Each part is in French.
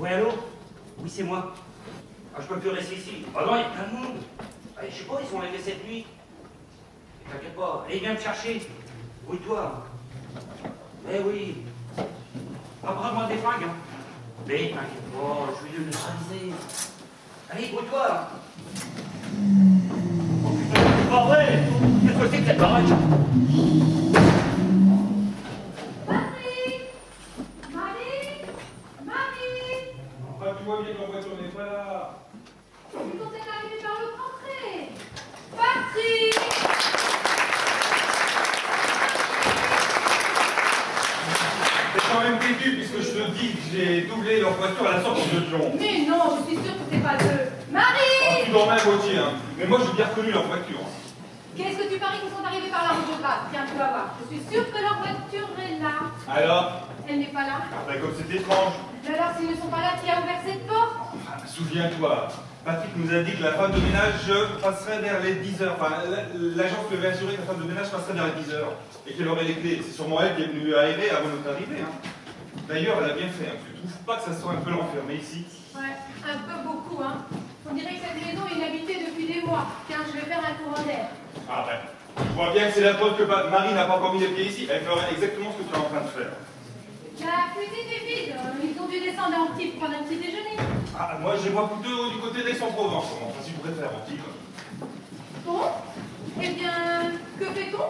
Oui, allô? Oui, c'est moi. Ah, je peux plus rester ici. Ah non, il y a plein de monde. Ah, je sais pas, ils sont arrivés cette nuit. T'inquiète pas, allez, viens me chercher. Oui, toi. Eh oui. Apprends-moi des fringues, hein. Mais t'inquiète pas, je vais le neutraliser. Allez, brouille-toi. Oh putain, c'est pas vrai. Qu'est-ce que c'est que cette baraque? Tu vois bien que la voiture n'est pas là. Mais quand elle est arrivée par l'autre entrée. Patrick! C'est quand même têtu puisque je te dis que j'ai doublé leur voiture à la sortie de Dijon. Mais non, je suis sûre que c'est pas eux. Marie! Tu dors même moitié, hein. Mais moi j'ai bien reconnu leur voiture. Qu'est-ce que tu paries qu'ils sont arrivés par la route de Grasse? Tiens, tu vas voir. Je suis sûre que leur voiture est là. Alors? Elle n'est pas là. Ah ben comme c'est étrange. Mais alors, s'ils ne sont pas là, qui a ouvert cette porte? Ah, souviens-toi, Patrick nous a dit que la femme de ménage passerait vers les 10h. Enfin, l'agence devait assurer que la femme de ménage passerait vers les 10h. Et qu'elle aurait les clés. C'est sûrement elle qui est venue aérer avant notre arrivée. Hein. D'ailleurs, elle a bien fait. Hein. Tu trouves pas que ça soit un peu l'enfermer ici? Ouais, un peu beaucoup, hein. On dirait que cette maison est inhabitée depuis des mois. Tiens, je vais faire un courant d'air. Ah ben, je vois bien que c'est la preuve que Marie n'a pas encore mis les pieds ici. Elle ferait exactement ce que tu es en train de faire. La cuisine est vide. Ils ont dû descendre en petit pour prendre un petit déjeuner. Ah, moi je les vois plutôt du côté d'Aix-en-Provence. Enfin, si vous préférez, Antibes. Bon, eh bien, que fait-on?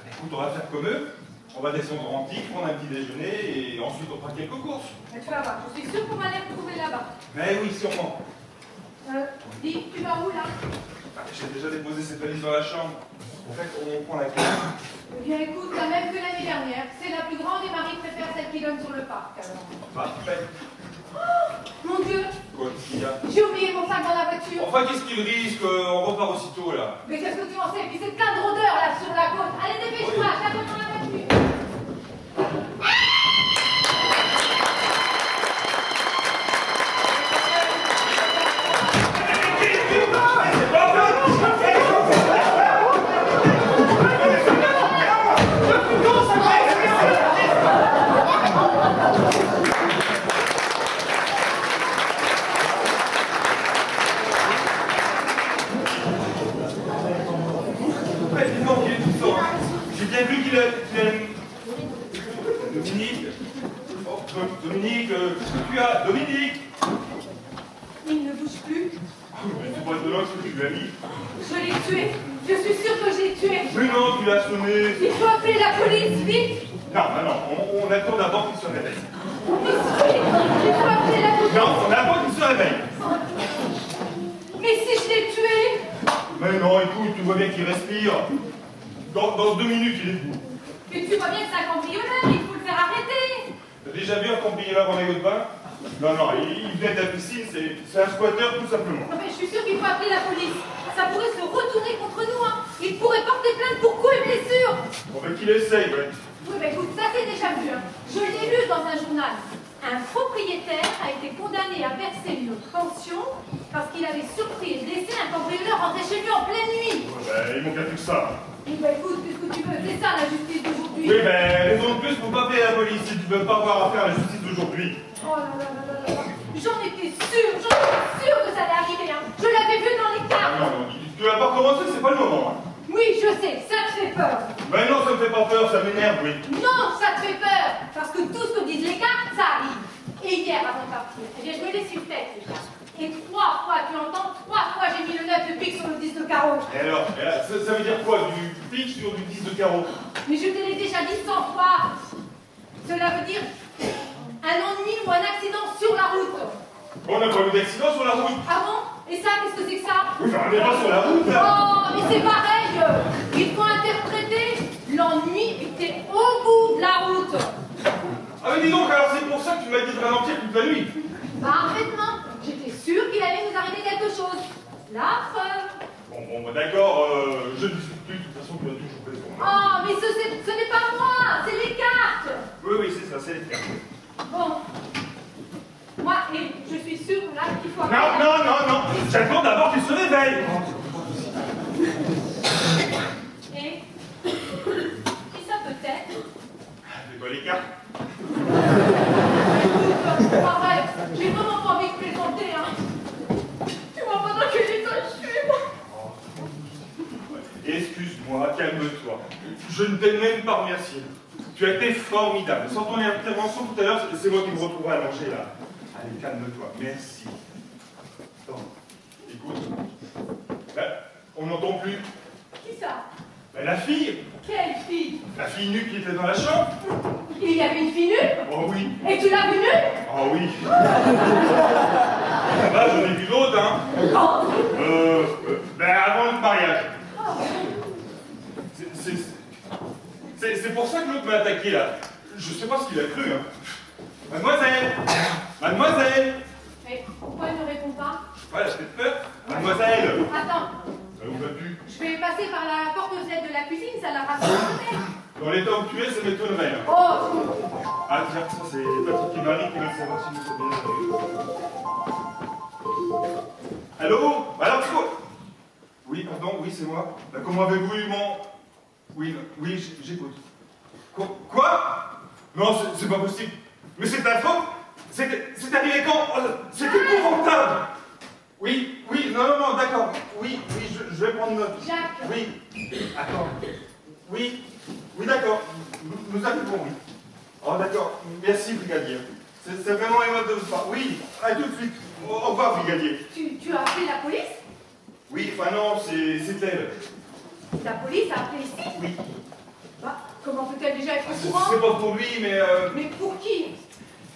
Écoute, on va faire comme eux. On va descendre en Antibes, prendre un petit déjeuner et ensuite on fera quelques courses. Mais tu vas voir, je suis sûre qu'on va les retrouver là-bas. Mais oui, sûrement. Dis, tu vas où là? Ah, j'ai déjà déposé cette valise dans la chambre. En fait, on prend la clé. Eh bien, écoute, la même que l'année dernière. C'est la plus grande et Marie préfère celle qui donne sur le parc. Alors. Parfait. Oh, mon Dieu! Quoi, qu'est-ce qu'il y a? J'ai oublié mon sac dans la voiture. Enfin, qu'est-ce qu'il risque? On repart aussitôt là. Mais qu'est-ce que tu en sais? Puis c'est plein de rôdeurs là sur la côte. Allez, dépêche-toi, je la donne dans la voiture. J'ai bien vu qu'il a... Dominique. Oh, Dominique, qu'est-ce que tu as? Dominique. Il ne bouge plus. Mais c'est pas étonnant ce que tu lui as mis. Je l'ai tué. Je suis sûre que je l'ai tué. Mais non, tu l'as sonné. Il faut appeler la police, vite. Non, non, on attend d'abord qu'il se réveille. Il faut appeler la police. Non, on attend qu'il se réveille. Mais si je l'ai tué? Mais non, écoute, tu vois bien qu'il respire. Dans 2 minutes, il est debout. Mais tu vois bien que c'est un cambrioleur, il faut le faire arrêter. T'as déjà vu un cambrioleur en maillot de bain? Non, non, il vient de la piscine, c'est un squatteur tout simplement. Non, mais je suis sûre qu'il faut appeler la police. Ça pourrait se retourner contre nous, hein. Il pourrait porter plainte pour coups et blessures. Bon, ben qu'il essaye, ouais. Oui, mais écoute, ça c'est déjà vu, hein. Je l'ai lu dans un journal. Un propriétaire a été condamné à verser une pension parce qu'il avait surpris et blessé un cambrioleur rentré chez lui en pleine nuit. Ouais, ben, il manque plus que ça. Eh ben écoute, qu'est-ce que tu veux? C'est ça la justice d'aujourd'hui. Oui, ben, raison de plus pour pas appeler la police si tu veux pas avoir affaire à la justice d'aujourd'hui. Oh là là là là là là. J'en étais sûre que ça allait arriver, hein. Je l'avais vu dans les cartes. Ah non, non, tu vas pas commencer, c'est pas le moment. Hein. Oui, je sais, ça te fait peur. Ben non, ça me fait pas peur, ça m'énerve, oui. Non, ça te fait peur, parce que tout ce que disent les cartes, ça arrive. Et hier, avant de partir, eh bien, je me l'ai su fait, déjà. Et 3 fois, tu entends, 3 fois, j'ai mis le 9 de pique sur le 10 de carreau. Et alors, ça veut dire quoi? Du pique sur du 10 de carreau? Mais je te l'ai déjà dit 100 fois. Cela veut dire un ennui ou un accident sur la route. On n'a pas eu d'accident sur la route. Ah bon? Et ça, qu'est-ce que c'est que ça? Oui, mais on n'est pas sur la route, là. Oh, mais c'est pareil. Il faut interpréter. L'ennui était au bout de la route. Ah mais dis donc, alors c'est pour ça que tu m'as dit de ralentir toute la nuit. Parfaitement. J'étais sûre qu'il allait nous arriver quelque chose. La preuve. Bon, bah, d'accord, je ne discute plus, de toute façon, tu as toujours raison. Oh, mais ce n'est pas moi, c'est les cartes. Oui, oui, c'est ça, c'est les cartes. Bon. Moi, et je suis sûre là qu'il faut... Non, j'attends d'abord qu'il se réveille. Et qui ça peut être? C'est quoi les cartes? Écoute, arrête, j'ai vraiment Je ne t'ai même pas remercié. Tu as été formidable. Sans ton intervention tout à l'heure, c'est moi qui me retrouverai à manger là. Allez, calme-toi. Merci. Attends. Écoute. Ben, on n'entend plus. Qui ça? Ben, la fille. Quelle fille? La fille nue qui était dans la chambre. Il y avait une fille nue? Oh oui. Et tu l'as vue nue? Oh oui. Là, j'en ai vu d'autres, hein. Quand? Ben, avant notre mariage. C'est pour ça que l'autre m'a attaqué, là. Je sais pas ce qu'il a cru, hein. Mademoiselle! Mademoiselle! Mais pourquoi elle ne répond pas? Ouais, elle a peut-être peur. Mademoiselle! Attends, Ça vous va plus? je vais passer par la porte aux aides de la cuisine, ça la rassure. Dans l'état où tu es, ça m'étonnerait, hein. Oh! Ah, tiens, ça, c'est Patrick et Marie qui veulent savoir si nous sommes bien. Allô? Alors, c'est quoi? Oui, pardon, oui, c'est moi. Ben, comment avez-vous eu mon... Oui, j'écoute. Quoi? Non, c'est pas possible. Mais c'est ta faute? C'est arrivé quand? C'est épouvantable! Oui, non, d'accord. Oui, je vais prendre note. Jacques. Oui, attends. Oui, d'accord. Nous arrivons, oui. Oh, d'accord. Merci, brigadier. C'est vraiment aimable de vous voir. Oui, à tout de suite. Au revoir, brigadier. Tu as appelé la police? Oui, enfin non, c'est elle. La police a appelé ici? Oui. Bah, comment peut-elle déjà être au courant? C'est pas pour lui, mais... Mais pour qui?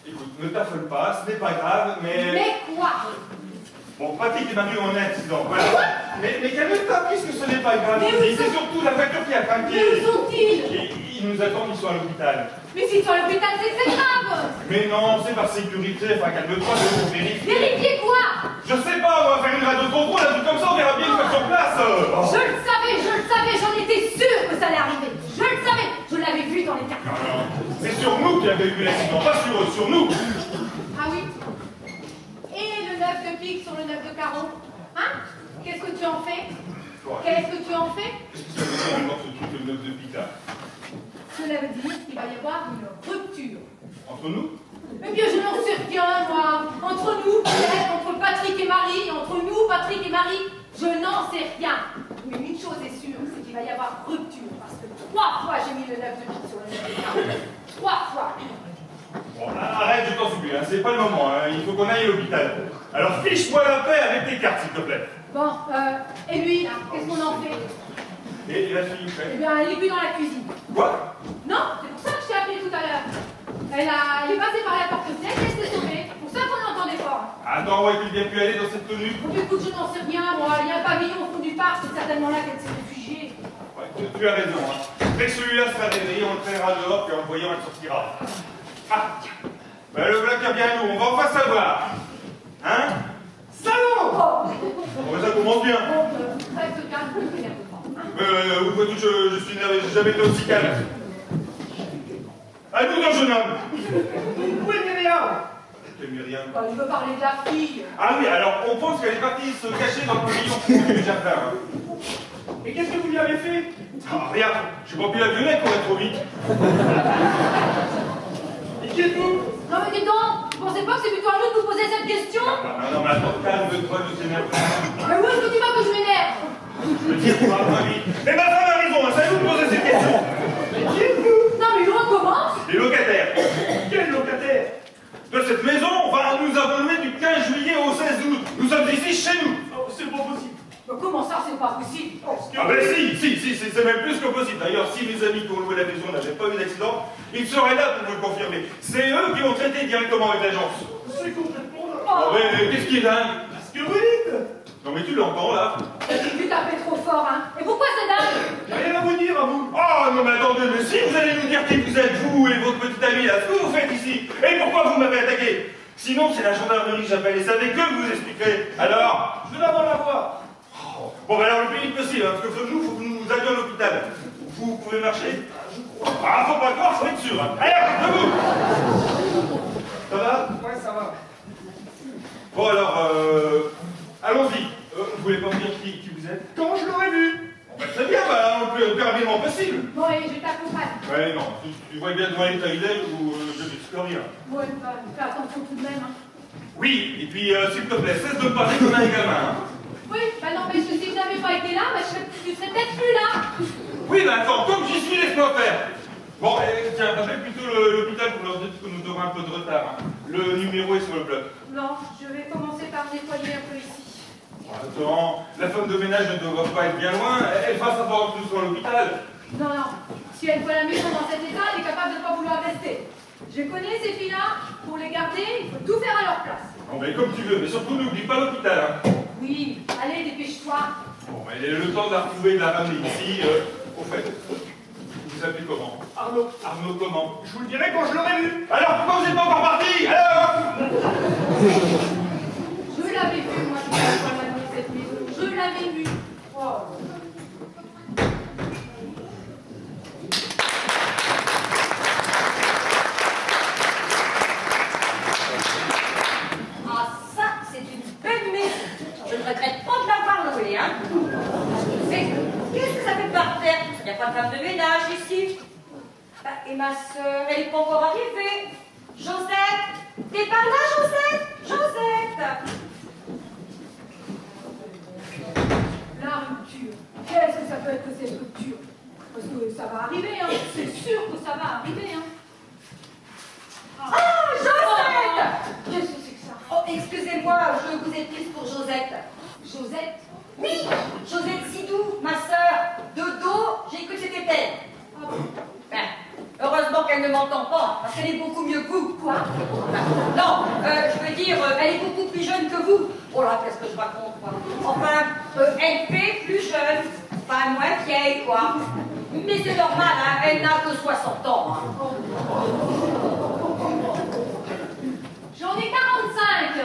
Écoute, ne t'affole pas, ce n'est pas grave, mais... Mais quoi? Bon, Patrick et Marie ont un accident, voilà. Mais calme-toi, puisque ce n'est pas grave. Mais où C'est surtout la voiture qui a craqué. Mais où sont-ils? Ils nous attendent, ils sont à l'hôpital. Mais s'ils sont à l'hôpital, c'est grave! Mais non, c'est par sécurité, enfin calme-toi, je vais vérifier. Vérifiez quoi? Je sais pas, on va faire une radio contrôle, un truc comme ça, on verra bien une fois sur place. Je le savais, j'en étais sûre que ça allait arriver. Je le savais, je l'avais vu dans les cartes. Non, c'est sur nous qu'il y avait eu l'accident, pas sur nous. Ah oui? Et le 9 de pique sur le 9 de carreau? Hein? Qu'est-ce que tu en fais? Qu'est-ce que tu en fais? Qu'est-ce que ça veut dire encore ce truc de 9 de pique là? Cela veut dire qu'il va y avoir une rupture. Entre nous? Eh bien, je n'en sais rien, moi. Entre nous, peut-être, entre Patrick et Marie, entre nous, Patrick et Marie, je n'en sais rien. Mais une chose est sûre, c'est qu'il va y avoir rupture. Parce que 3 fois j'ai mis le 9 de pique sur le 9 de carreau. 3 fois. Bon, arrête, je t'en supplie, hein, c'est pas le moment, hein, il faut qu'on aille à l'hôpital. Alors fiche-moi la paix avec tes cartes, s'il te plaît. Bon, et lui, là, qu'est-ce qu'on en fait? Et la fille, Eh bien, elle est plus dans la cuisine. Quoi? Non, c'est pour ça que je t'ai appelé tout à l'heure. Elle est passée par la porte sèche et elle s'est sauvée. C'est pour ça qu'on l'entendait fort. Attends, ouais, qu'il vient plus aller dans cette tenue. Oh, écoute, je n'en sais rien, moi. Il y a un pavillon au fond du parc, c'est certainement là qu'elle s'est réfugiée. Ouais, tu as raison, hein. Dès que celui-là sera réveillé, on le traînera dehors, puis en le voyant, elle sortira. Ah, ben le blague a bien nous, on va enfin savoir. Hein? Salaud! Oh, Bon, ça commence bien. bon, reste calme, ne t'énerve pas. Hein? Vous voyez, je suis énervé, j'ai jamais été aussi calme. À nous, jeune homme! Où est Myriam? Quelle Myriam? Bah, je veux parler de la fille. Ah oui, alors on pense qu'elle est partie se cacher dans le pavillon du jardin. Et qu'est-ce que vous lui avez fait? Ah, rien, j'ai pas pu la violer, elle courait trop vite. Et qui êtes-vous? Non, mais dis donc, vous pensez pas que c'est plutôt à nous de vous poser cette question? Non, mais attends, calme-toi, ne t'énerve pas. Mais où est-ce que tu vas que je m'énerve? Je veux dire, ma famille. Mais ma femme a raison, hein, c'est à vous de poser cette question. Mais qui êtes-vous? Non, mais on recommence. Les locataires. Quels locataires? De cette maison, enfin, nous avons loué du 15 juillet au 16 août. Nous sommes ici chez nous. Oh, c'est pas possible. Mais comment ça, c'est pas possible? Ah ben si, c'est même plus que possible. D'ailleurs, si mes amis qui ont loué la maison n'avaient pas eu d'accident, ils seraient là pour vous le confirmer. C'est eux qui ont traité directement avec l'agence. C'est complètement dingue. Ah mais qu'est-ce qui est dingue? Qu'est-ce que vous dites? Non mais tu l'entends là? J'ai dû taper trop fort, hein. Et pourquoi c'est dingue? J'ai rien à vous dire à vous. Oh non mais attendez, mais si vous allez nous dire qui vous êtes, vous et votre petite amie là, ce que vous faites ici, et pourquoi vous m'avez attaqué? Sinon c'est la gendarmerie que j'appelle et c'est avec eux que vous expliquerez. Alors? Je veux d'abord la voir. Bon ben alors le plus vite possible, hein, parce que nous, faut que nous allions à l'hôpital. Vous pouvez marcher? Ah, faut pas croire, faut être sûr. Hein. Allez, debout! Ça va? Ouais, ça va. Bon alors, allons-y. Vous voulez pas me dire qui vous êtes? Quand je l'aurais vu? Bah, très bien, bah, le plus rapidement possible. Bon, allez, je t'accompagne. Ouais, non, tu vois bien devant l'état il est ou je ne risque rien. Ouais, bah, fais attention tout de même, hein. Oui, et puis s'il te plaît, cesse de me parler comme un gamin. Hein. Oui, bah n'empêche que si je n'avais pas été là, bah, tu serais peut-être plus là. Oui, mais attends, comme j'y suis, laisse-moi faire. Bon, tiens, appelle plutôt l'hôpital pour leur dire que nous aurons un peu de retard. Hein. Le numéro est sur le bloc. Non, je vais commencer par nettoyer un peu ici. Attends, la femme de ménage ne devrait pas être bien loin. Elle fera savoir que nous sommes à l'hôpital. Non, non. Si elle voit la maison dans cet état, elle est capable de ne pas vouloir rester. Je connais ces filles-là. Pour les garder, il faut tout faire à leur place. Bon, mais comme tu veux, mais surtout n'oublie pas l'hôpital. Hein. Oui, allez, dépêche-toi. Bon, mais le temps de la retrouver et de la ramener ici, au fait. Vous vous appelez comment? Arnaud. Arnaud comment? Je vous le dirai quand je l'aurai vu. Alors, pourquoi vous n'êtes pas encore parti? Alors Je l'avais vu, moi, je ne pas mal dans cette maison. Je l'avais vu. Oh. Ah, ça, c'est une belle maison. Je ne regrette pas de l'avoir louée, hein. Mais qu'est-ce que ça fait par terre? Il n'y a pas de femme de ménage ici. Bah, et ma sœur, elle n'est pas encore arrivée. Josette, t'es par là, Josette? Josette! La rupture. Qu'est-ce que ça peut être que cette rupture? Parce que ça va arriver, hein. C'est sûr que ça va arriver, hein. Ah, Josette! Qu'est-ce que c'est que ça? Oh, excusez-moi, je vous ai prise pour Josette. Josette? Oui, Josette Sidou, ma sœur. De dos, j'ai cru que c'était elle. Ah bon? Ben, heureusement qu'elle ne m'entend pas, parce qu'elle est beaucoup mieux que vous. Quoi? Non, je veux dire, elle est beaucoup plus jeune que vous. Oh là, qu'est-ce que je raconte, quoi. Enfin, elle fait plus jeune, enfin moins vieille, quoi. Mais c'est normal, hein, elle n'a que 60 ans. Hein. J'en ai 45.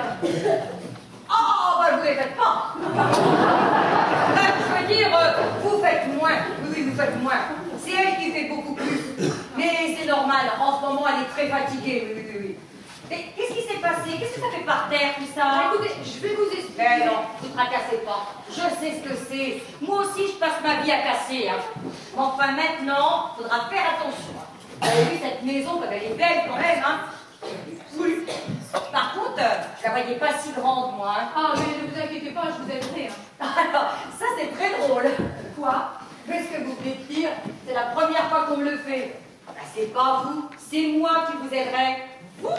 Oh, bah vous les faites pas. Je veux dire, vous faites moins. Oui, vous faites moins. C'est elle qui fait beaucoup plus. Mais c'est normal, en ce moment, elle est très fatiguée. Oui, oui, oui. Mais qu'est-ce qui s'est passé? Qu'est-ce que ça fait par terre, tout ça? Écoutez, je vais vous expliquer. Mais non, ne vous tracassez pas. Je sais ce que c'est. Moi aussi, je passe ma vie à casser. Hein. Mais enfin, maintenant, il faudra faire attention. Vous avez vu cette maison, comme elle est belle quand même, hein? Oui. Par contre, je la voyais pas si grande, moi. Hein. Ah, mais ne vous inquiétez pas, je vous aiderai. Hein. Alors, ça, c'est très drôle. Quoi? Qu'est-ce que vous voulez dire? C'est la première fois qu'on me le fait. Ben, c'est pas vous, c'est moi qui vous aiderai. Vous?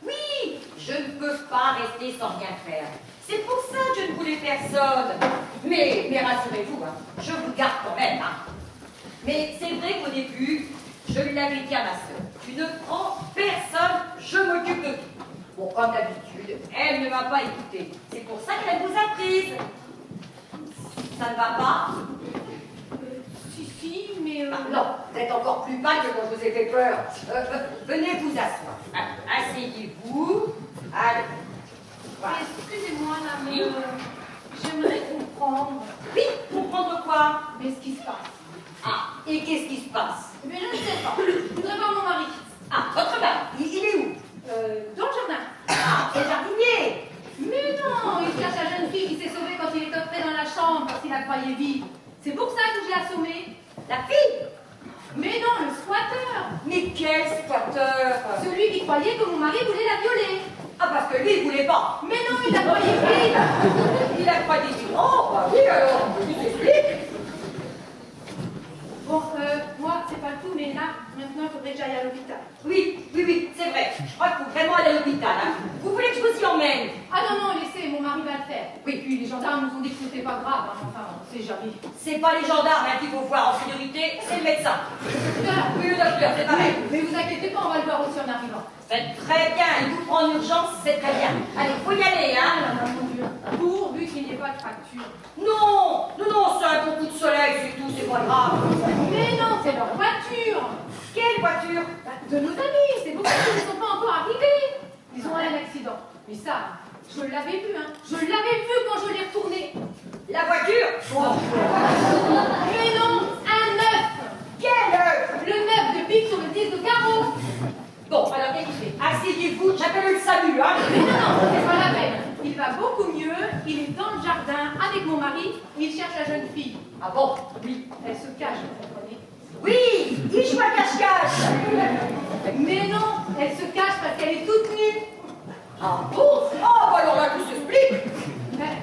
Oui, je ne peux pas rester sans rien faire. C'est pour ça que je ne voulais personne. Mais rassurez-vous, hein, je vous garde quand même. Hein. Mais c'est vrai qu'au début, je l'avais dit à ma sœur. Tu ne prends personne, je m'occupe de tout. Bon, comme d'habitude, elle ne m'a pas écouté. C'est pour ça qu'elle vous a prise. Ça ne va pas? Si, mais... Ah, non, vous êtes encore plus pâle que quand je vous ai fait peur. Venez vous asseoir. Asseyez-vous. Allez. Voilà. Excusez-moi, là, mais... Oui. j'aimerais comprendre. Oui, comprendre quoi? Mais ce qui se passe. Ah, et qu'est-ce qui se passe? Mais je ne sais pas. Je voudrais voir mon mari. Ah, votre mari, il est où? Dans le jardin. Ah, c'est le jardinier. Mais non, il cherche la jeune fille qui s'est sauvée quand il est entré dans la chambre parce qu'il la croyait vive. C'est pour ça que je l'ai assommée. La fille? Mais non, le squatteur. Mais quel squatteur? Celui qui croyait que mon mari voulait la violer. Ah, parce que lui, il voulait pas. Mais non, il la croyait vive. Il a pas dit oh, bah oui, alors, il s'explique. Bon, moi, c'est pas tout, mais là, maintenant, il faudrait que j'aille à l'hôpital. Oui, c'est vrai. Je crois qu'il faut vraiment aller à l'hôpital. Hein. Vous voulez que je vous y emmène? Ah non, laissez, mon mari va le faire. Oui. Puis les gendarmes nous ont dit que c'était pas grave, hein, enfin, on sait jamais. C'est pas les gendarmes hein, qu'il faut voir en priorité, c'est le médecin. Docteur, Oui, le docteur, c'est pareil. mais vous inquiétez pas, on va le voir aussi en arrivant. Faites très bien, il vous prend en urgence, c'est très bien. Allez, faut y aller, hein. Ah, mon Dieu. Pourvu qu'il n'y ait pas de fracture. Non, c'est un bon coup de soleil, c'est tout, c'est pas grave. Mais non, c'est leur voiture. Quelle voiture? Bah, de nos amis, c'est pour ça qu'ils ne sont pas encore arrivés. Ils ont eu un accident. Mais ça, je l'avais vu, hein. Je l'avais vu quand je l'ai retourné. La voiture? Mais non, un neuf. Quel œuf? Le neuf de pique sur le 10 de carreau. Bon, alors qu'est-ce qu'il fait? Asseyez-vous, j'appelle le salut, hein. Mais non, c'est pas la peine. Il va beaucoup mieux. Il est dans le jardin avec mon mari. Il cherche la jeune fille. Ah bon? Oui. Elle se cache, vous comprenez? Oui, il joue à cache-cache. Mais non, elle se cache parce qu'elle est toute nue. Ah bon? Oh, bah alors là, tout s'explique.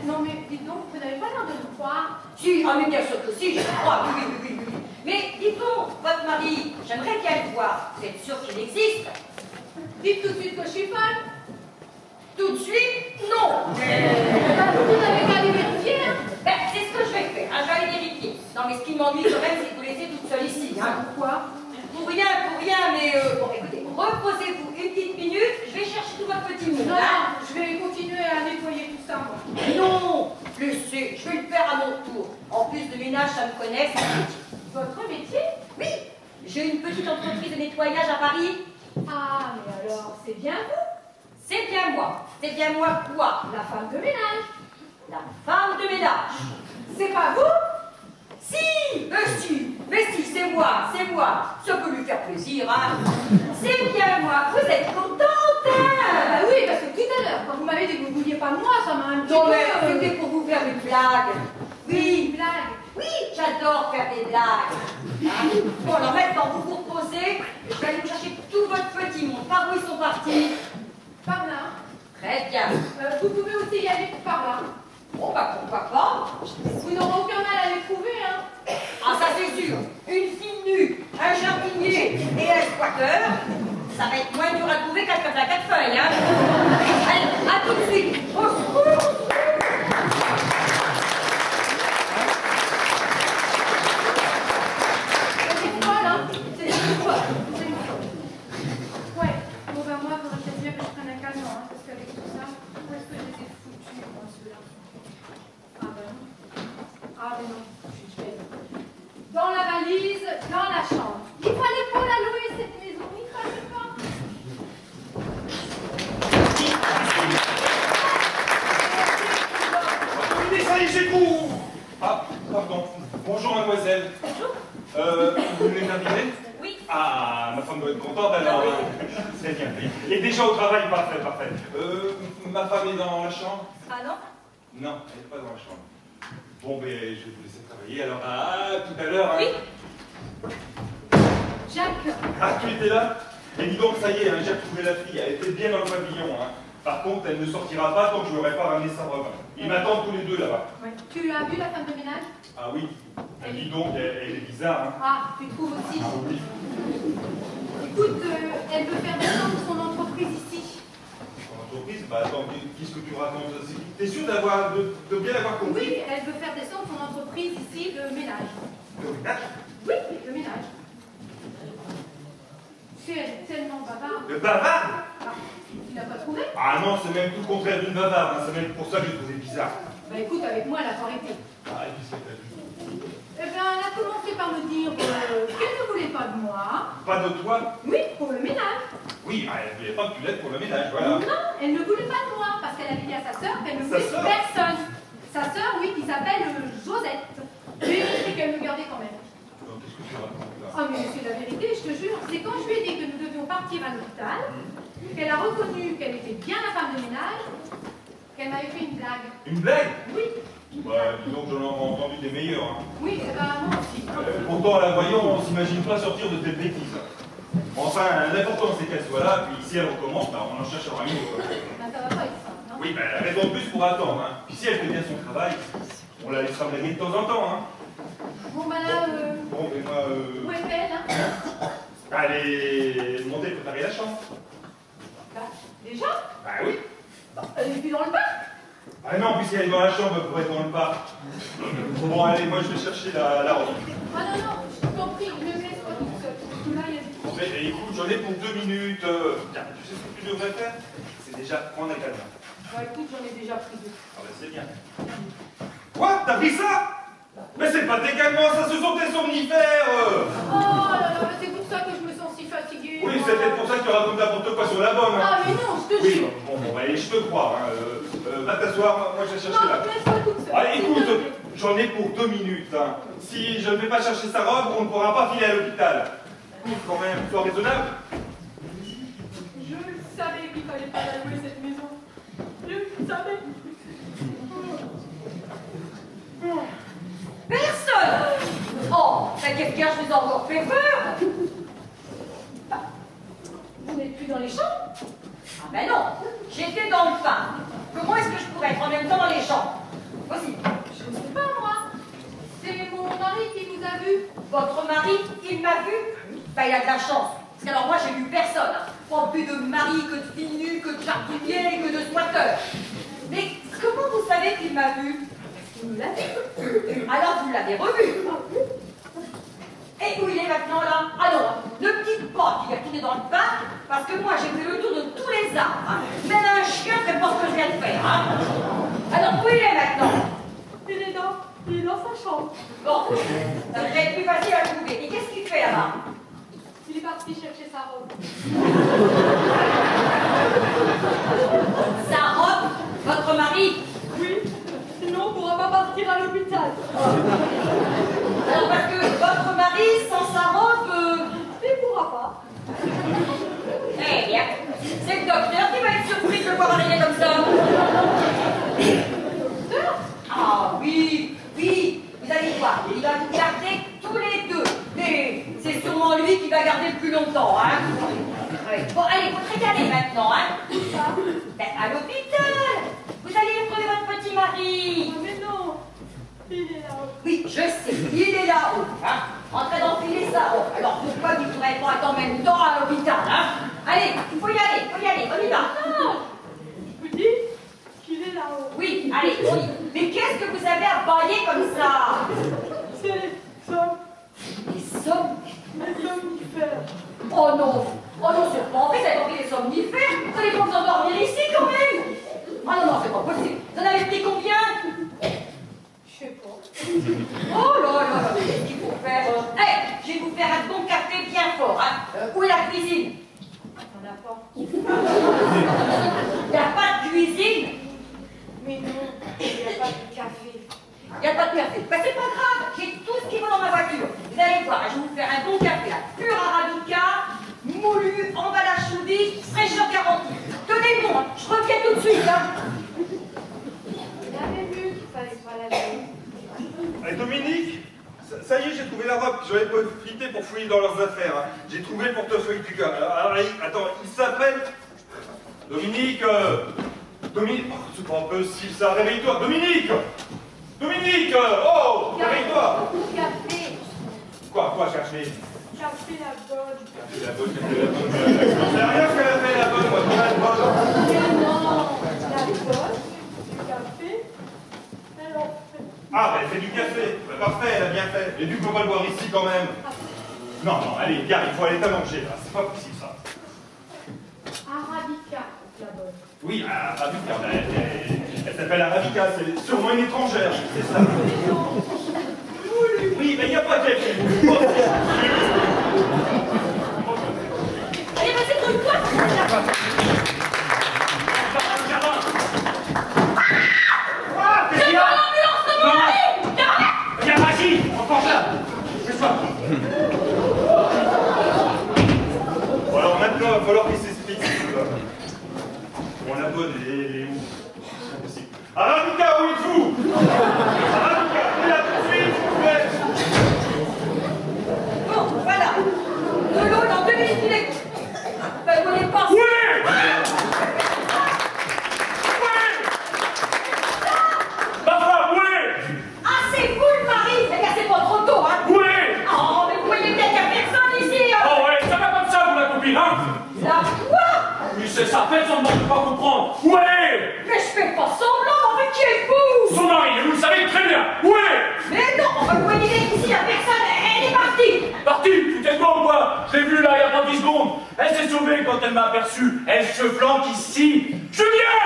Non, mais dites donc, vous n'avez pas l'air de me croire. Si, ah mais bien sûr que si, je crois, oui. Mais dites-donc, votre mari, j'aimerais bien le voir. Vous êtes sûr qu'il existe? Dites tout de suite que je suis folle. Tout de suite? Non. Vous n'avez qu'à aller vérifier, hein. Ben, c'est ce que je vais faire, hein, je vais aller vérifier. Non, mais ce qui m'ennuie quand même, c'est de vous laisser toute seule ici. Hein. Pourquoi? Pour rien, mais bon, écoutez, reposez-vous une petite minute, je vais chercher tout votre petit monde. Non, Hein. je vais continuer à nettoyer tout ça, moi. Mais non, laissez, je vais le faire à mon tour. En plus de ménage, ça me connaît, c'est un métier. Votre métier? Oui, j'ai une petite entreprise de nettoyage à Paris. Ah, mais alors, c'est bien vous? C'est bien moi. C'est bien moi quoi? La femme de ménage. La femme de ménage. C'est pas vous? Si, mais si, c'est moi. Ça peut lui faire plaisir, hein. C'est bien moi. Vous êtes contente, Ah hein? bah oui, parce que tout à l'heure, quand vous m'avez dit que vous ne vouliez pas de moi, ça m'a un petit Non, peu... mais c'était pour vous faire une blague. Une Oui, blague. oui, j'adore faire des blagues. Hein. Bon, alors maintenant, vous vous reposez. Je vais aller vous chercher tout votre petit monde. Par où ils sont partis? Par là. Très bien. Vous pouvez aussi y aller par là. Bon, bah, pourquoi pas? Vous n'aurez aucun mal à les trouver, hein. Ah, ça c'est sûr. Une fille nue, un jardinier et un squatteur, ça va être moins dur à trouver qu'un à quatre feuilles, hein. Allez, à tout de suite. Au secours. C'est quoi, là? C'est quoi? C'est une folle. Ouais. Bon, ben moi, il faudrait peut-être bien que je prenne un calmant, hein, parce qu'avec tout ça, où est-ce que je les ai foutus, moi, ceux-là? Ah ben non. Ah ben non, je suis bête. Dans la valise, dans la chambre. Il fallait pas la louer, cette maison. Il fallait pas. Mais ça y est, j'ai cours. Ah, pardon. Bonjour, mademoiselle. Vous venez d'arriver? Oui. Ah, ma femme doit être contente alors. C'est bien. Et déjà au travail, parfait, parfait. Ma femme est dans la chambre? Ah non? Non, elle n'est pas dans la chambre. Bon, ben, je vais vous laisser travailler. Alors, tout à l'heure. Hein. Oui. Jacques. Ah, tu étais là? Et dis donc, ça y est, hein, j'ai retrouvé la fille. Elle était bien dans le pavillon. Hein. Par contre, elle ne sortira pas tant que je n'aurai pas ramené sa robe. Ils m'attendent tous les deux là-bas. Ouais. Tu as vu la femme de ménage? Ah oui. Dis donc, elle est bizarre. Hein. Ah, tu trouves aussi. Ah oui. Écoute, elle veut faire descendre son entreprise ici. Ton entreprise? Bah attends, qu'est-ce que tu racontes? T'es sûr de bien avoir compris? Oui, elle veut faire descendre son entreprise ici de ménage. Le ménage? Oui, de ménage. Tu sais, elle est tellement bavarde. Le bavard? Ah, tu l'as pas trouvé? Ah non, c'est même tout le contraire d'une bavarde. Hein. C'est même pour ça que j'ai trouvé bizarre. Bah écoute, avec moi, elle a pas arrêté. Ah, et qu'est-ce que t'as vu? Eh bien, elle a commencé par me dire qu'elle ne voulait pas de moi. Pas de toi? Oui, pour le ménage. Oui, bah, elle voulait pas que tu l'aides pour le ménage, voilà. Non, elle ne voulait pas de moi, parce qu'elle avait dit à sa sœur qu'elle ne Sa voulait sœur? personne. Sa sœur, oui, qui s'appelle Josette. Mais qu'elle me gardait quand même. Alors, qu'est-ce que tu racontes là? Ah, mais c'est la vérité, je te jure. C'est quand je lui ai dit que nous devions partir à l'hôpital, qu'elle a reconnu qu'elle était bien la femme de ménage, qu'elle m'avait fait une blague. Une blague? Oui. Ouais, dis donc, j'en ai entendu des meilleurs. Hein. Oui, eh ben, moi aussi. Pourtant, à la voyant, on s'imagine pas sortir de telles bêtises. Enfin, l'important c'est qu'elle soit là, puis si elle recommence, bah, on en cherchera une autre. Ben, ça va pas être ça, non? Oui, bah, elle a raison de plus pour attendre. Hein. Puis si elle fait bien son travail, on la laissera blaguer de temps en temps. Hein. Bon, ben là, Bon, mais moi, où est-elle, hein? allez monter préparer la chambre. Bah, déjà? Bah oui. Bah, elle est plus dans le parc. Ah non, puisqu'elle est dans la chambre pour être dans le parc. Bon, allez, moi je vais chercher la robe. Ah non, non, je t'en prie, ne me laisse pas toute seule. Parce que là, il y a des... Bon, mais écoute, j'en ai pour 2 minutes. Tiens, tu sais ce que tu devrais faire? C'est déjà prendre un cadenas. Bon, écoute, j'en ai déjà pris 2. Ah bah c'est bien. Quoi? T'as pris ça? Mais c'est pas tes calmants, ça, ce sont tes somnifères. Oh là là, c'est pour ça que je me sens si fatiguée. Oui, moi. c'est peut-être pour ça que tu racontes n'importe quoi sur la bonne. Hein. Ah, mais non, je te Oui, jure. bon, allez, je te crois. Hein. Va t'asseoir, moi je vais chercher Non, la... laisse pas toute seule. Ah, s'il te écoute, plaît. j'en ai pour 2 minutes. Hein. Si je ne vais pas chercher sa robe, on ne pourra pas filer à l'hôpital. Quand même, sois raisonnable. Je savais qu'il fallait pas la louer, cette maison. Je savais. Personne! Oh, ça quelqu'un, je vous ai encore fait peur! Vous n'êtes plus dans les champs? Ah ben non, j'étais dans le pain. Comment est-ce que je pourrais être en même temps dans les champs? Possible. Je ne sais pas, moi. C'est mon mari qui vous a vu. Votre mari, il m'a vu? Ben, il a de la chance. Parce qu'alors moi, j'ai vu personne. Hein. Pas plus de mari que de filles nues, que de jardiniers, que de squatteurs. Mais comment vous savez qu'il m'a vu? Il me l'a dit. Alors vous l'avez revu. Et où il est maintenant là? Ah non, ne me dites pas qu'il est retourné dans le parc, parce que moi j'ai fait le tour de tous les arbres. Hein. Même un chien ferait pas ce que je viens de faire. Hein. Alors où il est maintenant? Il est dans sa chambre. Bon, ça devrait être plus facile à trouver. Et qu'est-ce qu'il fait là-bas? Il est parti chercher sa robe. Sa robe? Votre mari? Oui, sinon on ne pourra pas partir à l'hôpital. Alors parce que votre mari, sans sa robe... Il ne pourra pas. Eh bien, c'est le docteur qui va être surpris de le voir arriver comme ça. Ah oui, oui, vous allez voir, il va vous garder tous les deux. Mais c'est sûrement lui qui va garder le plus longtemps, hein. Oui. Bon, allez, vous te régalez maintenant, hein. Ben, à l'hôpital. Vous allez retrouver votre petit mari. Mais non, il est là-haut. Oui, je sais, il est là-haut, hein, en train d'enfiler sa robe. Alors pourquoi il ne pourrait pas être en même temps à l'hôpital, hein? Allez, il faut y aller, on y va. Non, je vous dis qu'il est là-haut. Oui, allez, on y va. Mais qu'est-ce que vous avez à bailler comme ça? C'est les somnifères. Oh non, c'est pas vrai, vous avez pris les somnifères. Vous allez pas vous endormir ici quand même. Ah non, c'est pas possible. Vous en avez pris combien? Je sais pas. Oh là là, qu'est-ce qu'il faut faire? Je vais vous faire un bon café bien fort, hein. Où est la cuisine? On n'a pas. Il n'y a pas de cuisine? Mais non, il n'y a pas de café. Il n'y a pas de café. Ben, c'est pas grave, j'ai tout ce qu'il faut dans ma voiture. Vous allez voir, je vais vous faire un bon café, là. Pur arabica, moulu, emballage sous vide, fraîcheur garantie. Tenez bon, hein. Je reviens tout de suite, hein. Il avait vu qu'il fallait pas la laver. Allez, Dominique, ça y est, j'ai trouvé la robe. J'en ai profité pour fouiller dans leurs affaires. Hein. J'ai trouvé le portefeuille du gars. Alors, attends, il s'appelle... Dominique, Dominique... Oh, c'est pas possible ça, réveille-toi. Dominique, oh, réveille-toi. Café. Quoi, chercher? Café la bonne. La bonne, c'est rien ce qu'elle a fait, la bonne, moi, la bonne. Mais non, la bonne, du café. Alors, Ah, ben, elle fait du café. Ben, parfait, elle a bien fait. Et du coup, on va le boire ici quand même. Non, allez, gare, il faut aller à manger, là. C'est pas possible, ça. Arabica, la bonne. Oui, Arabica, elle s'appelle Arabica, c'est sûrement une étrangère, c'est ça? Oui, mais il n'y a pas de café. Allez, vas-y, trouve-toi. Ah, qu'est-ce qu'il y a? Viens, vas-y, encore là. Fais-toi. Bon, alors maintenant, il va falloir qu'il s'explique. Bon, la bonne, elle est où? C'est impossible. Arabica, où êtes-vous? Arabica, elle a tout fait, s'il vous plaît. Bon, voilà. De l'eau dans 2 minutes, il est... Ben, vous voulez pas... Oui! Papa, oui! Ah, c'est vous le mari! Eh bien, c'est pas trop tôt, hein? Oui! Oh, mais vous voyez bien qu'il n'y a personne ici, hein? Oh ouais, ça va comme ça, vous la copine, hein? La quoi? Oui, c'est ça, faites semblant de ne pas comprendre. Ouais! Mais je fais pas semblant, mais qui êtes-vous? Son mari, vous le savez très bien. Ouais! Mais non, vous voyez bien qu'ici, il n'y a personne, elle est partie! Parti, tu t'es quoi ou quoi? Je l'ai vue là, il y a pas 10 secondes. Elle s'est sauvée quand elle m'a aperçu. Elle se flanque ici. Julien!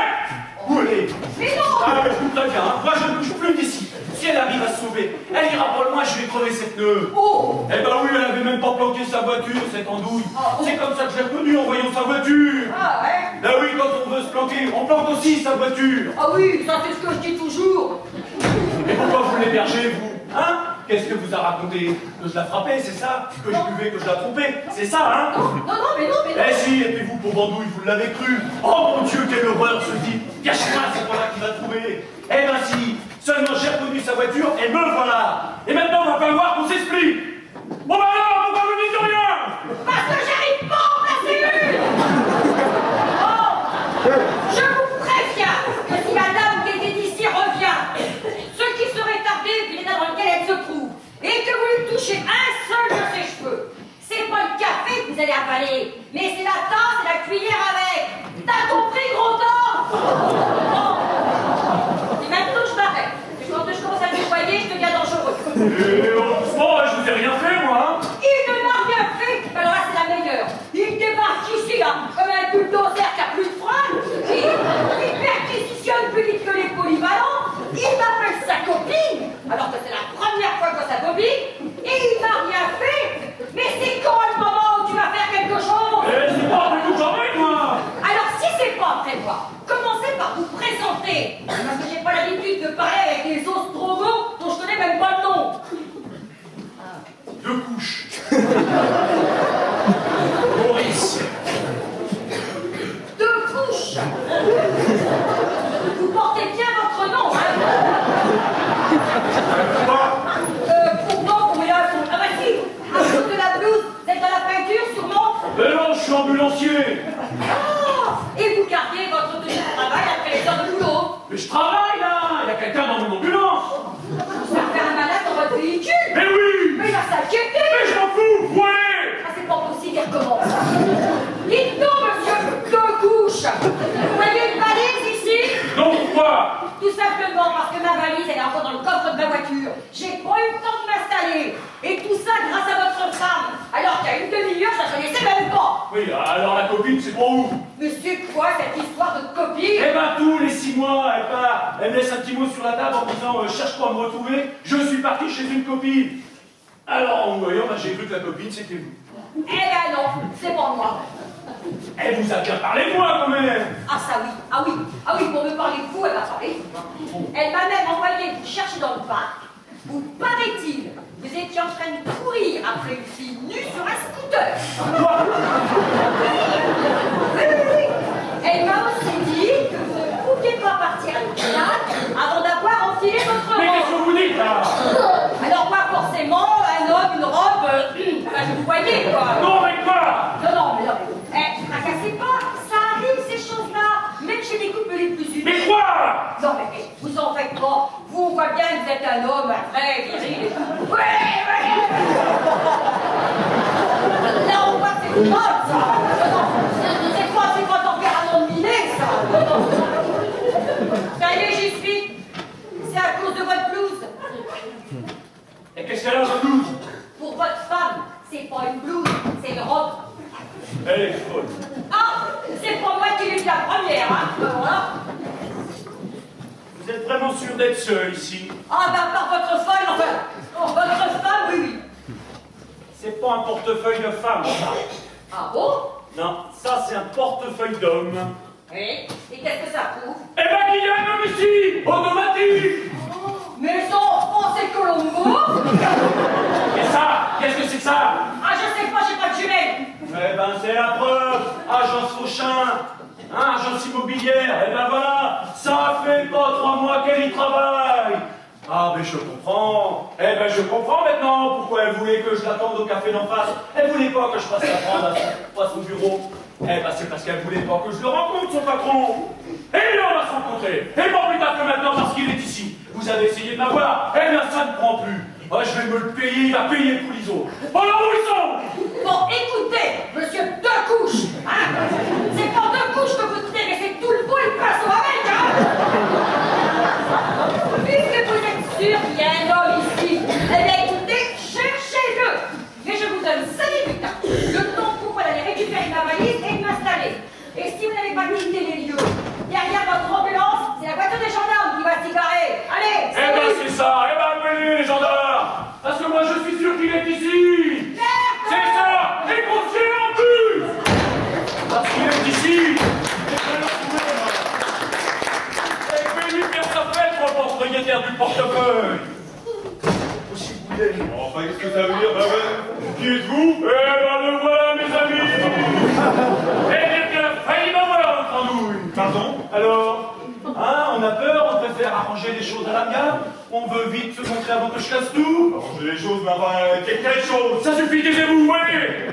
Où elle est? Mais non! Ah, mais écoute très bien, hein. Moi je ne bouge plus d'ici. Si elle arrive à se sauver, elle ira pas loin, je vais crever ses pneus. Oh! Eh ben oui, elle avait même pas planqué sa voiture, cette andouille. Oh. C'est comme ça que je l'ai reconnue en voyant sa voiture. Ah ouais? Ben oui, quand on veut se planquer, on planque aussi sa voiture. Ah oui, ça c'est ce que je dis toujours! Et pourquoi vous l'hébergez, vous? Hein? Qu'est-ce que vous a raconté? Que je la frappais, c'est ça? Que je buvais, que je la trompais? C'est ça, hein? Non, mais non! Eh si, et puis vous, pauvre andouille, vous l'avez cru. Oh mon Dieu, quelle horreur, ce type. Cachez-moi, c'est pas là qu'il va trouver. Eh ben si, seulement j'ai reconnu sa voiture et me voilà. Et maintenant, il va falloir qu'on s'explique. Bon bah alors, pourquoi vous dites rien? Parce que j'arrive pas à en placer une! Oh! Je vous préviens que si la dame qui était ici revient, ce qui serait tardé de l'état dans lequel elle se trouve, et que vous lui touchez un avaler. Mais c'est la tasse et la cuillère avec. T'as compris, gros temps? Bon. Et maintenant, je m'arrête. Et quand je commence à te voyer, je deviens dangereux. Bon, je vous ai rien fait, moi. Il ne m'a rien fait. Alors là, c'est la meilleure. Il débarque ici, là, comme un bulldozer qui a plus de frein. Il perquisitionne plus vite que les polyvalents. Il m'appelle sa copine, alors que c'est la première fois que ça bobine. Et il m'a rien fait. Mais c'est quand le moment où tu vas faire quelque chose? C'est pas après tout jamais, moi. Alors si c'est pas après moi, commencez par vous présenter. Parce que j'ai pas l'habitude de parler avec des ostrogoths dont je connais même pas le nom. 2 couches. Maurice. 2 couches. Vous portez bien votre nom, hein? Pourtant, vous là, ah bah si, à cause de la blouse, vous êtes dans la peinture, sûrement? Mais non, je suis ambulancier. Ah, et vous gardez votre tenue de travail après les heures de boulot? Mais je travaille, là. Il y a quelqu'un dans mon ambulance. Vous avez un malade dans votre véhicule? Mais oui. Mais il va s'inquiéter! Mais je m'en fous. Ouais. Ah, c'est pas possible, il recommence. Dites donc, monsieur, 2 couches. Vous voyez une valise ici? Non, pourquoi? Tout simplement parce que ma valise, elle est encore dans le coffre de ma voiture. J'ai pas eu le temps de m'installer. Et tout ça grâce à votre femme. Alors qu'il y a une demi-heure, je la connaissais même pas. Oui, alors la copine, c'est pour où? Mais c'est quoi cette histoire de copine? Eh ben, tous les 6 mois, elle part. Elle me laisse un petit mot sur la table en disant cherche pas à me retrouver, je suis parti chez une copine. Alors, en me voyant, ben, j'ai cru que la copine, c'était vous. Eh ben non, c'est pas moi. Elle vous a bien parlé de moi, quand même. Ah ça oui, pour me parler de vous, elle m'a parlé. Elle m'a même envoyé vous chercher dans le parc, où, paraît-il, vous étiez en train de courir après une fille nue sur un scooter. Quoi? Oui. Elle m'a aussi dit que vous ne pouviez pas partir à l'hôpital avant d'avoir enfilé votre Mais qu'est-ce que robe. vous dites, là? Alors pas forcément un homme, une robe, enfin, vous voyez quoi. Non, mais quoi? Non, mais non. Eh, tracassez pas, ça arrive ces choses-là, même chez les couples les plus unies. Mais quoi? Non, mais vous en faites pas. Vous, on voit bien que vous êtes un homme, un vrai, viril. Ouais. Là, on voit que c'est une mode, ça. Non, c'est pas tempérament de minet, ça. Non. Ça y est, j'y suis. C'est à cause de votre blouse. Et qu'est-ce qu'elle a, votre blouse? Pour votre femme, c'est pas une blouse, c'est une robe. Elle est folle. Ah, c'est pas moi qui l'ai dit la première, hein. Voilà. Vous êtes vraiment sûr d'être seul ici? Ah, ben, par votre folle, enfin, votre femme, oui. C'est pas un portefeuille de femme, ça. Ah bon? Non, ça, c'est un portefeuille d'homme. Oui. Et qu'est-ce que ça prouve? Eh ben, il y a un homme ici, automatique. Mais son enfant, c'est Colombo. Et ça, qu'est-ce que c'est que ça? Ah, je sais pas, j'ai pas de jumelle. Eh ben, c'est la preuve. Agence Fauchin, hein, agence immobilière. Eh ben voilà, ça fait pas 3 mois qu'elle y travaille. Ah, mais je comprends. Eh ben, je comprends maintenant pourquoi elle voulait que je l'attende au café d'en face. Elle voulait pas que je passe la prendre à son bureau. Eh ben, c'est parce qu'elle voulait pas que je le rencontre, son patron. Et là, on va se rencontrer. Et pas plus tard que maintenant, parce qu'il est ici. Vous avez essayé de m'avoir. Eh bien, ça ne prend plus. Ah, je vais me le payer, il va payer pour les autres. Alors, où ils sont? Bon, écoutez, monsieur, 2 couches. Hein? C'est pas 2 couches que vous tenez, mais c'est tout le pot et le pinceau avec, hein? Puisque vous êtes sûr qu'il y a un homme ici, eh bien, écoutez, cherchez-le. Mais je vous donne 5 minutes, hein. Le temps pour moi d'aller récupérer ma valise et de m'installer. Et si vous n'avez pas quitté les lieux, derrière votre ambulance, c'est la voiture des gendarmes qui va s'y garer. Allez, Eh ben, c'est ça. Eh ben, appelez les gendarmes. Parce que moi, je suis sûr qu'il est ici. C'est ça. Et qu'on tient en plus. Parce qu'il est ici. Et je le trouvais, moi. Et que lui faire sa fête pour le propriétaire du portefeuille. Aussi vous voulez. Enfin, qu'est-ce que ça veut dire? Qui êtes-vous? Eh ben, le voilà, mes amis. Eh bien, que la failli m'avoir, votre andouille. Pardon? Alors, hein, on a peur, on préfère arranger les choses à l'amiable, on veut vite se montrer avant que je casse tout. Arrangez les choses, mais enfin, quelle chose? Ça suffit, taisez-vous, oui.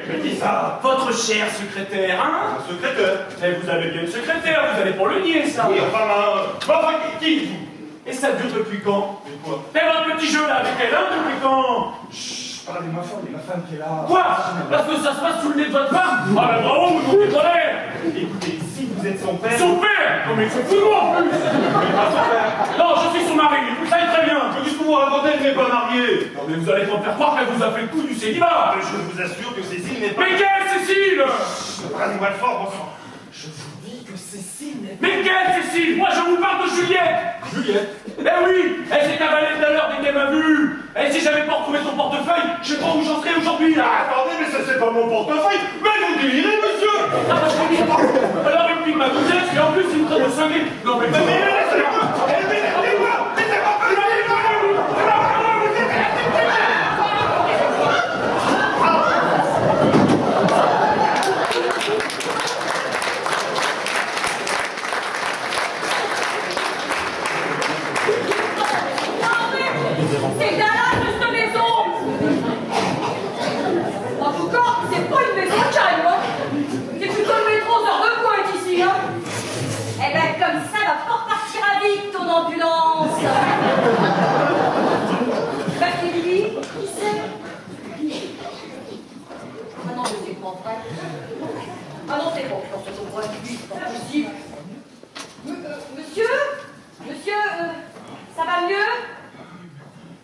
Mais qui ça? Votre chère secrétaire, hein? Un secrétaire. Eh, vous avez bien une secrétaire, vous allez pour le nier, ça. Oui, enfin, qui êtes-vous? Et ça dure depuis quand? Mais quoi? Et votre petit jeu, là, avec elle, hein, depuis quand? Chut, Parlez-moi fort, il y a ma femme qui est là. Quoi? Parce que ça se passe sous le nez de votre femme? Ah ben bravo, vous nous déconnez! Écoutez, si vous êtes son père... Son père? Non mais c'est fou en plus! Mais pas son père. Non, je suis son mari, vous le savez très bien! Mais qu'est-ce que vous racontez, elle n'est pas mariée? Non mais vous allez pas me faire croire qu'elle vous a fait le coup du célibat! Je vous assure que Cécile n'est pas... Mais quelle Cécile? Parlez-moi fort, bon sang. Je vous dis que Cécile n'est pas... Mais quelle Cécile? Moi je vous parle de Juliette! Juliette? Eh oui! Elle s'est avalée tout à l'heure dès qu'elle m'a vu! Et si j'avais pas retrouvé ton portefeuille, je sais pas où j'en serais aujourd'hui là! Attendez, mais ça c'est pas mon portefeuille! Mais vous délirez, monsieur! Ah bah je dis pas! Alors il pique ma douzaine, et en plus il me traite de cinglé! Non mais Laissez-moi! Laissez-moi! C'est galère de cette maison! En tout cas, c'est pas une maison calme, hein? C'est plutôt le métro vers deux points ici, hein? Eh ben, comme ça, va pas repartir à vite, ton ambulance! Bah, c'est Lily? Qui c'est? Ah non, mais c'est pas vrai. Ah non, c'est bon, non, c'est pas vrai, c'est pas possible. Monsieur? Monsieur, ça va mieux?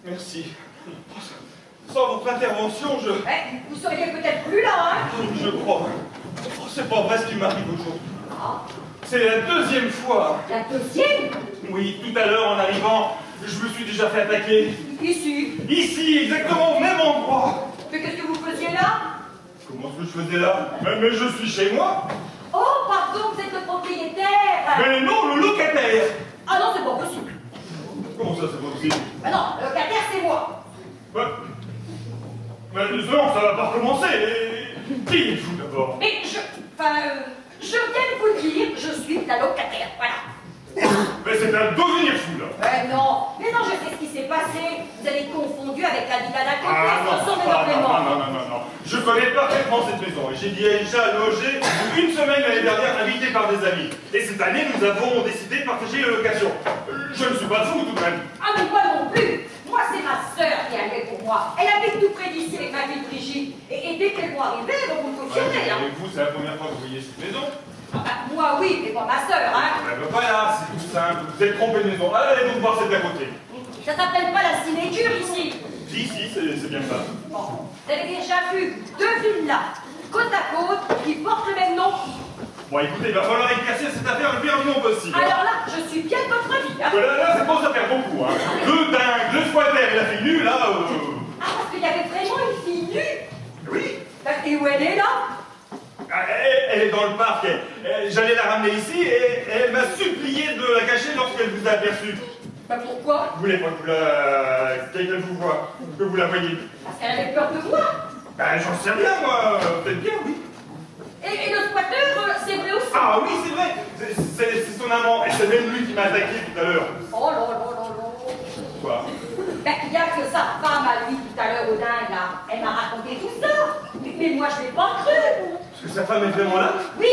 Merci. Sans votre intervention, Vous seriez peut-être plus là, hein? je crois. Oh, c'est pas vrai ce qui m'arrive aujourd'hui. Ah, C'est la deuxième fois. la deuxième? Oui, tout à l'heure en arrivant, je me suis déjà fait attaquer. Ici. Ici, exactement au même endroit. Mais qu'est-ce que vous faisiez là? Comment est-ce que je faisais là? Mais je suis chez moi. Oh, pardon, vous êtes le propriétaire! Mais non, le locataire. Ah non, c'est pas possible. Comment ça, c'est pas possible? Ah non, le locataire, c'est moi. Mais non, ça va pas recommencer. Qui êtes-vous d'abord? Mais je viens de vous le dire, je suis la locataire, voilà. Mais c'est un devenir fou, là. Mais non, je sais ce qui s'est passé. Vous avez confondu avec la villa d'à côté, Ah ça non, ressemble ah, énormément. non. Je connais parfaitement cette maison et j'ai déjà logé une semaine l'année dernière invité par des amis. Et cette année, nous avons décidé de partager la location. Je ne suis pas fou tout de même. Ah mais moi non plus. Moi, c'est ma sœur qui est allée pour moi. Elle habite tout près d'ici avec ma fille Brigitte. Et dès qu'elle va arriver, elle va vous le confirmer. Hein. Et vous, c'est la première fois que vous voyez cette maison? Ah bah, moi oui, mais pas ma sœur, hein. Voilà, c'est tout simple. Vous êtes trompé de maison. Allez donc voir celle d'à côté. Ça s'appelle pas la sinécure ici. Si, c'est bien ça. Bon, vous avez déjà vu deux villas, côte à côte, qui portent le même nom. Bon, écoutez, il va falloir éclaircir cette affaire le plus rapidement possible. Alors là, je suis bien de votre vie, hein. Là, ça commence à faire beaucoup, hein. Le dingue, le squatter et la fille nue, là, Ah, parce qu'il y avait vraiment une fille nue. Oui. Et où elle est, là? Elle est dans le parc. J'allais la ramener ici et elle m'a supplié de la cacher lorsqu'elle vous a aperçu. Bah pourquoi? Vous voulez pas qu'elle vous voit, que vous la voyez? Parce qu'elle avait peur de moi. Ben, j'en sais rien, moi. Peut-être bien, oui. Et le squatteur, c'est vrai aussi. Ah oui, c'est vrai. C'est son amant. Et c'est même lui qui m'a attaqué tout à l'heure. Oh là là. Quoi? Ben, il n'y a que sa femme à lui tout à l'heure au dingue, là. Elle m'a raconté tout ça. Mais moi, je l'ai pas cru. Est-ce que sa femme est vraiment là? Oui.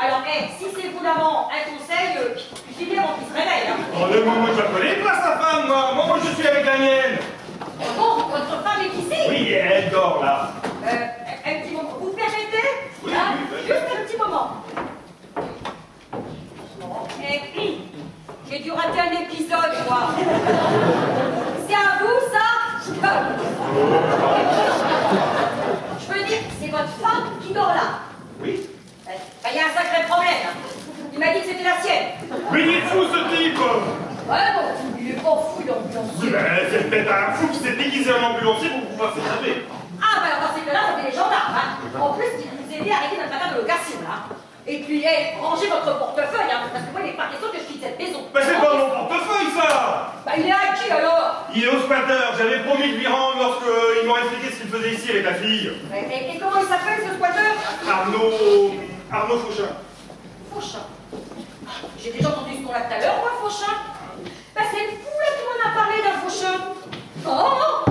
Alors, si c'est vous l'amant, un conseil, filez avant qu'il se réveille, hein. Oh, mais moi, je la connais pas, sa femme, moi, je suis avec la mienne. Bon, votre femme est ici? Oui, elle dort, là. Un petit moment. Vous permettez? Oui, Hein? oui, Juste un petit moment. J'ai dû rater un épisode, moi. C'est à vous, ça? Je veux dire, c'est votre femme qui dort là. Oui. Ben, y a un sacré problème. Il m'a dit que c'était la sienne. Mais il est fou, ce type. Ouais, bon, il est pas fou, l'ambulancier. Ben, c'est peut-être un fou qui s'est déguisé en ambulancier pour pouvoir s'échapper. Ah, ben, dans ces cas-là, c'était les gendarmes, hein. En plus, ils vous aidaient à arrêter notre affaire de location, là. Et puis, rangez votre portefeuille, hein, parce que moi, il n'est pas question que je quitte cette maison. Ben, c'est pas mon portefeuille, ça. Bah, il est à qui, alors? Il est au squatter. J'avais promis de lui rendre lorsqu'il m'aurait expliqué ce qu'il faisait ici avec la fille. Et comment il s'appelle, ce squatteur? Arnaud Fauchin. Fauchin. J'ai déjà entendu ce nom-là tout à l'heure, moi, Fauchin. Bah, c'est le fou, là, qui m'en a parlé d'un Fauchin. Oh,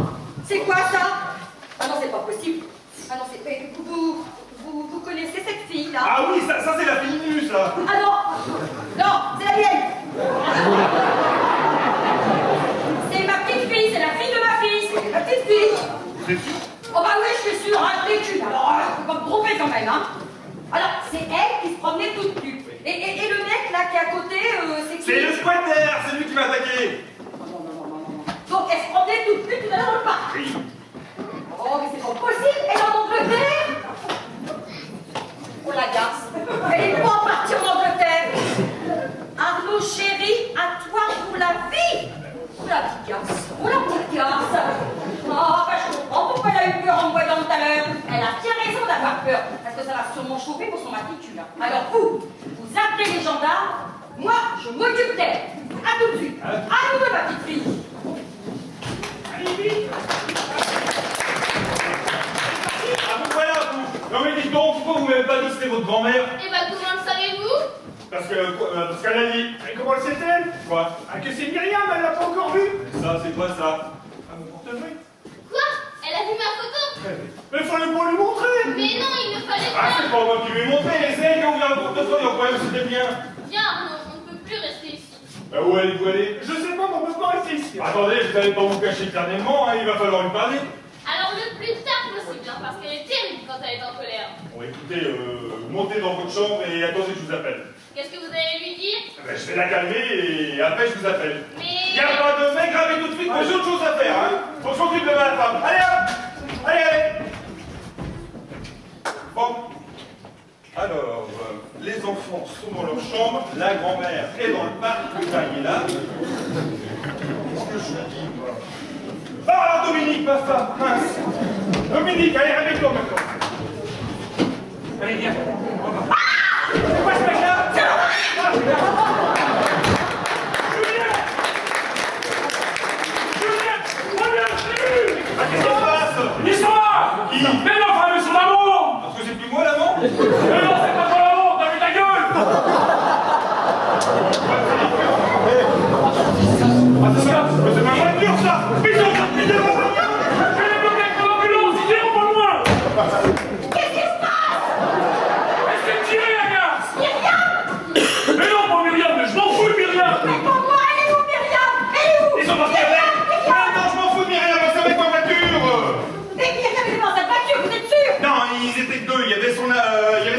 c'est quoi, ça? Ah non, c'est pas possible. Ah non, c'est... Vous connaissez cette fille-là? Ah oui, ça c'est la fille nue, ça. Ah non, c'est la mienne. C'est ma petite fille, c'est la fille de ma fille, c'est ma petite fille. C'est sûr? attaqué à côté, c'est qui? C'est le squatter, c'est lui qui m'a attaqué. Donc elle se promenait toute nue tout à l'heure dans le parc. Oui. Oh, mais c'est pas possible, elle est en Angleterre. On la garce. Elle est pas partie en Angleterre. Arnaud chéri, à toi pour la vie. Oh la petite garce. Oh la petite garce. Ah, bah je comprends pourquoi elle a eu peur en me voyant tout à l'heure. Elle a bien raison d'avoir peur, parce que ça va sûrement chauffer pour son matricule. Alors vous appelez les gendarmes, moi je m'occupe d'elle. À tout de suite. À nous deux, ma petite fille. Allez, vite. Ah, vous voilà, vous. Non mais dites donc, pourquoi vous m'avez pas dit que c'était votre grand-mère? Eh ben, comment le savez-vous? Parce qu'elle l'a dit. Et comment le sait-elle? Quoi? Ah, que c'est Myriam, elle l'a pas encore vu. Ça, c'est quoi ça? Ah, mon portefeuille. Quoi? Elle a vu ma photo? Mais fallait pas lui montrer. Mais non, il ne fallait Ah, pas. c'est pas moi qui lui ai montré, c'est elle qui a ouvert le portefeuille, au problème c'était bien. Viens, Arnaud, on ne peut plus rester ici. Bah où allez-vous aller? Je sais pas, mais on peut pas rester ici. Attendez, vous n'allez pas vous cacher éternellement, hein, il va falloir lui parler. Alors le plus tard possible, hein, parce qu'elle est terrible quand elle est en colère. Bon écoutez, montez dans votre chambre et attendez, je vous appelle. Qu'est-ce que vous allez lui dire? Ben, je vais la calmer et après je vous appelle. Mais... Il n'y a pas de mec gravé tout de suite, moi j'ai autre chose à faire, hein. Faut que je m'occupe de ma femme. Allez hop! Allez, allez! Bon. Alors, les enfants sont dans leur chambre, la grand-mère est dans le parc, le père est là. Qu'est-ce que je vous dis, moi? Ah, Dominique, ma femme, mince! Dominique, allez, réveille-toi maintenant! Allez, viens. C'est quoi ce mec-là? Qu'est-ce qui se passe? Ils sont là! Qui? Mais non, frère, mais son amant! Parce que c'est plus moi l'amant? Mais non, c'est pas ton amant, t'as vu ta gueule! C'est ma voiture ça! Mais ils ont sorti de ma voiture! Je vais les bloquer avec mon ambulance, ils iront pas loin! Qu'est-ce qui se passe? Elle s'est tirée, la gasse! Myriam? Mais non, pas Myriam, mais je m'en fous de Myriam! Mais pas moi, elle est où, Myriam? Elle est où? Ils sont partis avec! Ah non, je m'en fous de Myriam, c'est avec ma voiture! Mais Myriam, elle est dans cette voiture, vous êtes sûr? Non, ils étaient que deux, il y avait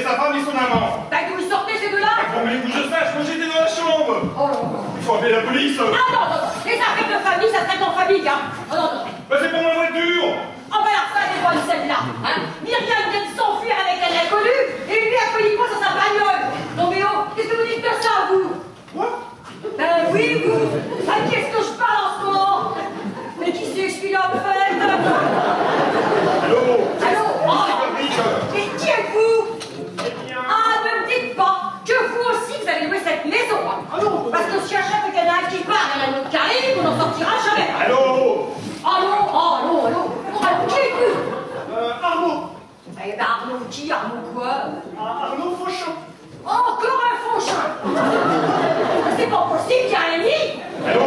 sa femme et son amant. Bah, d'où ils sortaient ces deux-là? Pour que je sache, moi j'étais dans la chambre! Oh non, non. Il faut appeler la police! Ah non, non, non. Les affaires de famille, ça traite en famille, hein. Oh non, non. Bah c'est pour ma voiture! Oh bah alors ça, elle est bonne celle-là, hein. Myriam vient de s'enfuir avec un inconnu, et lui a failli pas sur sa bagnole. Non mais oh, qu'est-ce que vous dites de ça, vous? Quoi? Ben oui, vous. À qui est-ce que je parle en ce moment? Mais qui c'est que je suis là, en fait? Allô? Allô? Oh. Dominique. Mais qui êtes-vous? Eh bien. Ah, ne me dites pas que vous aussi, vous avez loué cette maison, hein. Ah non, Parce que si un chef de canal qui part et un autre qui arrive, on n'en sortira jamais. Allô? Allô? Oh, allô, allô? Oh, allô, qui êtes-vous? Arnaud. Eh ben, Arnaud qui? Arnaud quoi? Arnaud Fauchon. Oh, encore un fauchin! C'est pas possible, il y a un lit! Allô?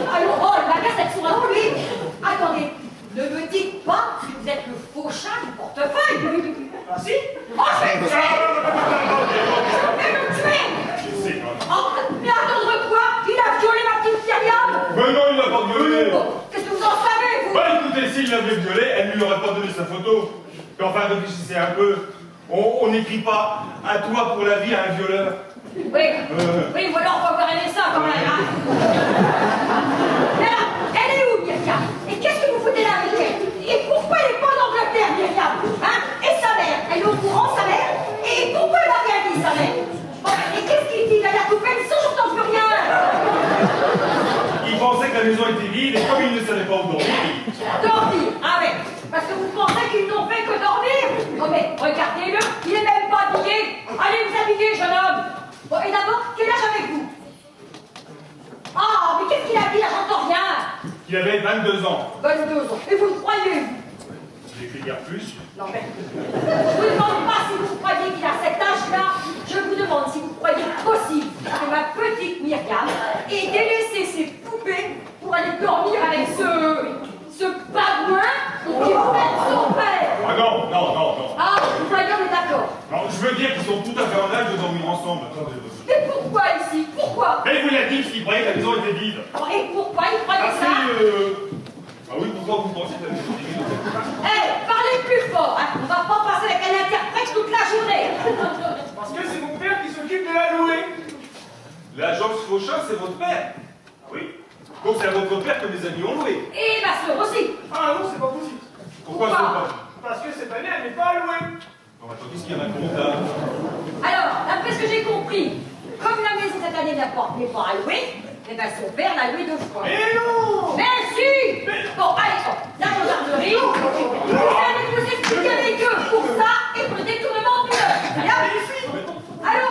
Allô, oh, le magasin, c'est sur un lit! Attendez, ne me dites pas que vous êtes le fauchin du portefeuille! Ah si? Oh, je vais me tuer! Je vais me tuer! Je sais, hein. Oh, mais attendre quoi? Il a violé ma petite Myriam! Mais non, il l'a pas violé! Bon, qu'est-ce que vous en savez, vous? Bah écoutez, s'il l'avait violé, elle ne lui aurait pas donné sa photo. Mais enfin, réfléchissez un peu. On n'écrit pas à toi pour la vie à un violeur. Oui, oui, voilà, on va voir un dessin quand même, hein. Mais là, elle est où, Myriam? Et qu'est-ce que vous foutez là avec elle? Et pourquoi elle n'est pas en Angleterre, Myriam? Hein? Et sa mère? Elle est au courant, sa mère? Et pourquoi elle n'a rien dit, sa mère? Bon, et qu'est-ce qu'il dit? Il a coupé le son, j'entends plus rien. Il pensait que la maison était vide et comme il ne savait pas où dormir, Dormir? Ah ouais. Parce que vous pensez qu'ils n'ont fait que dormir? Non mais, regardez-le, il est même pas habillé. Allez vous habiller, jeune homme. Bon, et d'abord, quel âge avez-vous? Ah, mais qu'est-ce qu'il a dit là? J'entends rien. il avait 22 ans. 22 ans. Et vous le croyez? J'ai fait dire plus. Non mais, je vous demande pas si vous croyez qu'il a cet âge-là. Je vous demande si vous croyez possible que ma petite Myriam ait délaissé ses poupées pour aller dormir avec ce babouin qui peut être son père. Ah non, non, non, non. Ah, vous voyez, on est d'accord. Non, je veux dire qu'ils sont tout à fait en âge de dormir ensemble. Attendez. Mais pourquoi ici? Pourquoi? Mais il vous l'a dit qu'il croyait que la maison était vide. Oh, et pourquoi il Ah croyait si, ça? Ah oui, pourquoi vous pensez que la maison était vide? Parlez plus fort, hein. On va pas passer avec un interprète toute la journée. Parce que c'est mon père qui s'occupe de la louer. Mais l'agence Fauchin, c'est votre père. Ah oui? Donc c'est à votre père que mes amis ont loué. Et ma soeur aussi. Ah non, c'est pas possible. Pourquoi Pourquoi c'est pas? Parce que cette année, elle n'est pas allouée. Bon, attends, qu'est-ce qu'il raconte là? Alors, d'après ce que j'ai compris, comme la maison cette année n'est pas allouée, eh ben son père l'a louée 2 fois. Mais non! Merci! Bon, allez, hop, la gendarmerie, vous allez vous expliquer avec eux pour ça et pour le détournement de l'heure. Bien? Allô?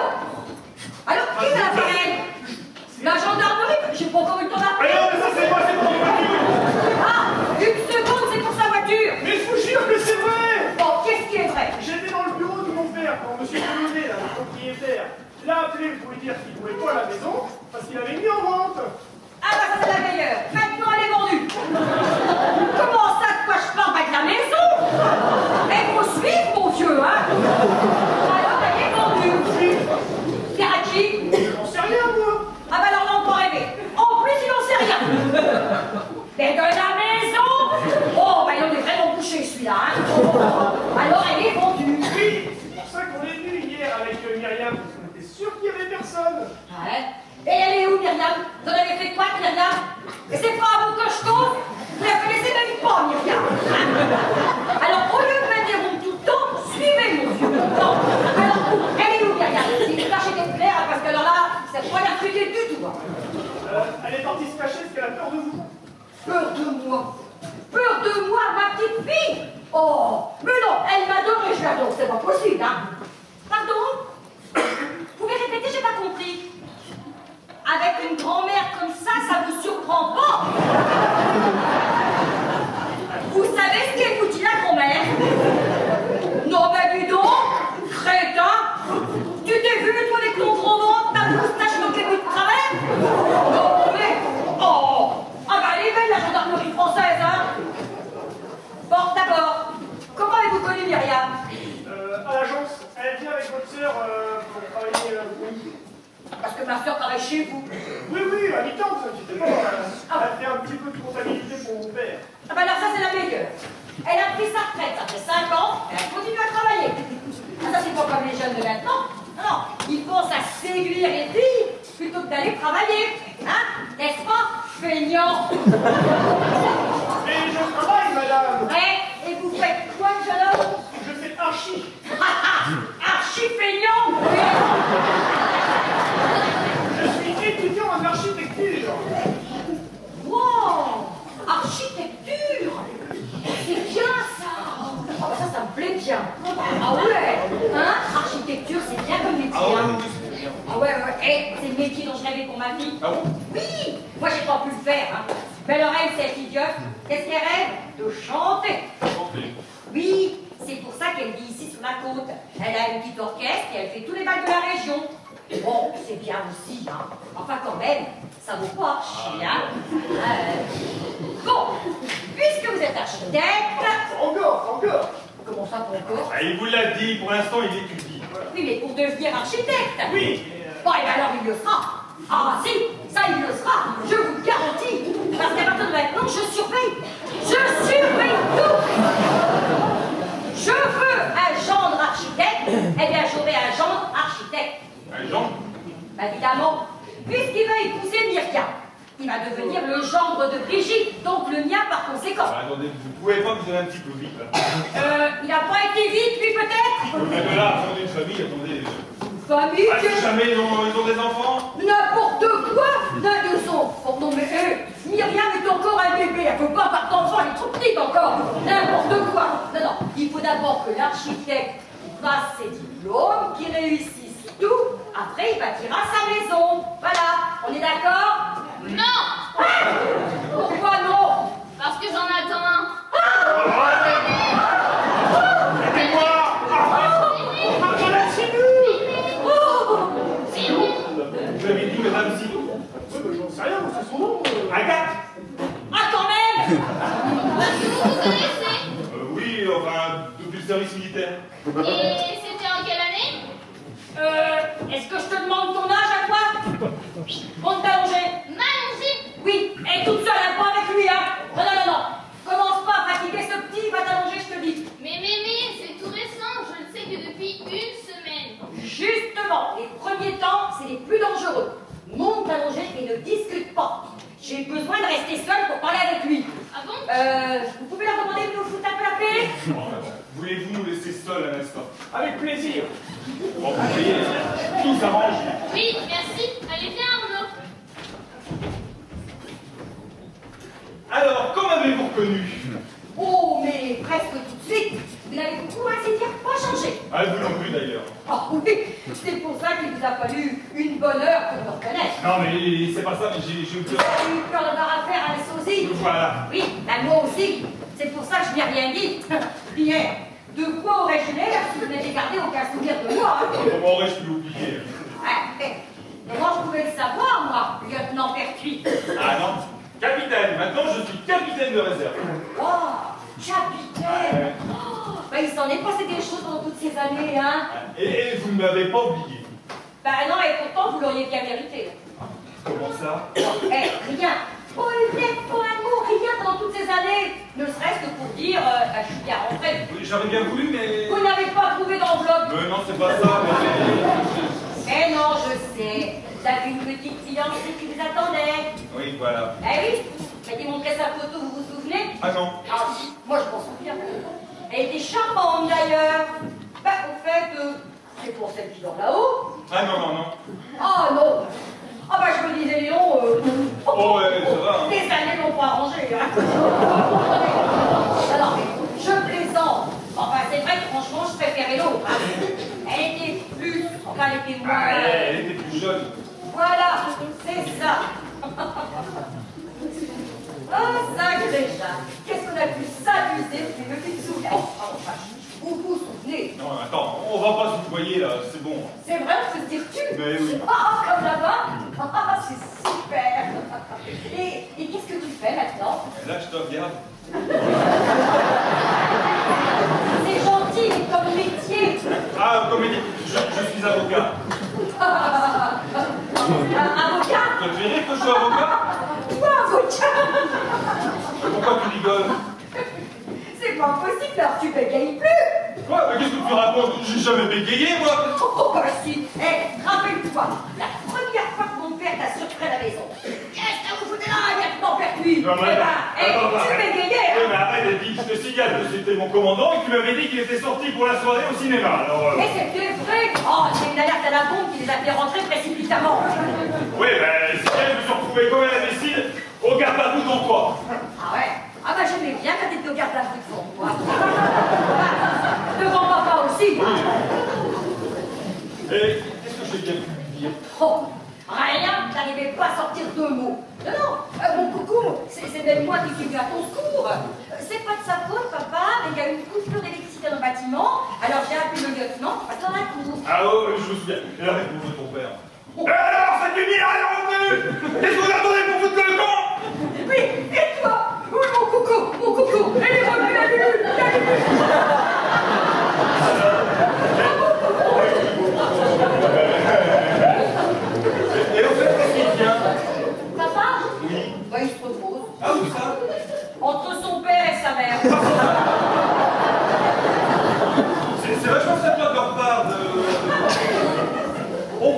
Allô? Qui est à l'appareil? La gendarmerie? J'ai pas encore eu le temps Ah d'appeler. non, mais ça c'est moi, c'est pour ma voiture. Ah! 1 seconde, c'est pour sa voiture! Mais je vous jure que c'est vrai. Bon, qu'est-ce qui est vrai? J'étais dans le bureau de mon père quand M. Delaunay, là, le propriétaire, l'a appelé pour lui dire qu'il ne louait pas la maison parce qu'il avait mis en vente. Ah bah ça c'est la meilleure. Maintenant elle est vendue. Comment ça de quoi je parle avec la maison? Elle faut suivre mon vieux, hein? Alors elle est vendue. C'est à qui? J'en sais rien, moi. Ah bah alors on n'a pas rêvé. En plus il n'en sait rien. Mais de la maison? Oh bah il en est vraiment bouché celui-là, hein? Alors elle est vendue. Oui, c'est pour ça qu'on est venu hier avec Myriam, parce qu'on était sûr qu'il n'y avait personne. Ouais. Et elle est où, Myriam? Vous en avez fait quoi, Myriam? Et c'est pas à vous que je compte? Vous la connaissez même pas, Myriam. Alors, au lieu de m'interrompre tout le temps, suivez mon vieux. Non. Alors, elle est où, Myriam? Si vous lâchez des fleurs, parce que alors là, ça pourrait la fouiller du tout. Hein. Elle est partie se cacher parce qu'elle a peur de vous. Peur de moi? Peur de moi, ma petite fille? Oh, mais non, elle m'adore et je l'adore, c'est pas possible, hein? Pardon? Vous pouvez répéter, j'ai pas compris. Avec une grand-mère comme ça vous surprend pas? Vous savez ce qu'elle vous dit, la grand-mère? Non, ben dis donc, crétin! Tu t'es vu, toi, avec ton gros ventre, ta moustache moquée de travers? Non, mais... Oh! Ah ben, elle est belle, la gendarmerie française, hein? Bon, d'abord, comment avez-vous connu Myriam? À l'agence, elle vient avec votre sœur pour travailler pour nous. Parce que ma soeur travaille chez vous. Oui, oui, à mi-temps, vous inquiétez pas. Elle fait un petit peu de comptabilité pour mon père. Ah ben alors ça c'est la meilleure. Elle a pris sa retraite, ça fait 5 ans, elle continue à travailler. Ah ça c'est pas comme les jeunes de maintenant. Non, non, ils pensent à séduire les filles plutôt que d'aller travailler. Hein? N'est-ce pas? Feignant. Mais je travaille, madame. Ouais, et vous faites quoi, le jeune homme? Je fais archi. Archi feignant. Je suis étudiant en architecture. Wow! Architecture! C'est bien ça! Oh, ça me plaît bien. Ah ouais! Hein? Architecture, c'est bien comme métier. Ah ouais, Hein? oui, c'est bien. Ah ouais, ouais. Eh, c'est le métier dont je rêvais pour ma fille. Ah bon? Oui! Moi, j'ai pas pu le faire. Hein. Belle oreille, cette idiote. Qu'est-ce qu'elle rêve? De chanter. Oui, c'est pour ça qu'elle vit ici sur la côte. Elle a une petite orchestre et elle fait tous les bals de la région. Bon, c'est bien aussi, hein. Enfin, quand même, ça vaut pas archi, hein. Bon, puisque vous êtes architecte... Encore. Comment ça, pour encore? Ah, il vous l'a dit, pour l'instant il étudie. Oui, mais pour devenir architecte. Oui. Bon, et bien alors il le sera. Ah si, ça il le sera, je vous le garantis. Parce qu'à partir de maintenant, je surveille. Je surveille tout. Je veux un gendre architecte, eh bien j'aurai un gendre architecte. Un Jean? Évidemment, puisqu'il va épouser Myriam, il va devenir le gendre de Brigitte, donc le mien par conséquent. Ah, attendez, vous pouvez pas vous aller un petit peu vite là. Il n'a pas été vite, lui peut-être? Mais de là, fonder une famille, attendez. Famille Ah, si jamais ils ont des enfants? N'importe quoi d'un deux enfants. Non mais Myriam est encore un bébé, elle peut pas avoir d'enfant, elle est trop petite encore. N'importe quoi. Non, non, il faut d'abord que l'architecte fasse ses diplômes, qu'il réussisse tout. Après, il bâtira sa maison. Voilà, on est d'accord? Non! Pourquoi non? Parce que j'en attends un. Aidez-moi. Je la simule. Vous avez dit madame si? Oui, mais j'en sais rien, c'est son nom. Agathe? Ah quand même! Vous connaissez? Oui, enfin, depuis le service militaire. Et c'était en quelle année? Est-ce que je te demande ton âge à toi? On t'allonger. M'allonger? Oui, et toute seule, hein, pas avec lui, hein. Non, non, non, non. Commence pas à fatiguer ce petit, va t'allonger, je te dis. Mais, c'est tout récent, je ne sais que depuis une semaine. Justement, les premiers temps, c'est les plus dangereux. Mon J'ai besoin de rester seule pour parler avec lui. Ah bon? Vous pouvez leur demander de nous foutre un peu la paix? Voulez-vous nous laisser seuls un instant? Avec plaisir. Bon, vous voyez, tout s'arrange. Oui, merci. Allez, viens, Arnaud. Alors, comment avez-vous reconnu? Oh, mais presque tout de suite. Vous n'avez pour ainsi dire pas changé. Ah, vous non plus d'ailleurs. Oh oui, c'est pour ça qu'il vous a fallu une bonne heure pour me reconnaître. Non, mais c'est pas ça, mais j'ai eu Vous peur. avez eu peur d'avoir affaire à un sosie. Voilà. Oui, ben moi aussi. C'est pour ça que je n'ai rien dit. Pierre, de quoi aurais-je l'air si vous n'aviez gardé aucun souvenir de moi? Comment aurais-je pu l'oublier? Comment je pouvais le savoir, moi, lieutenant Pertuis? Ah non, capitaine. Maintenant, je suis capitaine de réserve. Oh, capitaine! Oh, ben, il s'en est passé des choses pendant toutes ces années, hein? Et vous ne m'avez pas oublié. Ben non, et pourtant, vous l'auriez bien mérité. Comment ça? Rien. Pas une lettre, pas un mot, rien pendant toutes ces années. Ne serait-ce que pour dire, je suis bien rentrée. Oui, j'aurais bien voulu, mais... Vous n'avez pas trouvé d'enveloppe. Mais non, c'est pas ça, mais... Eh non, je sais. Vous avez une petite fiancée qui vous attendait. Oui, voilà. Eh oui, j'ai démontré sa photo, vous vous souvenez? Ah non. Ah si, moi je m'en souviens. Elle était charmante d'ailleurs. Ben, au fait, c'est pour celle qui dort là-haut. Ah non, non, non. Ah non. Ah ben je me disais, Léon, Oh, ouais, ça va, hein. les années l'ont pas arrangé. Hein. Alors, je plaisante. Enfin, c'est vrai que franchement, je préférais l'autre. Hein. Elle était plus, enfin, elle était moins... Ah, elle était plus jeune. Voilà, c'est ça. Ah, ça, déjà. Qu'est-ce qu'on a pu s'amuser depuis le petit souvenir. Enfin, vous vous souvenez. Non, attends, on va pas se voyer là, c'est bon. C'est vrai, on peut se dire tu. Mais oui. Ah, comme là-bas. Ah, c'est super. Et qu'est-ce que tu fais maintenant? Là, je te regarde. C'est gentil, mais comme métier. Ah, comme il dit, je suis avocat. Avocat? Tu te verrais que je suis avocat? Quoi, avocat? Pourquoi tu rigoles? C'est pas possible, alors tu bégayes plus. Quoi? Mais qu'est-ce que tu racontes? J'ai jamais bégayé, moi. Oh, bah si. Rappelle-toi, la première fois que mon père t'a surpris à la maison. Qu'est-ce que vous foutez là, lieutenant Pertuis? Non, mais attends, tu bégayais, Oui, hein? mais arrête, elle dit, je te signale que c'était mon commandant et que tu m'avais dit qu'il était sorti pour la soirée au cinéma, alors... Mais c'était vrai. Oh, c'est une alerte à la bombe qui les a fait rentrer précipitamment. Oui, ben, si elle me suis retrouvé comme un imbécile, au garde à vous devant toi. Ah ouais? Ah bah j'aimais bien quand t'étais au garde à vous devant moi. Devant papa aussi. Et qu'est-ce que j'ai bien pu lui dire? Oh, rien, t'arrivais pas à sortir deux mots. Non, non, mon coucou, c'est même moi qui suis venu à ton secours. C'est pas de sa faute, papa, mais il y a eu une coupure d'électricité dans le bâtiment, alors j'ai appelé le lieutenant qui passe dans la cour. Ah oh, je me souviens. Et la réponse de ton père. Et alors, cette nuit-là, elle est revenue! Qu'est-ce que vous attendez pour foutre le camp? Oui, et toi? Oui, mon coucou, elle est revenue, la lune. Et au fait, qu'est-ce qu'il tient? Papa? Oui. Bah, il se repose. Ah, où ça? Entre son père et sa mère. C'est vachement sympa de leur part de... Oh,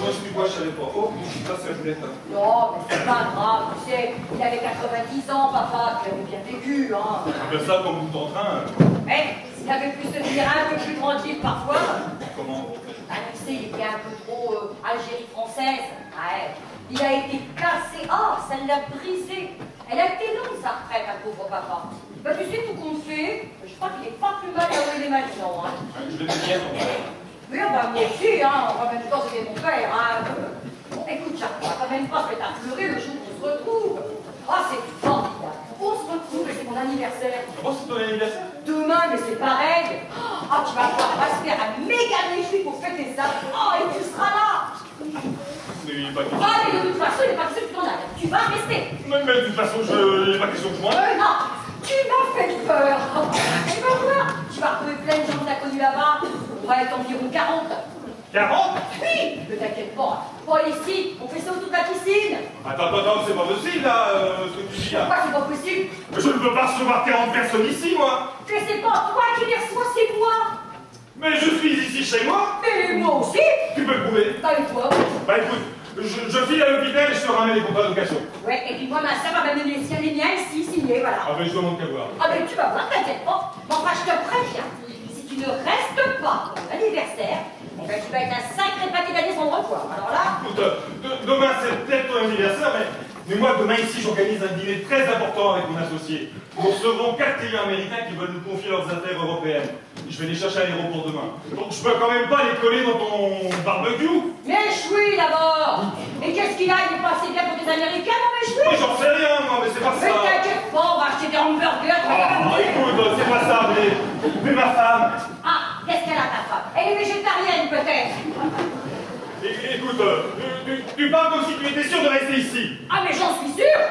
excuse-moi, je savais pas. Oh, je sais pas ce que je voulais faire. Non, mais c'est pas grave, tu sais, il avait 90 ans, papa, qui avait bien vécu, hein. Ben ça, comme vous en train. Mais s'il avait pu se dire un peu plus tranquille parfois, Comment? ah, tu sais, il était un peu trop Algérie française. Ouais, il a été cassé. Oh, ça l'a brisé. Elle a été longue, sa retraite, un pauvre papa. Bah, tu sais, tout compte fait, je crois qu'il est pas plus mal à où il est maintenant, hein. Je vais te dire. Oui, bah, moi aussi, hein. En même temps, c'était mon père, hein. Bon, écoute, Jacques, on va quand même pas se mettre à pleurer le jour où on se retrouve. Ah, c'est formidable. On se retrouve et c'est mon anniversaire. Oh, c'est ton anniversaire? Demain, mais c'est pareil. Ah, tu vas pouvoir se faire un méga réjoui pour fêter ça. Oh, et tu seras là. Mais il n'est pas question. Ah, mais de toute façon, il n'est pas question que tu t'en ailles. Tu vas rester. Mais de toute façon, il n'est pas question que je m'en aille. Non, tu m'as fait peur. Tu vas voir. Tu vas retrouver plein de gens que tu as connus là-bas. On va être environ 40. 40? Oui, ne t'inquiète pas. Pas ici, on fait ça autour de la piscine. Attends, c'est pas possible, là, ce que tu dis, là. Pourquoi c'est pas possible? Mais je ne peux pas recevoir 40 personnes ici, moi. Que c'est pas toi qui les reçois, c'est moi. Mais je suis ici chez moi. Et moi aussi. Tu peux le prouver. Bah, et toi? Bah écoute, je file à l'hôpital et je te ramène les contrats de location. Ouais, et puis moi, ma soeur va m'amener les miens ici, signés, voilà. Ah ben je demande qu'à voir. Ah ben tu vas voir, t'inquiète pas. Mais enfin, je te préviens, si tu ne restes pas pour l'anniversaire, eh ben tu vas être un sacré paquet d'années sans revoir. Alors là... Écoute, demain c'est peut-être ton anniversaire, mais moi demain ici j'organise un dîner très important avec mon associé. Nous recevrons 4 clients américains qui veulent nous confier leurs affaires européennes. Je vais les chercher à l'aéroport demain. Donc je peux quand même pas les coller dans ton barbecue. Mais choui d'abord. Mais qu'est-ce qu'il a? Il est pas assez bien pour des Américains, non mais choui? Moi j'en sais rien moi, mais c'est pas Mais ça. t'inquiète pas, on va acheter des hamburgers. Écoute, c'est pas ça, mais ma femme. Ah, qu'est-ce qu'elle a ta femme? Elle est végétarienne peut-être. Écoute, tu parles comme si tu étais sûr de rester ici. Ah mais j'en suis sûre.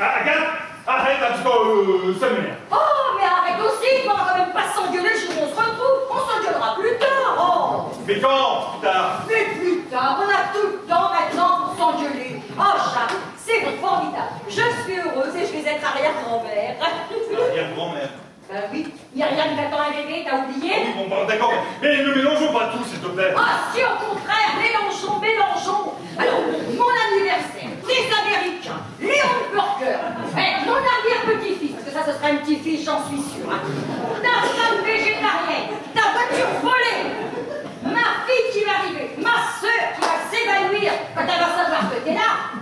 Ah, Agathe, arrête, un petit peu, ça m'énerve. Oh, mais arrête aussi, on va quand même pas s'engueuler le jour où on se retrouve. On s'engueulera plus tard. Oh. Mais quand, plus tard? Mais plus tard, on a tout le temps maintenant pour s'engueuler. Oh, Jacques, c'est formidable. Je suis heureuse et je vais être arrière-grand-mère. Arrière-grand-mère. Ben oui, Myriam t'attend un bébé, t'as oublié? Ah oui, bon, bah, d'accord, mais ne mélangeons pas tout, s'il te plaît. Ah si, au contraire, mélangeons, mélangeons. Alors, mon anniversaire, les Américains, les hamburgers, mon arrière-petit-fils, parce que ça, ce sera un petit-fils, j'en suis sûre. Hein. Ta femme végétarienne, ta voiture volée, ma fille qui va arriver, ma sœur qui va s'évanouir quand elle va savoir que t'es là,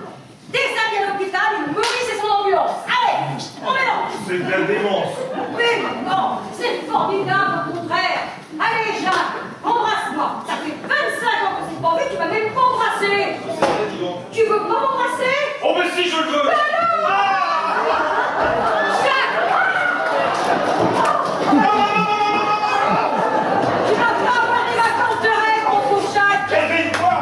des amis à l'hôpital, une Maurice et son ambulance. Allez, on mélange. C'est de la démence. Mais non, c'est formidable au contraire. Allez, Jacques, embrasse-moi. Ça fait 25 ans que c'est pas vu, tu m'as même pas embrassé. Tu veux pas m'embrasser? Oh, mais si, je le veux. Jacques! Tu vas pas avoir des vacances de rêve, mon pauvre Jacques. Réveille-toi.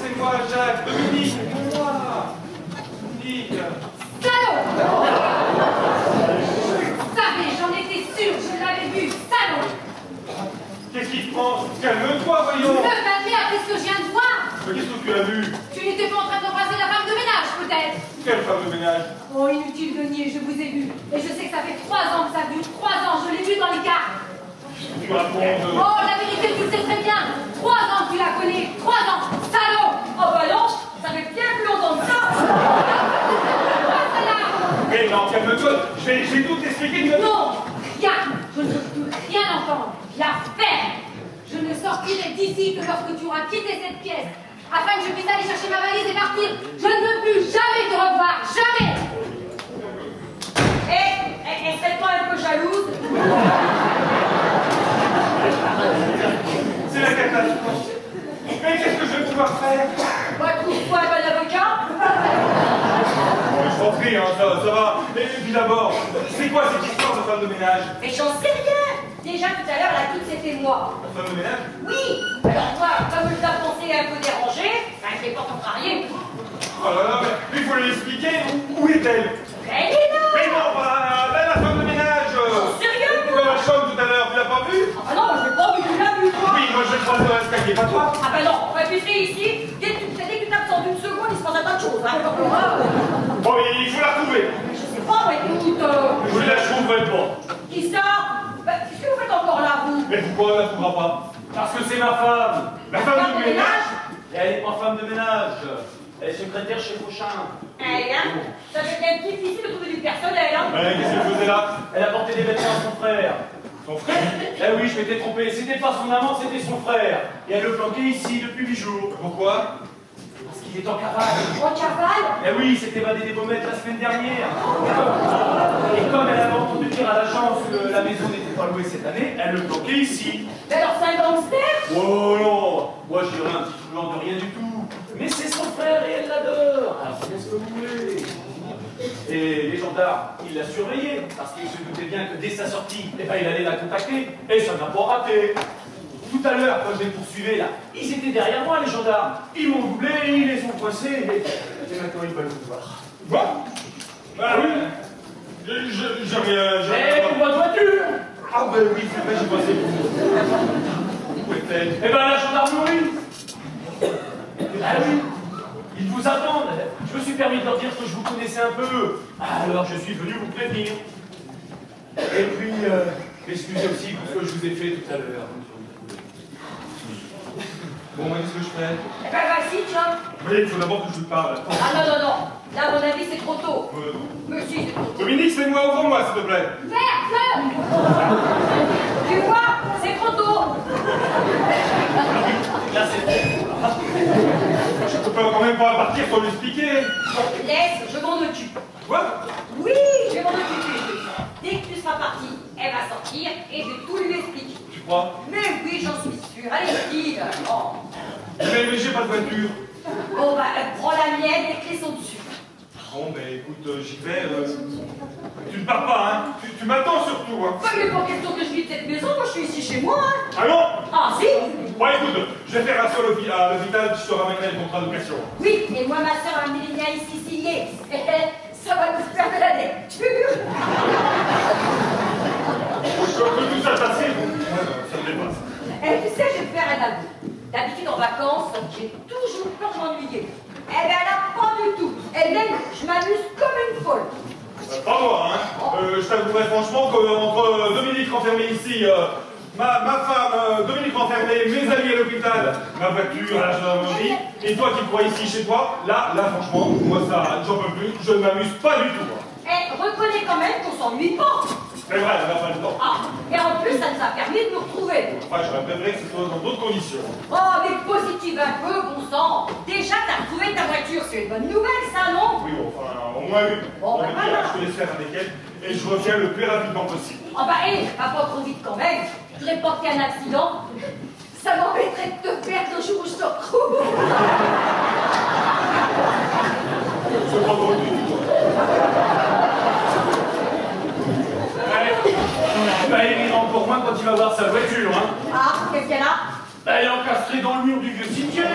C'est moi, Jacques. Dominique, c'est moi. Dominique. Salaud! Vous savez, j'en étais sûre, je l'avais vu, salaud! Qu'est-ce qui te prend? Calme-toi, voyons. Ne m'admets après ce que je viens de voir! Mais qu'est-ce que tu as vu? Tu n'étais pas en train d'embrasser la femme de ménage, peut-être? Quelle femme de ménage? Oh, inutile de nier, je vous ai vu. Et je sais que ça fait 3 ans que ça dure, 3 ans, je l'ai vu dans les cartes. Tu racontes. Oh, la vérité, tu le sais très bien. 3 ans que tu l'as collé, 3 ans, salaud! Oh bah non, ça fait bien plus longtemps que ça. Mais non, calme-toi. Je vais tout t'expliquer. Non, rien. Je ne veux plus rien entendre. La ferme. Je ne sortirai d'ici que lorsque tu auras quitté cette pièce, afin que je puisse aller chercher ma valise et partir. Je ne veux plus jamais te revoir, jamais. Serais-toi un peu jalouse? C'est la catastrophe. Mais qu'est-ce que je vais pouvoir faire? Bah, trouve-toi un bon avocat. Je t'en prie, hein, ça va. Et puis d'abord, c'est quoi cette histoire de femme de ménage? Mais j'en sais rien. Déjà tout à l'heure, la toute c'était moi. La femme de ménage? Oui. Alors moi, comme je la pensais un peu dérangée, ben, je l'ai pas contrariée. Oh là là, mais il faut lui expliquer. Où est-elle? Elle est là. Mais non, bah, là, la femme de ménage. Sérieux? Dans la chambre tout à l'heure, tu l'as pas vue? Ah bah non, moi je l'ai pas vu, tu l'as vu toi. Oui, moi je l'ai croisée dans l'escalier, pas toi. Ah bah non, on va puiser ici. Dès que tu t'absentes d'une seconde, il se passe un tas de choses. Hein. Bon, il faut la retrouver. Je sais pas, moi, écoute. Je la trouverai pas. Qui ça? Bah, qu'est-ce que vous faites encore là, vous? Mais pourquoi on la trouvera pas? Parce que c'est ma femme. La femme de ménage? Et elle n'est pas femme de ménage. Elle est secrétaire chez Fauchin. Eh hein? Ça devient difficile de trouver du personnel, hein? Qu'est-ce qu'elle faisait là? Elle a porté des vêtements à son frère. Son frère? Eh oui, je m'étais trompé. C'était pas son amant, c'était son frère. Et elle le planquait ici depuis 8 jours. Pourquoi? Parce qu'il est en cavale. En cavale? Eh oui, il s'est évadé des pommettes la semaine dernière. Et comme elle avait entendu dire à l'agence que la maison n'était pas louée cette année, elle le planquait ici. Mais alors c'est un gangster? Oh non! Moi je dirais un petit blanc de rien du tout. Mais c'est son frère et elle l'adore. Alors qu'est-ce que vous voulez? Et les gendarmes, ils l'a surveillé parce qu'ils se doutaient bien que dès sa sortie, eh ben, il allait la contacter. Et ça n'a pas raté. Tout à l'heure, quand je les poursuivais là, ils étaient derrière moi, les gendarmes. Ils m'ont doublé, ils les ont coincés. Et maintenant, ils veulent vous voir. Bon? Bah oui. J'avais... Eh, pour votre voiture! Ah ben oui, c'est vrai, j'ai passé pour... Où est-elle? fait? Eh ben, la gendarmerie. Ah oui, ils vous attendent. Je me suis permis de leur dire que je vous connaissais un peu. Alors, je suis venu vous prévenir. Et puis, excusez aussi pour ce que je vous ai fait tout à l'heure. Bon, moi, qu'est-ce que je fais? Eh ben, vas-y, tiens. Oui, il faut d'abord que je vous parle. Ah non, non, non. Là, à mon avis, c'est trop tôt. Mais si, c'est trop tôt. Dominique, fais-moi ouvre-moi, s'il te plaît. Merde! Tu vois, c'est trop tôt. Là, c'est... Je peux pas quand même pas partir sans lui expliquer. Laisse, je m'en occupe. Quoi? Oui, je vais m'en occuper. Dès que tu seras parti, elle va sortir et je vais tout lui expliquer. Tu crois? Mais oui, j'en suis sûre. Allez, dis. Oh. Mais j'ai pas de voiture. Bon, bah, prends la mienne, les clés sont dessus. Bon, ben écoute, j'y vais. Tu ne pars pas, hein? Tu m'attends surtout, hein? Bah, il n'est pas question que je vis de cette maison, moi je suis ici chez moi, hein. Ah non? Ah, si? Bon, écoute, je vais faire un seul à l'hôpital, je te ramènerai le contrat de location. Oui, et moi, ma soeur a mis les miens ici signés. Ça va nous faire de la lecture. Que tout ça passé, bon, ça me dépasse. Et tu sais, je vais te faire un aveu. D'habitude, en vacances, j'ai toujours peur de m'ennuyer. Eh bien, là, pas du tout. Et même, je m'amuse comme une folle. Pas moi, hein. Je t'avouerai franchement qu'entre Dominique renfermé ici, ma femme, Dominique renfermé, mes amis à l'hôpital, ma voiture à la gendarmerie, et toi qui crois ici chez toi, là, franchement, moi ça, j'en peux plus, je ne m'amuse pas du tout. Eh, reconnais quand même qu'on s'ennuie pas. C'est vrai, on n'a pas le temps. Ah, et en plus, ça nous a permis de nous retrouver. Enfin, j'aurais préféré que ce soit dans d'autres conditions. Oh, mais positive un peu, bon sang. Déjà, t'as retrouvé ta voiture, c'est une bonne nouvelle, ça, non? Oui, bon, enfin, au moins une. Bon, ben voilà. Je te laisse faire avec elle, et je reviens le plus rapidement possible. Ah bah, hé, pas trop vite quand même. Je voudrais pas qu'il y ait un accident. Ça m'embêterait de te perdre le jour où je te retrouve. C'est pas drôle du tout. Bah, il rira encore moins quand il va voir sa voiture, hein. Ah, qu'est-ce qu'elle a? Bah, elle est encastrée dans le mur du vieux cimetière.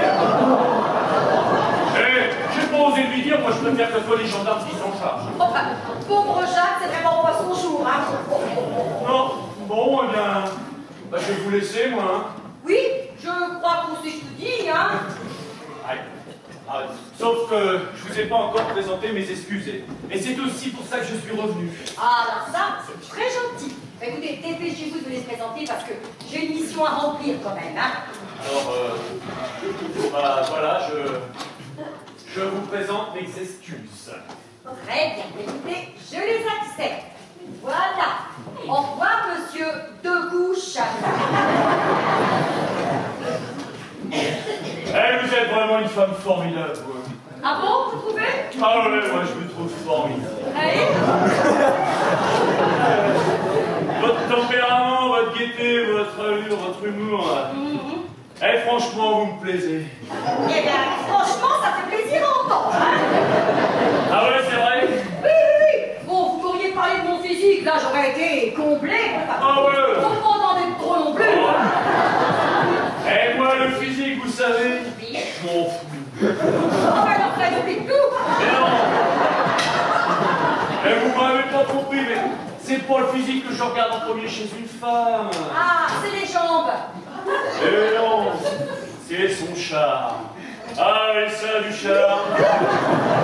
Eh, j'ai pas osé lui dire, moi je préfère que ce soit les gendarmes qui s'en chargent. Enfin, pauvre Jacques, c'est vraiment pas son jour, hein. Non, bon, eh bien, bah, je vais vous laisser, moi, hein. Oui, je crois qu'on s'est tout dit, hein. Aïe. Ah, sauf que je vous ai pas encore présenté mes excuses. Et c'est aussi pour ça que je suis revenu. Ah, là, ça, c'est très gentil. Écoutez, dépêchez-vous de les présenter parce que j'ai une mission à remplir quand même, hein. Alors, bah, voilà, je vous présente mes excuses. Très bien, écoutez, je les accepte. Voilà. Au revoir, monsieur Degouche. Eh, vous êtes vraiment une femme formidable, vous. Ah bon, vous trouvez? Ah ouais, moi je vous trouve formidable. Allez. Votre tempérament, votre gaieté, votre allure, votre humour. Eh, franchement, vous me plaisez. Eh bien, franchement, ça fait plaisir à entendre, hein. Ah ouais, c'est vrai? Oui, oui, oui. Bon, vous m'auriez parlé de mon physique, là, j'aurais été comblé. Ah ouais. Faut pas en être trop non plus. Eh, moi, le physique, vous savez, Oui. je m'en fous. Oh, ben, alors, ça oublie tout. Mais non. Eh, vous m'avez pas compris, mais c'est pas le physique que je regarde en premier chez une femme. Ah, c'est les jambes. Eh non, c'est son charme. Ah, et ça, du charme.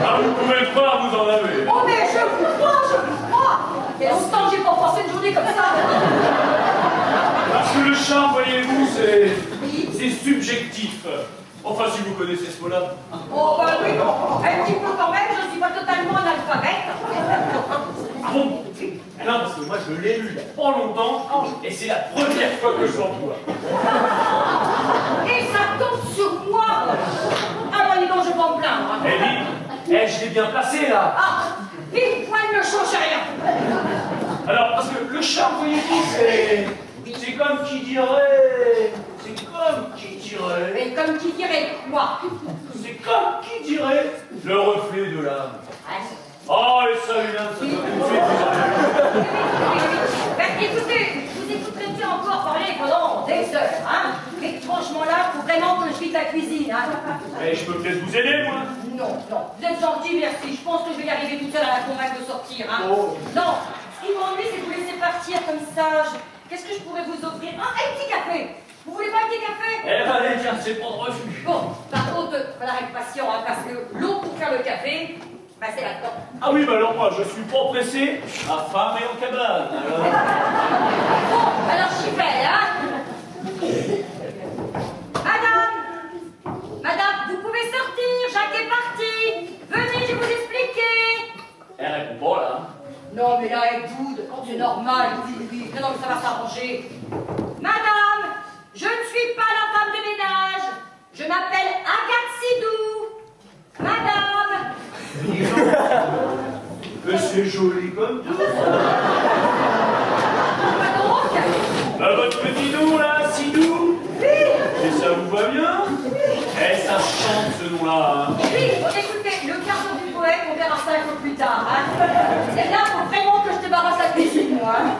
Ah, vous pouvez le croire, vous en avez. Oh, mais je vous crois, je vous crois. Il y a longtemps que j'ai pas passé une journée comme ça. Parce que le charme, voyez-vous, c'est Oui. subjectif. Enfin, si vous connaissez ce mot-là. Oh, ben oui, bon, un petit peu quand même, je ne suis pas totalement analphabète. Ah bon? Non, parce que moi, je l'ai lu il y a pas longtemps, et c'est la première fois que je l'emploie. Et ça tombe sur moi. Ah, ben, dis donc, je vais pas me plaindre. Eh, vite, eh, je l'ai bien placé, là. Ah, pile poil ne change rien. Alors, parce que le charme, voyez-vous, c'est comme qui dirait... C'est comme qui dirait... Mais comme qui dirait quoi? C'est comme qui dirait le reflet de l'âme. Oh, et ça, une âme, ça doit tout de suite vous en Ben, écoutez, je vous écouterai bien encore parler pendant des heures, hein. Mais franchement, là, il faut vraiment que je quitte la cuisine, hein. Mais je peux peut-être vous aider, moi. Non, non, vous êtes gentil, merci. Je pense que je vais y arriver toute seule à la convaincre de sortir, hein. Oh. Non, ce qui m'ennuie, c'est de vous laisser partir comme ça. Qu'est-ce que je pourrais vous offrir? Un petit café. Vous voulez pas un petit café? c'est prendre refuge. Bon, par contre, faudra être patient, hein, parce que l'eau pour faire le café, bah c'est là-dedans. Ah oui, bah alors moi, je suis pas pressé, à femme et en cabane. Bon, alors j'y vais, hein. Madame, vous pouvez sortir, Jacques est parti. Venez, je vais vous expliquer. Elle répond pas, là. Non, mais là, elle boude, c'est normal. Oui, non, mais ça va s'arranger. Madame, je ne suis pas la femme de ménage. Je m'appelle Agathe Sidou. Madame. Mais c'est joli comme tout. Quoi donc? Bah, votre petit nom, là, Sidou. Oui. Et ça vous va bien? Eh, ça chante, ce nom-là. Hein. Oui, écoutez, le carton du poète, on verra ça un peu plus tard. Hein. Et là, faut vraiment que je te débarrasse la cuisine, moi. Hein.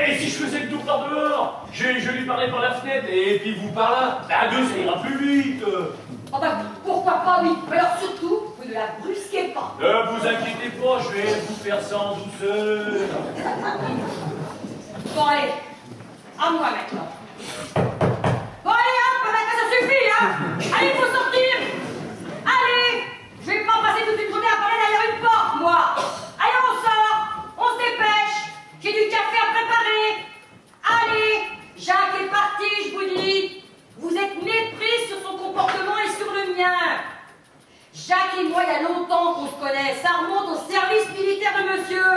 Et si je faisais le tour par dehors? Je lui parlais par la fenêtre, et puis vous par là. Bah, à deux, ça ira plus vite. Oh bah, pourquoi pas, oui. Mais alors surtout, vous ne la brusquez pas. Ne vous inquiétez pas, je vais vous faire ça en douceur. Bon, allez, à moi maintenant. Bon, allez, hop, maintenant ça suffit, hein. Allez, il faut sortir. Allez, je vais pas passer toute une journée à parler derrière une porte, moi. Allez, on sort, on se dépêche. J'ai du café à préparer. Allez, Jacques est parti, je vous dis. Vous êtes méprise sur son comportement et sur le mien. Jacques et moi, il y a longtemps qu'on se connaît. Ça remonte au service militaire de monsieur.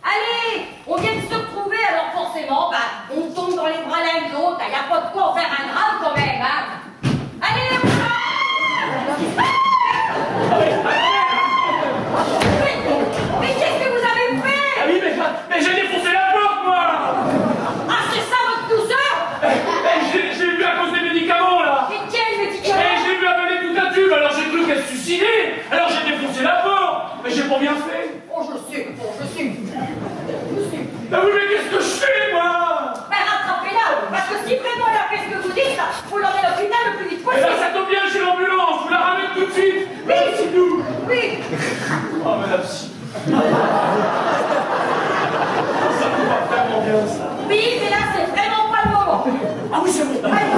Allez, on vient de se retrouver, alors forcément, bah, on tombe dans les bras l'un de l'autre. Il n'y a pas de quoi en faire un drame quand même, hein. Allez, on sort. Mais qu'est-ce que vous avez fait? Ah oui, mais j'ai défoncé la porte, moi. Ah, c'est ça votre douceur? J'ai vu à cause des médicaments, là. Mais quel médicament? J'ai vu avaler tout un tube, alors j'ai cru qu'elle se suicidait. Alors j'ai défoncé la porte. Mais j'ai pas bien fait. Oh, je sais. Ah oui, mais qu'est-ce que je fais, moi? Ben, rattrapez-la, parce que si vraiment elle a fait ce que vous dites, faut l'emmener à l'hôpital le plus vite Eh possible. ben, ça tombe bien, j'ai l'ambulance. Vous la ramène tout de suite. Oui. C'est nous. Oui. Oh, madame, si. Ça me va vraiment bien, ça. Oui, mais là, c'est vraiment pas le moment. Ah oui, c'est bon. Allez,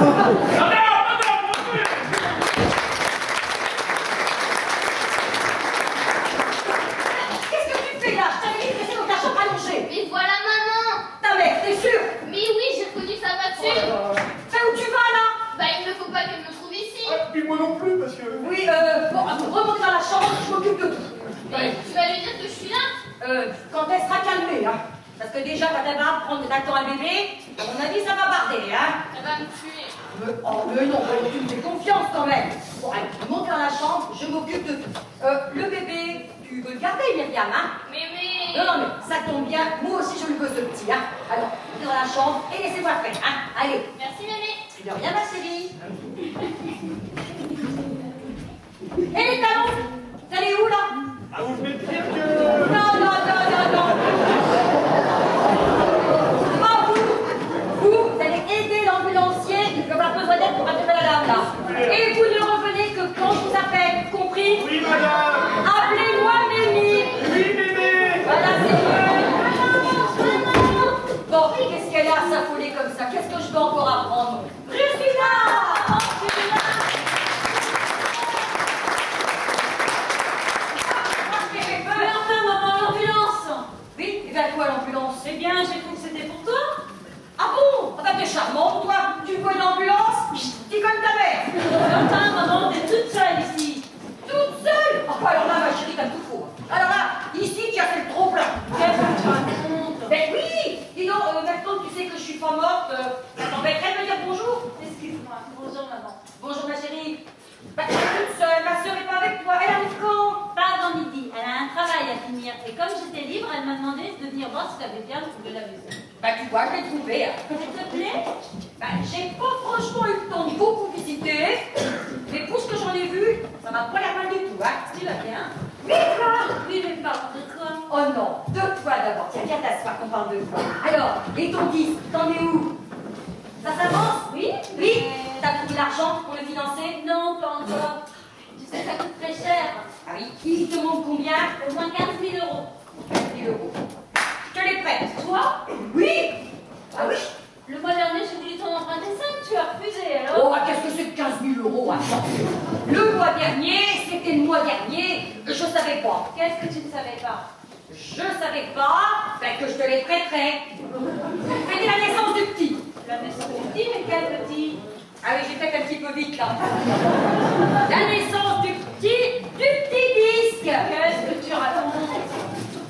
qu'est-ce que tu fais là? Je t'avais dit de rester dans ta chambre allongée. Mais voilà maman. Ta mère, t'es sûre? Mais oui, j'ai reconnu sa voiture. Fais où tu vas là? Bah il ne faut pas qu'elle me trouve ici. Puis moi non plus, parce que... Oui, bon, remonte dans la chambre, je m'occupe de tout. Mais tu vas lui dire que je suis là. Quand elle sera calmée, hein. Parce que déjà, quand elle va prendre temps à bébé, à mon avis, ça va barder, hein. Elle va me tuer. Mais non, tu me fais confiance quand même. Bon, allez, monte dans la chambre, je m'occupe de tout. Le bébé, tu veux le garder, Myriam, hein? Mais Non, mais ça tombe bien, moi aussi je lui veux ce petit, hein. Alors, montez dans la chambre et laissez-moi faire, hein. Allez. Merci mémé. De rien, ma chérie. Et les talons? Vous allez où, là? Ah, vous venez de dire que... Non. Ah, vous allez aider l'ambulancier qui aura besoin d'aide pour attraper la dame, là. Et vous ne revenez que quand je vous appelle, compris? Oui, madame. Appelez-moi Mémie. Oui, bébé. Voilà, c'est mieux. Bon, qu'est-ce qu'elle a à s'affoler comme ça? Qu'est-ce que je peux encore apprendre? Je suis là. Mais enfin, maman, l'ambulance! Oui, et bien quoi l'ambulance? Eh bien, j'ai cru que c'était pour toi. Ah bon? Ah bah t'es charmante, toi. Tu vois une ambulance? T'es comme ta mère. Enfin, maman, t'es toute seule ici. Toute seule? Ah bah alors là, ma chérie, t'as tout faux. Alors là, ici, tu as fait le trop-plein. Qu'est-ce que tu racontes? Ben oui! Dis donc, maintenant que tu sais que je suis pas morte, ça t'embêterait de me dire bonjour? Excuse-moi. Bonjour, maman. Bonjour, ma chérie. Bah, tu es toute seule, ma soeur est pas avec toi. Elle arrive quand? Pas avant midi. Elle a un travail à finir. Et comme j'étais libre, elle m'a demandé de venir voir si t'avais bien trouvé la maison. Bah, tu vois, je l'ai trouvée. Hein. S'il te plaît? Bah, j'ai pas franchement eu le temps de beaucoup visiter. Mais pour ce que j'en ai vu, ça m'a pas l'air mal du tout, hein. Tu vas bien? Oui, quoi? Oui, mais parle de quoi? Oh non, de toi d'abord. Tiens, viens t'asseoir qu'on parle de toi. Alors, et ton disque, t'en es où? Ça s'avance? Oui? Oui? T'as trouvé l'argent pour le financer? Non, pas encore. Tu sais, ça coûte très cher. Ah oui, il te manque combien? Au moins 15 000 euros. 15 000 euros. Je te les prête. Toi? Oui? Ah oui? Le mois dernier, j'ai voulu t'en emprunter 5, tu as refusé, alors? Oh, qu'est-ce que c'est que attention. Le mois dernier, c'était le mois dernier, je savais pas. Qu'est-ce que tu ne savais pas? Je savais pas que je te les prêterais. C'était la naissance du petit. La naissance du petit, mais quel petit? Ah oui, j'ai fait un petit peu vite là. La naissance du petit disque. Qu'est-ce que tu racontes?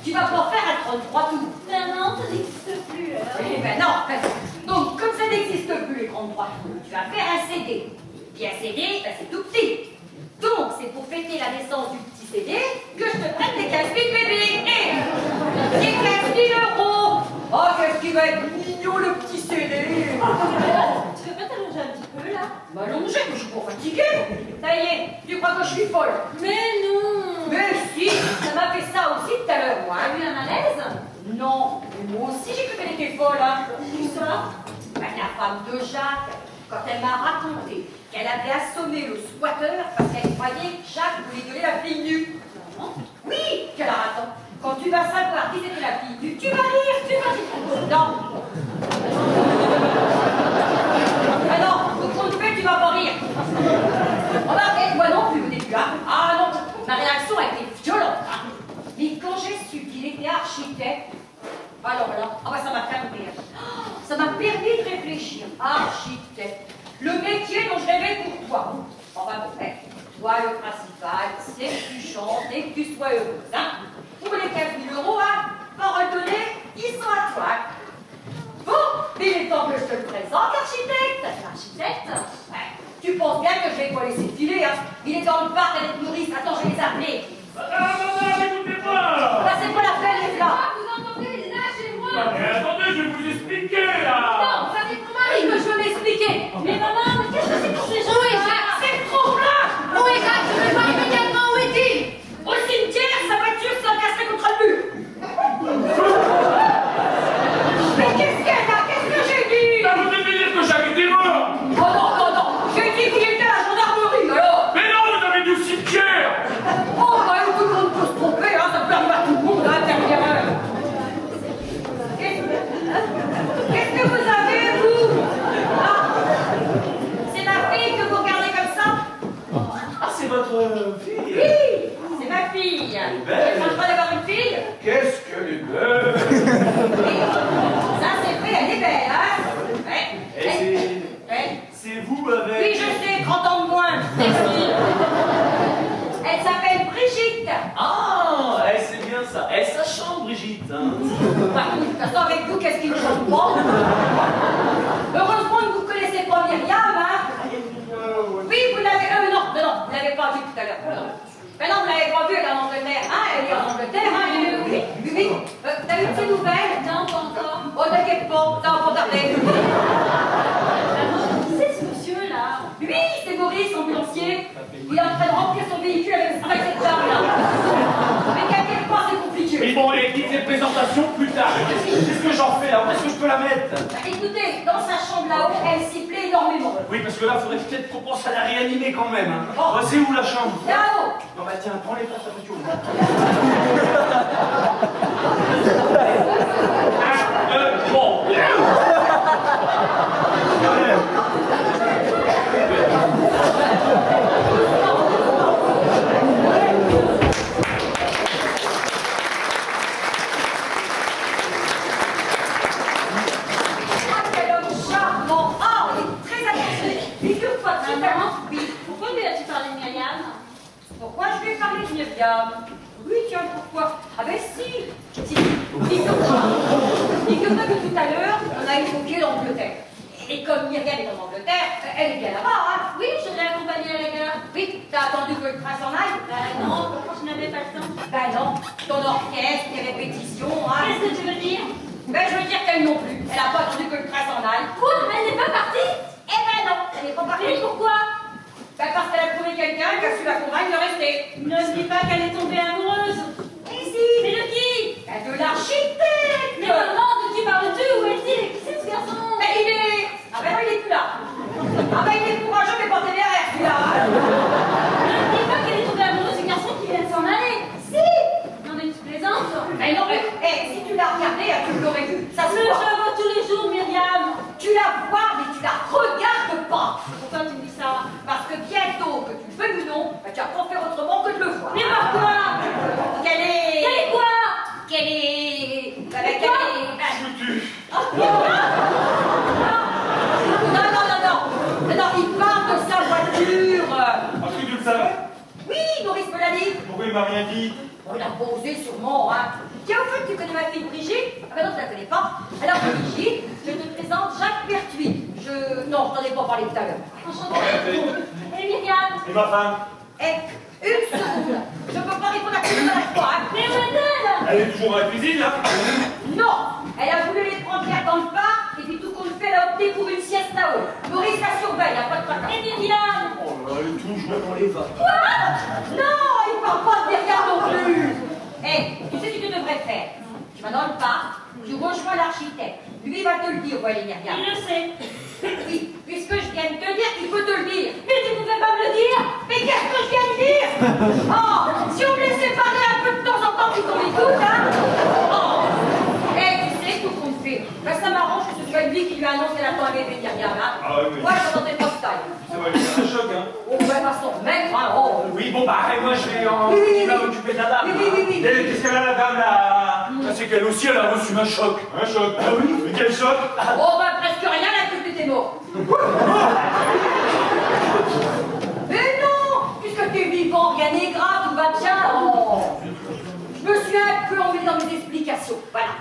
Tu vas pas faire un 33 tours. Ben non, ça n'existe plus. Eh ben non. Donc, comme ça n'existe plus les 33 tours, tu vas faire un CD. Puis un CD, c'est tout petit. Donc, c'est pour fêter la naissance du petit CD que je te prête des 15 000 bébés. Et des 15 000 euros. Oh, qu'est-ce qui va être mignon le petit CD. Tu veux pas t'allonger un petit peu là? M'allonger, mais je suis pas fatiguée. Ça y est, tu crois que je suis folle? Mais non! Mais si, ça m'a fait ça aussi tout à l'heure, moi. T'as eu un malaise? Non, mais moi aussi j'ai cru qu'elle était folle, hein. Où ça? La femme de Jacques, quand elle m'a raconté qu'elle avait assommé le squatteur parce qu'elle croyait que Jacques voulait violer la fille nue. Oui, quel attends. Quand tu vas savoir qui c'était la fille nue, tu vas rire, tu vas rire. Non. Ah non, au fond de fait, tu vas pas rire. Remarquez, moi non plus au début, hein. Ah non, ma réaction a été violente, hein. Mais quand j'ai su qu'il était architecte, alors là, ah bah ça m'a calmé. Ça m'a permis de réfléchir. Architecte, le métier dont je rêvais pour toi. Enfin bon, toi le principal, c'est que tu chantes et que tu sois heureuse, hein. Pour les 15 000 euros, hein, parole donnée, ils sont à toi. Bon, il est temps que je te le présente, l'architecte. L'architecte? Ouais. Tu penses bien que je vais pas laisser filer, hein. Il est dans le parc avec Maurice. Attends, je vais les appeler. Écoutez-moi. Là, c'est quoi l'appel, les gars? Ah, vous entendez? Là, chez moi! Mais attendez, je vais vous expliquer, là. Non, ça dit ton mari que je veux m'expliquer! Mais maman, mais qu'est-ce que c'est pour ces gens? Où est Jacques? C'est trop plat! Où est Jacques? Je veux voir immédiatement où est-il? Au cimetière, sa voiture s'est encastrée contre le mur. Mais qu'est-ce qu'il y a là? Qu'est-ce que j'ai dit? Vous devez dire que Jacques était mort. Oh non, non, non. J'ai dit qu'il était à la gendarmerie, alors. Mais non, vous avez dit au cimetière. Oh, bah, tout le monde peut se tromper, hein. Ça peut arriver à tout le monde, hein, derrière. Qu'est-ce que vous avez, vous? Ah, c'est ma fille que vous regardez comme ça? Ah, c'est votre fille. Oui, c'est ma fille. Elle est Vous belle. êtes en train d'avoir une fille? Qu'est-ce qu'elle est belle. Oui. Ça, c'est vrai, elle est belle, hein? Ouais. Et Ouais. c'est vous avec... Oui, je sais, 30 ans de moins. Merci. Elle s'appelle Brigitte. Ah, c'est bien ça. Ça chante, Brigitte. Hein. Bah, de toute façon, avec vous, qu'est-ce qui ne chante pas? Heureusement que vous connaissez pas Myriam, hein? Oui, vous l'avez... non, vous l'avez pas vu tout à l'heure. Mais non, vous l'avez pas vu, elle est en Angleterre, hein? Elle est en Angleterre, hein? Oui. T'as eu de ses nouvelles? Non, pas encore. Oh, t'inquiète pas, ça va pas tarder. C'est ce monsieur-là. Oui, c'est Maurice, ambulancier. Il est en train de remplir son véhicule avec cette dame-là. Mais t'inquiète pas, c'est compliqué. Mais bon, allez, dites les présentations plus tard. Qu'est-ce que j'en fais là? Où est-ce que je peux la mettre? Bah, écoutez, dans sa chambre là-haut, elle sifflait énormément. Oui, parce que là, faudrait peut-être qu'on pense à la réanimer quand même. Hein. Oh. C'est où la chambre? Là-haut. Non, bah tiens, prends les places à voiture. Bon. Ah, quel homme charmant. Ah, il est très attentionné. Figure-toi, totalement. Oui. Pourquoi lui as-tu parlé de Myriam? Pourquoi je vais parler de Myriam? Oui, tiens, pourquoi? Ah ben si. Figure-toi que tout à l'heure, on a évoqué l'Angleterre. Et comme Myriam est en Angleterre, elle est bien là-bas, hein? Oui, je l'ai accompagnée à la gare. Oui, t'as attendu que le prince en aille? Non, pourquoi je n'avais pas le temps? Ben non, ton orchestre, tes répétitions, hein? Qu'est-ce que tu veux dire? Ben je veux dire qu'elle non plus. Elle a pas attendu que le prince en aille. Quoi? Elle n'est pas partie? Eh ben non, elle est pas Mais partie. pourquoi? Ben parce qu'elle a trouvé quelqu'un qui a su la convaincre de rester. Ne me dis pas qu'elle est tombée amoureuse. Et si? Mais de qui? Ben de l'architecte. Mais maman, de qui parles-tu? Où est-il? Et qui c'est ce garçon? Ben il est... Ah ben non, il est plus là. Ah ben il est courageux mais pas téméraire celui-là. Ne me dis pas qu'elle est tombée amoureuse du garçon qui vient de s'en aller. Si. Non mais tu plaisantes. Ben non, mais si tu l'as regardé, tu l'aurais vu. Ça se Je voit. la vois tous les jours, Myriam. Tu la vois, mais tu la regardes pas. Pourquoi tu me dis ça? Parce que bientôt, il m'a rien dit. On l'a posé sûrement, hein. Tiens, au fait, tu connais ma fille Brigitte? Ah ben non, tu la connais pas. Alors, Brigitte, je te présente Jacques Pertuis. Non, je t'en ai pas parlé tout à l'heure. Enchantée. Et Myriam? Et ma femme? Une seconde. Je peux pas répondre à tout le monde à la fois, hein. Mais où est-elle? Elle est toujours dans la cuisine, là? Non, elle a voulu les prendre hier dans le parc, et puis tout compte fait, elle a opté pour une sieste là-haut. Maurice la surveille, y'a pas de tracas. Et Myriam? Oh là là, elle est toujours dans les vagues. Quoi? Non, il parle pas de derrière non plus. Tu sais ce que tu devrais faire? Tu vas dans le parc, tu rejoins l'architecte. Lui, il va te le dire, voilà, Myriam. Il le sait. Oui, puisque je viens de te dire, il peut te le dire. Mais tu pouvais pas me le dire? Mais qu'est-ce que je viens de dire? Oh, si on me laissait parler un peu de temps en temps, puis qu'on écoute, hein? Oh, tu sais, tout compte fait. Ben, ça m'arrange que ce soit lui qui lui annonce qu'elle attend un bébé, Myriam, hein? Ah oui, oui. Moi, je m'entendais pas de taille. Ça va lui faire un choc, hein? Oh, ben, façon, même, hein, oh. Oui, bon, bah, moi, je vais Oui. m'occuper de la dame. Oui. Et qu'est-ce qu'elle a, la dame, là? Ah, c'est qu'elle aussi, elle a reçu un choc. Un choc. Ah oui? Mais quel choc? Oh, ben, presque rien, là, que tu étais mort. Mais non, puisque t'es vivant, rien n'est grave, tout va bien. Oh. Je me suis un peu emmêlée dans mes explications, voilà.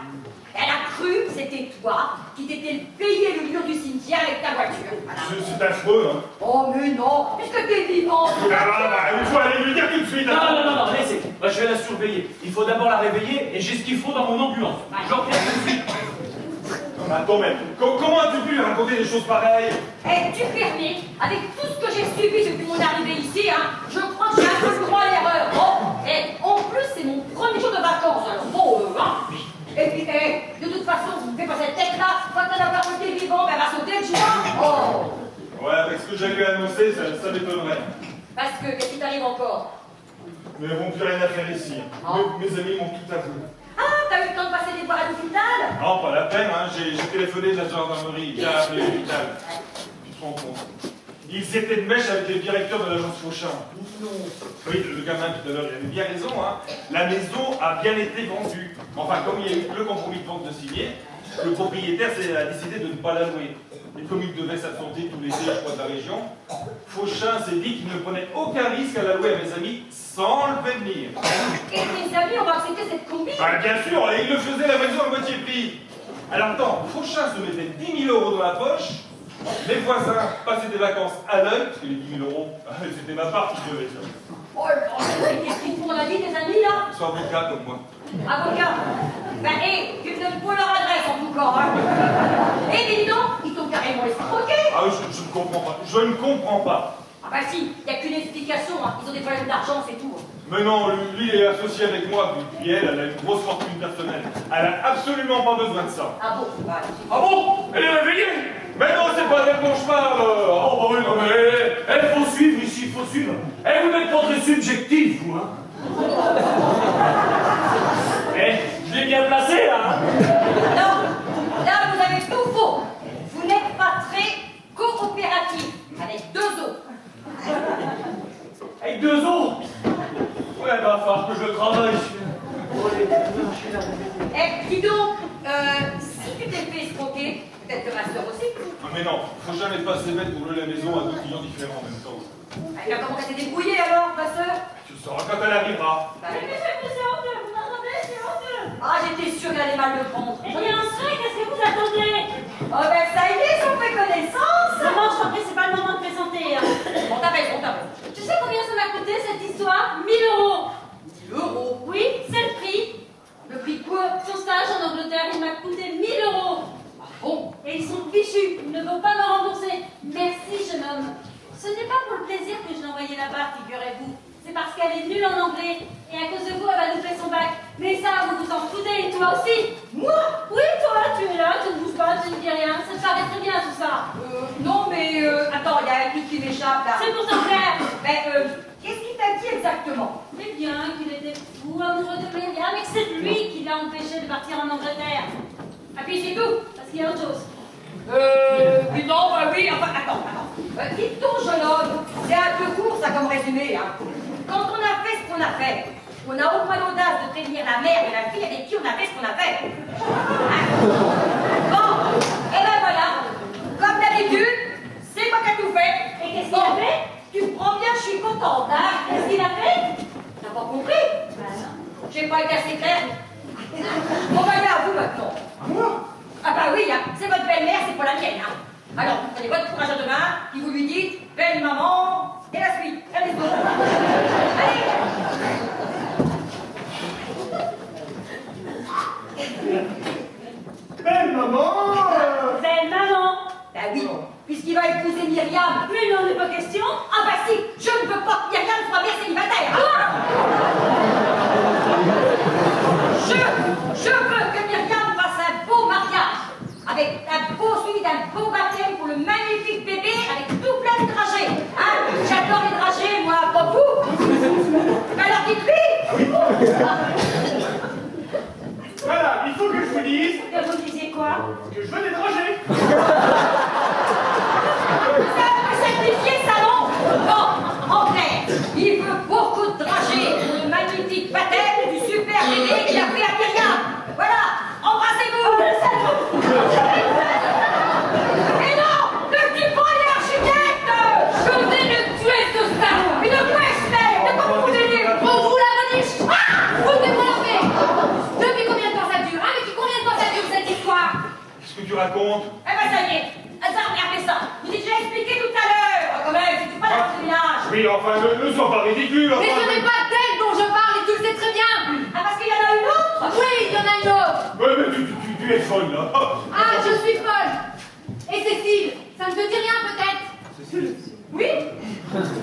Elle a cru que c'était toi qui t'étais payé le mur du cimetière avec ta voiture, voilà. C'est affreux, hein? Oh, mais non, puisque t'es vivant. Il faut aller lui dire tout de suite, hein? Non, laissez. Moi, je vais la surveiller. Il faut d'abord la réveiller et j'ai ce qu'il faut dans mon ambulance. J'en reviens tout de suite. Attends, mais comment as-tu pu lui raconter des choses pareilles? Tu permets, avec tout ce que j'ai subi depuis mon arrivée ici, hein, je crois que j'ai un peu le droit à l'erreur. Oh, en plus, c'est mon premier jour de vacances, alors bon, hein. Et puis, de toute façon, fais pas cette tête-là, quand elle va côté vivant, elle va sauter de joie. Oh. Ouais, avec ce que j'ai lui annoncé, ça m'étonnerait. Parce que, qu'est-ce qui t'arrive encore? Mais ils n'ont plus rien à faire ici. Mes amis m'ont tout avoué. Ah, t'as eu le temps de passer des voir à l'hôpital? Non, pas la peine, hein. J'ai téléphoné de la gendarmerie, j'ai appelé l'hôpital. Tu te rends compte? Ils étaient de mèche avec le directeur de l'agence Fauchin. Oui, le gamin tout à l'heure, il avait bien raison, hein. La maison a bien été vendue. Enfin, comme il y a eu le compromis de vente de signer, le propriétaire a décidé de ne pas la louer. Et comme il devait s'absenter tous les deux, je crois, de la région, Fauchin s'est dit qu'il ne prenait aucun risque à la louer à mes amis sans le prévenir. Et tes amis ont accepté cette combi? Ah, bien sûr, et il le faisait la maison à moitié prix. Alors attends, Fauchin se mettait 10 000 € dans la poche, les voisins passaient des vacances à l'œil, parce que les 10 000 €, c'était ma part qui devait faire. Oh, qu'est-ce qu'ils font dans la vie, tes amis, là? Ils sont avocats comme moi. Avocat? Ben, tu me donnes pas leur adresse, en tout cas, hein. Et dis donc, ils t'ont carrément escroqué. Ah oui, je ne comprends pas. Je ne comprends pas. Ah bah si, il n'y a qu'une explication, hein. Ils ont des problèmes d'argent, c'est tout. Mais non, lui, il est associé avec moi, puis elle a une grosse fortune personnelle. Elle a absolument pas besoin de ça. Ah bon? Bah, Ah bon? Elle est réveillée? Mais non, c'est pas d'elle dont je parle. Oh bah oui, non mais elle faut suivre ici, il faut suivre. Eh, vous n'êtes pas très subjectif, vous, hein? Je l'ai bien placé, là, hein? non, là, vous avez tout faux. Vous n'êtes pas très coopératif, avec 2 os. Avec 2 os? Ouais, bah, va falloir que je travaille. Dis donc, si tu t'es fait escroquer, peut-être que ma soeur aussi. Ah mais non, faut jamais passer bête pour louer la maison à 2 clients différents en même temps. Elle a comment qu'elle s'est débrouillée alors, ma soeur? Tu le sauras quand elle arrivera. Bah, Mais c'est honteux, vous m'entendez? C'est honteux. ah, j'étais sûre qu'elle allait mal le prendre. Eh bien, enfin, qu'est-ce que vous attendez? Oh ben ça y est, on fait connaissance. Maman, je t'en prie, c'est pas le moment de plaisanter, hein. Bon, t'as raison, t'as raison. Tu sais combien ça m'a coûté cette histoire? 1 000 €. 10 €. Oui, c'est le prix. Le prix de quoi? Son stage en Angleterre, il m'a coûté 1 000 €. Ah bon? Et ils sont fichus, ils ne vont pas me rembourser. Merci, jeune homme. Ce n'est pas pour le plaisir que je l'ai envoyée là-bas, figurez-vous. C'est parce qu'elle est nulle en anglais. Et à cause de vous, elle va louper son bac. Mais ça, vous vous en foutez, et toi aussi. Moi? Oui, toi, tu es là, tu ne bouges pas, tu ne dis rien. Ça te paraît très bien, tout ça. Non, mais attends, il y a un truc qui m'échappe là. C'est pour ton frère. Mais qu'est-ce qu'il t'a dit exactement? Mais bien qu'il était fou, amoureux de Myriam, et que c'est lui qui l'a empêché de partir en Angleterre. Ah puis c'est tout? Parce qu'il y a autre chose. Oui, non, bah oui, enfin, attends. Dites donc, jeune homme, c'est un peu court ça comme résumé, hein. Quand on a fait ce qu'on a fait, on n'a au moins l'audace de prévenir la mère et la fille avec qui on a fait ce qu'on a fait. Hein? Bon, et ben voilà, comme d'habitude, c'est moi qui ai tout fait. Et qu'est-ce qu'il a fait? Tu me prends bien, je suis contente, hein. Qu'est-ce qu'il a fait? N'importe compris? J'ai pas été assez claire. Bon, bah, à vous maintenant. À moi? Ah bah oui, hein, c'est votre belle-mère, c'est pas la mienne. Hein. Alors, vous prenez votre courage à deux mains, et vous lui dites « Belle maman » et la suite. Allez, go. Allez. Belle maman Belle maman. Bah oui, puisqu'il va épouser Myriam. Mais il n'en est pas question. Ah bah si, je ne veux pas que Myriam soit mère célibataire. Je veux que Myriam fasse un beau mariage, avec un beau suivi d'un beau baptême pour le magnifique bébé, avec tout plein de dragées. Hein? J'adore les dragées, moi, pas vous. Mais alors dites-lui. Voilà, il faut que je vous dise Et vous disiez quoi? que je veux des dragées. Ça peut sacrifier le salon. Bon, en clair, il veut beaucoup de dragées pour le magnifique baptême du super bébé qu'il a fait à Myriam. Voilà, embrassez-vous. Et non, ne tue pas les architectes. Je vais le tuer ce salaud. Mais de quoi je fais? De quoi vous voulez? On vous la reniche. Foutez-moi la paix. Depuis combien de temps ça dure? Hein? Depuis combien de temps ça dure cette histoire? Qu'est-ce que tu racontes? Eh ben ça y est, regardez ça. Je vous ai déjà expliqué tout à l'heure. Quand même, c'est pas dans ce village. Oui, enfin, ne sois pas ridicule, Mais enfin. ce n'est pas d'elle dont je parle et tu le sais très bien. Ah, parce qu'il y en a une autre? Oui, il y en a une autre. Ouais, mais tu es folle, là. Ah, je suis folle. Et Cécile, ça ne te dit rien peut-être? Cécile? Oui.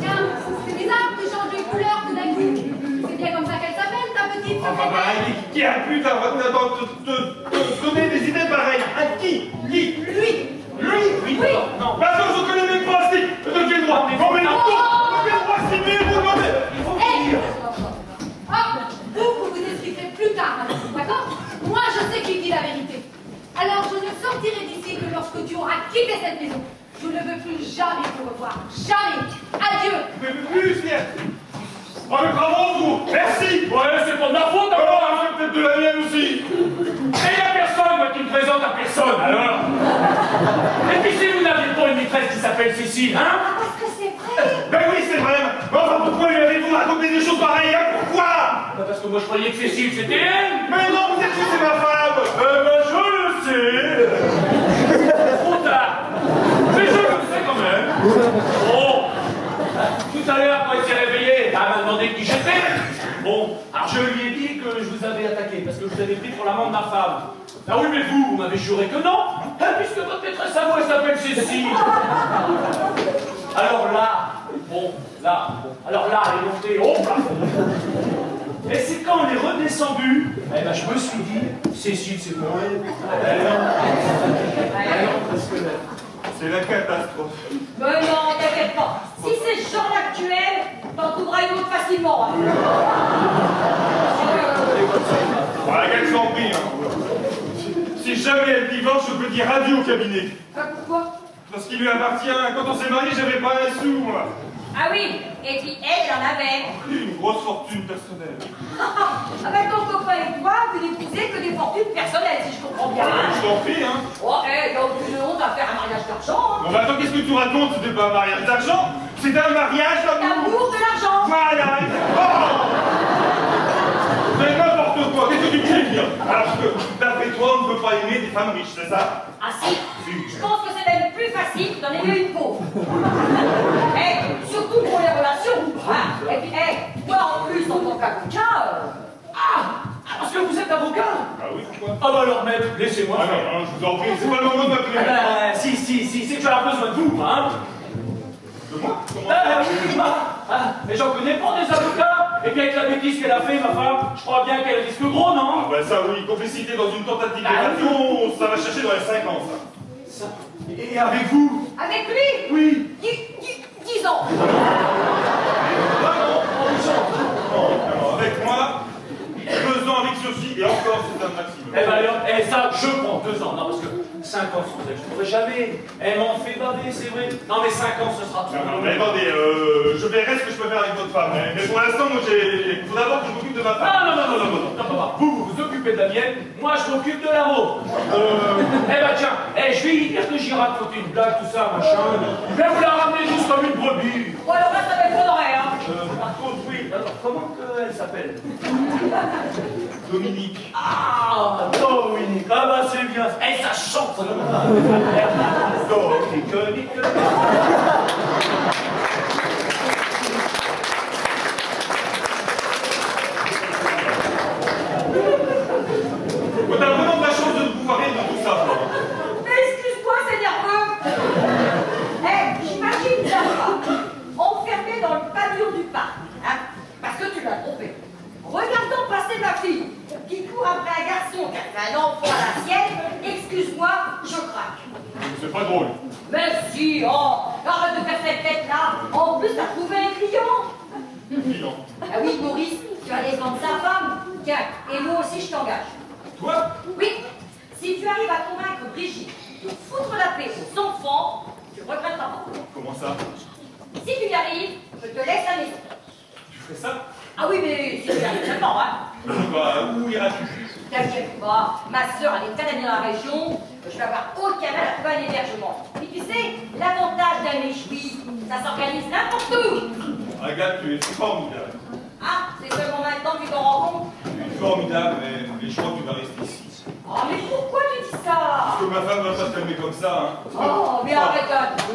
Tiens, c'est bizarre que tu changes de couleur tout d'un coup. C'est bien comme ça qu'elle s'appelle, ta petite Enfin, bah, secrétaire. qui a pu te donner des idées pareilles? À qui? Qui? Lui. Lui? Oui. Non. Bah non, je connais même pas, si. De quel droit? Non, mais non, de quel droit, si, mais vous, non, mais... Il faut Hé. dire. Vous vous expliquerez plus tard, d'accord? Moi, je sais qui dit la vérité. Alors, je ne sortirai d'ici que lorsque tu auras quitté cette maison. Je ne veux plus jamais te revoir. Jamais. Adieu. Mais plus, viens. Oh, mais bravo, vous. Merci. Ouais, c'est pas de ma faute, Oh, alors. c'est peut-être de la mienne aussi. Et il y a personne, moi, qui me présente à personne, alors. Et puis si vous n'aviez pas une maîtresse qui s'appelle Cécile, hein? Ah, parce que c'est vrai. Ben oui, c'est vrai. Mais enfin, pourquoi lui avez-vous raconté des choses pareilles, hein? Pourquoi? Bah, parce que moi je croyais que Cécile c'était elle. Mais non, vous êtes que c'est ma femme. Ben je le sais. Trop tard. Mais je le sais quand même. Bon. Tout à l'heure, quand il s'est réveillé, elle m'a demandé qui j'étais. Bon, alors je lui ai dit que je vous avais attaqué parce que je vous avais pris pour l'amant de ma femme. Ah oui, mais vous m'avez juré que non, hein, puisque votre maîtresse à moi, elle s'appelle Cécile. Alors là, alors là, elle est montée au plafond. Et c'est quand on est redescendu, eh ben, je me suis dit, Cécile, c'est pour elle. Parce que C'est la catastrophe. Mais non, t'inquiète pas. Si c'est ce genre actuel, t'en trouveras une autre facilement. Hein. Voilà, qu'elle s'en prie, hein. Si jamais elle divorce, je peux dire adieu au cabinet. Ah, pourquoi? Parce qu'il lui appartient. Quand on s'est marié, j'avais pas un sou, moi. Ah oui, et puis elle en avait. Une grosse fortune personnelle. Ah ben ton copain et toi, vous n'épousez que des fortunes personnelles, si je comprends bien. Je t'en prie, hein. Oh, il n'y a aucune honte à faire un mariage d'argent. Hein. Bon, bah attends, qu'est-ce que tu racontes? C'était pas un mariage d'argent. C'était un mariage d'amour. L'amour de l'argent. Voilà. Oh, mais n'importe quoi. Qu'est-ce que tu veux dire? Alors que, d'après toi, on ne peut pas aimer des femmes riches, c'est ça? Ah si, je pense que c'est même plus facile d'en aimer une pauvre. Surtout pour les relations. Hein. Et puis, toi en plus, en tant qu'avocat, parce que vous êtes avocat. Ah oui, pourquoi? Ah bah alors, maître, laissez-moi Ah faire. non, je vous en prie, c'est pas le moment de m'appeler. Ah bah, si, c'est que j'aurai besoin de vous, hein. De moi? Comment Ah oui, mais j'en connais pas des avocats. Et puis avec la bêtise qu'elle a fait, ma femme, je crois bien qu'elle risque gros, non? Ah bah ça oui, complicité dans une tentative Ah, d'évasion, ça va chercher dans les 5 ans, ça. Et avec vous? avec lui, Oui. 10 ans. Ah non, avec moi, 2 ans avec Sophie, et encore c'est un maximum. Eh ben alors, ça, je prends 2 ans. Non, parce que 5 ans sans elle, je ne pourrais jamais. Elle m'en fait baver, c'est vrai. Non, mais 5 ans, ce sera tout. Non, mais attendez, je verrai ce que je peux faire avec votre femme, mais pour l'instant, moi, il faut d'abord que je m'occupe de ma femme. Non. Vous vous occupez de la mienne, moi je m'occupe de la vôtre. Eh ben tiens, je vais lui dire que j'y raconte une blague, tout ça, machin. Je vais vous la ramener juste comme une brebis. Bon, alors là, ça m'étonnerait, hein. Par contre, oui, Alors, comment elle s'appelle? Dominique. Ah, Dominique. Ah bah c'est bien. Eh, ça chante, ça. Dominique. On a vraiment de la chance de pouvoir rire de tout ça, Florent. Mais excuse-moi, c'est nerveux. Eh, j'imagine la femme enfermée dans le pavillon du parc, hein, parce que tu l'as trompé. Regardons passer ma fille, qui court après un garçon qui a fait un enfant à la sienne. Excuse-moi, je craque. C'est pas drôle. Mais si, oh, arrête de faire cette tête-là. En plus, t'as trouvé un client. Client. Ah oui, Maurice, tu vas aller vendre sa femme. Tiens, et moi aussi, je t'engage. Toi? Oui, si tu arrives à convaincre Brigitte de foutre la paix aux enfants, tu regretteras pas. Comment ça? Si tu y arrives, je te laisse la maison. Tu ferais ça? Ah oui, mais si tu y arrives seulement, hein. Bah, où iras-tu? T'inquiète pas, ma soeur a des tas d'amis dans la région, je vais avoir aucun mal à trouver un hébergement. Et tu sais, l'avantage d'un méchoui, ça s'organise n'importe où. Agathe, tu es formidable. Ah, c'est seulement maintenant que tu t'en rends compte. Tu es formidable, mais je crois que tu vas rester ici. Oh, mais pourquoi tu dis ça? Parce que ma femme va pas se calmer comme ça, hein. Oh, mais arrête.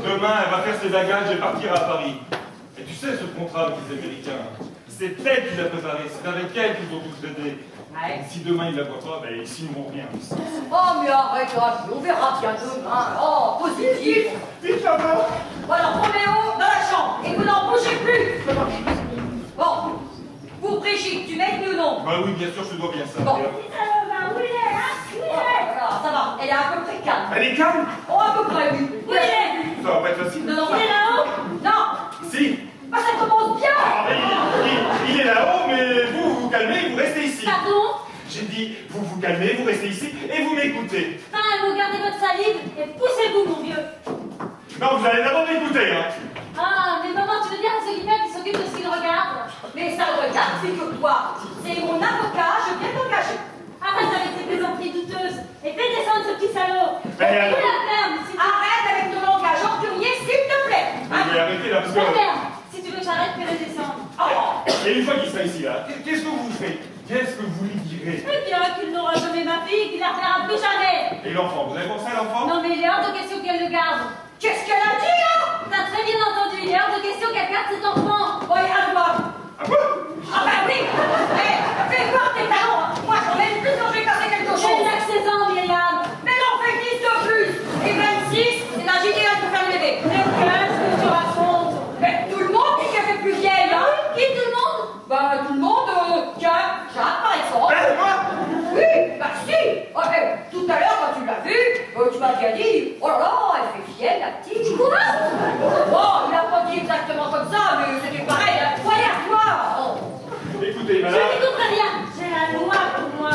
Demain, elle va faire ses bagages et partir à Paris. Et tu sais, ce contrat avec les Américains, c'est elle qui l'a préparé, c'est avec elle qu'ils ont tout traité. Ouais. Si demain ils la voient pas, ben ils signeront rien. Oh, mais arrête, on verra bien demain. Oh, positif. Vite là-bas. Voilà, Roméo, dans la chambre, et vous n'en bougez plus. Bon, pour Brigitte, tu m'aides ou non? Bah oui, bien sûr, je te dois bien ça. Bon. Où il est, hein? Où il est? Voilà, ça va, elle est à peu près calme. Elle est calme? Oh, à peu près, oui. Où il est? Ça va pas être facile. Non, non, Il est là-haut? non, Si. bah, ça commence bien. Ah, mais il est là-haut, mais vous vous calmez, vous restez ici. Pardon? J'ai dit, vous vous calmez, vous restez ici et vous m'écoutez. Ah, vous gardez votre salive et poussez-vous, mon vieux. Non, vous allez d'abord m'écouter, hein. Ah, mais maman, tu veux dire à ce guillemets qui s'occupe de ce qu'il regarde? Mais ça regarde, figure-toi. C'est mon avocat, je viens d'engager. Arrête avec tes plaisanteries douteuses et fais descendre ce petit salaud. Mais Où la ferme, si tu... Arrête avec ton langage enfurier, s'il te plaît. Je vais arrêter là, parce que... La ferme. Si tu veux que j'arrête, fais-le descendre. Oh. Et une fois qu'il sera ici, là, qu'est-ce que vous ferez? Qu'est-ce que vous lui direz? Eh bien, qu'il n'aura jamais ma fille, qu'il la reverra plus jamais. Et l'enfant, vous avez pensé à l'enfant? Non, mais il est hors de question qu'elle le garde. Qu'est-ce qu'elle a dit, là? T'as très bien entendu, il est hors de question qu'elle garde cet enfant. Regarde-moi. Ah quoi? Ah bah oui. Eh, fais voir tes talons. Moi, j'en ai plus quand je vais casser quelque chose. J'ai 16 ans, vieillard. Mais non, fais 10 de plus. Et 26, c'est l'âge idéal pour faire le bébé. Mais qu'est-ce que tu racontes? Mais tout le monde dit qu'elle fait plus vieille, hein? Qui, tout le monde? Bah, tout le monde, tiens, Jacques, par exemple. Moi? Oui, bah si. Oh, tout à l'heure, quand tu l'as vue, tu m'as bien dit, oh là là, elle fait vieille, la petite. Quoi? Oh, il a pas dit exactement comme ça, mais c'était pareil, hein. Regarde-toi. Oh. Écoutez, Je madame... n'écoute rien. J'ai la loi pour moi.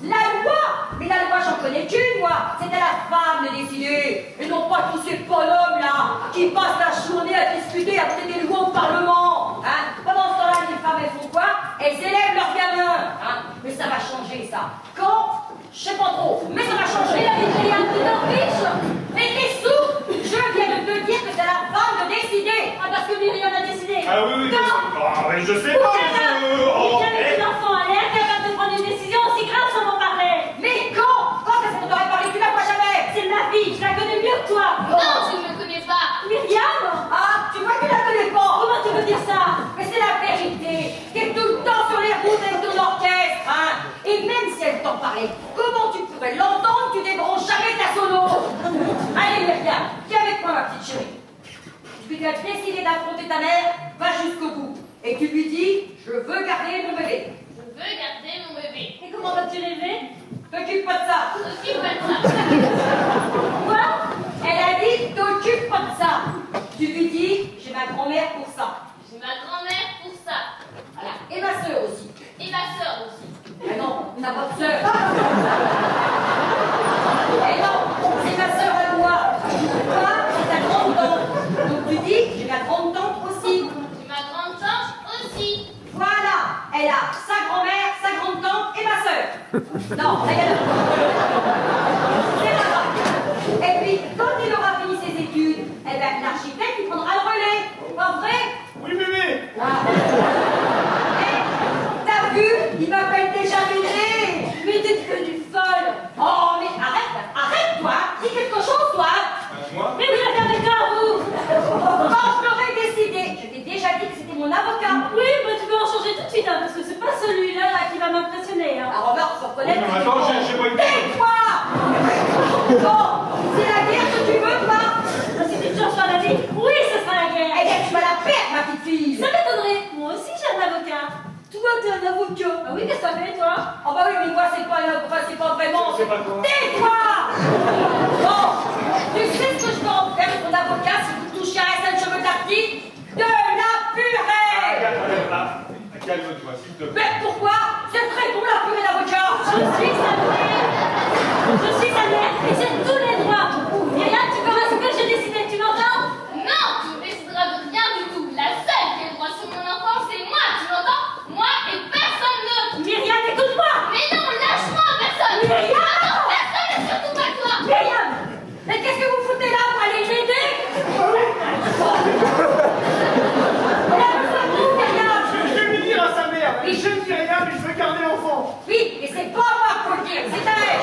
La loi? Mais la loi, j'en connais qu'une, moi. C'est à la femme de décider. Et non pas tous ces bonhommes, là, qui passent la journée à discuter, à voter des lois au Parlement. Hein? Pendant ce temps-là, les femmes, elles font quoi? Elles élèvent leurs gamins. Hein? Mais ça va changer, ça. Quand? Je sais pas trop, mais ça va changer. Et la vie de Yann, tu t'en fiches? Mais t'es sourd? Je viens de te dire que c'est à la femme de décider. Ah, parce que Myriam a décidé. Ah oui, oui, Non. Ah, mais je sais pas, Il y avait une enfant, elle est incapable de prendre une décision aussi grave sans m'en parler. Mais quand? Quand est-ce qu'on t'aurait parlé? Tu la vois jamais. C'est ma fille, je la connais mieux que toi. Non, je ne connais pas. Myriam? Ah, tu vois que tu la connais pas. Comment tu veux dire ça? Mais c'est la vérité. T'es tout le temps sur les routes avec ton orchestre, hein. Et même si elle t'en parlait, comment tu pourrais l'entendre? Tu débranches jamais ta sono. Allez, Myriam, viens avec moi, ma petite chérie. Tu as décidé d'affronter ta mère, va jusqu'au bout. Et tu lui dis, je veux garder mon bébé. Je veux garder mon bébé. Et comment vas-tu l'élever? T'occupe pas de ça. T'occupe pas de ça. Quoi? Elle a dit, t'occupe pas de ça. Tu lui dis, j'ai ma grand-mère pour ça. J'ai ma grand-mère pour ça. Voilà. Et ma sœur aussi. Et ma soeur aussi. Ah non, t'as pas de sœur. Eh non, c'est ma sœur à moi. Toi, c'est ta grande-tante. Donc tu dis, j'ai ma grande-tante aussi. J'ai ma grande-tante aussi. Voilà, elle a sa grand-mère, sa grande-tante et ma sœur. Non, là, il y a deux. C'est pas grave. Et puis, quand il aura fini ses études, eh ben, l'architecte, il prendra le relais. Pas vrai? mon Dieu. Ah oui, qu'est-ce que ça fait, toi? Oh bah oui, mais moi, c'est pas vraiment... C'est pas quoi? Tais-toi! Bon, tu sais ce que je peux en faire de ton avocat si vous touchez à un seul cheveu d'artiste? De la purée! Calme-toi, s'il te plaît. Mais pourquoi? C'est très bon la purée d'avocat! Je suis sa mère et j'ai tous les droits. Myriam, tu feras ce que j'ai décidé, tu m'entends? Non, tu ne décideras de rien du tout. La seule qui a le droit sur mon enfant, c'est moi, tu m'entends? Moi et personne d'autre. Myriam, écoute-moi! Mais non, lâche-moi, personne. Myriam! Non, personne et surtout pas toi. Myriam! Mais qu'est-ce que vous foutez là pour aller m'aider? Je vais lui dire à sa mère. Et je ne dis rien, mais je veux garder l'enfant. Oui, et c'est pas moi qu'il faut le dire, c'est à elle!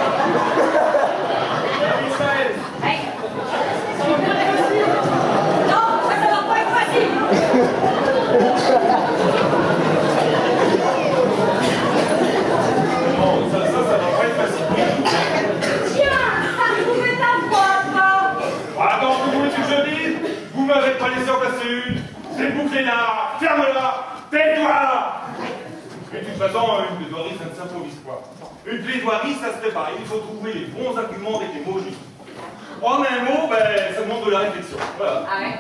Israël. Hey. Non, ça va pas être facile! Non, ça va pas être facile. Tiens, t'as trouvé ta voix, toi! Attends, que vous voulez que je dise? Vous m'avez pas laissé en passer une. C'est bouclé là. Ferme-la. Tais-toi. Mais de toute façon, une plaidoirie, ça ne s'improvise pas. Une plaidoirie, ça se prépare. Il faut trouver les bons arguments avec les mots justes. En un mot, ben, ça demande de la réflexion. Voilà. Ah ouais?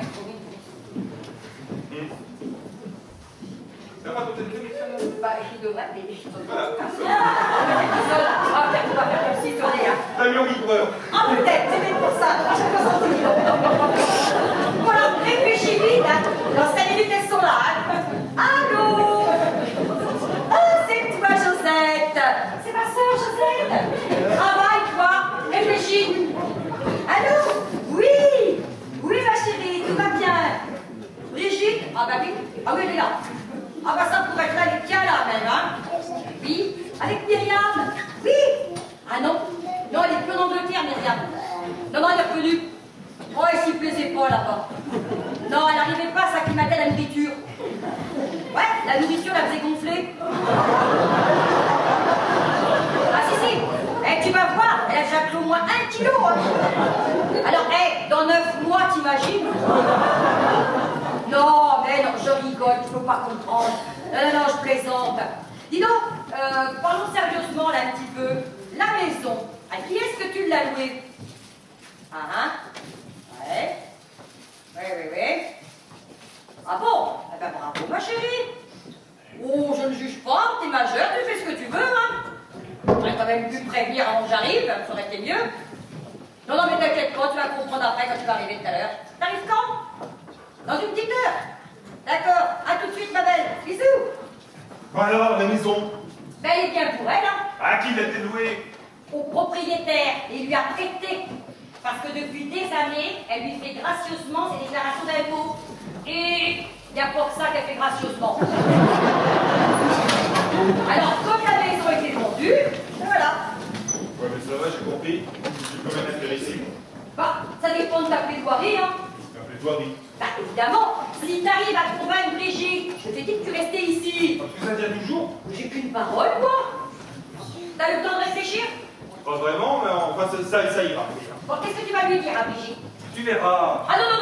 Ça va, toi, t'es réflexion? Bah, il devrait, mais je Voilà. Ah, peut-être qu'on va faire comme si sonner, hein. T'as mis en livreur. Ah, peut-être, c'est bien pour ça. Voilà, réfléchis vite, hein. Dans 5 minutes, elles sont là, hein. Allô? Ah, c'est toi, Josette. C'est ma soeur, Josette. Travaille, toi. Réfléchis. Allô? Oui. Oui, ma chérie, tout va bien. Brigitte? Ah, bah oui. Ah oui, elle est là. Ah, bah ça pourrait être là, elle est bien là, même, hein. Oui. Avec Myriam? Oui. Ah non. Non, elle est plus en Angleterre, Myriam. Non, elle est revenue. Oh, elle s'y plaisait pas là-bas. Non, elle n'arrivait pas à s'acclimater à la nourriture. Ouais, la nourriture la faisait gonfler. Ah si, si. Eh, tu vas voir, elle a déjà pris au moins 1 kilo. Hein. Alors, dans 9 mois, t'imagines? Non, mais non, je rigole, tu peux pas comprendre. Non, je plaisante. Dis donc, parlons sérieusement là un petit peu. La maison, à qui est-ce que tu l'as louée? Ah, hein? Ouais. Oui. Ah bon? Eh ben bravo, ma chérie. Oh, je ne juge pas, t'es majeure, tu fais ce que tu veux, hein? J'aurais quand même pu me prévenir avant que j'arrive, ça aurait été mieux. Non, mais t'inquiète pas, tu vas comprendre après quand tu vas arriver tout à l'heure. T'arrives quand? Dans une petite heure. D'accord, à tout de suite, ma belle. Bisous. Alors, la maison. Ben, elle est bien pour elle, hein? À qui l'a-t-elle louée? Au propriétaire, et lui a prêté. Parce que depuis des années, elle lui fait gracieusement ses déclarations d'impôts. Et il n'y a pas que ça qu'elle fait gracieusement. Alors, comme la maison était vendue, voilà. Ouais, mais ça va, j'ai compris. J'ai quand même intéressé. Bah, ça dépend de ta plaidoirie, hein. La plaidoirie. Bah, évidemment, si t'arrives à trouver une Brigitte, je t'ai dit que tu restais ici. Parce que ça tient toujours. J'ai qu'une parole, moi. T'as le temps de réfléchir? Pas vraiment, mais enfin, ça ira. Bon, qu'est-ce que tu vas lui dire à Brigitte? Tu verras. Ah non, je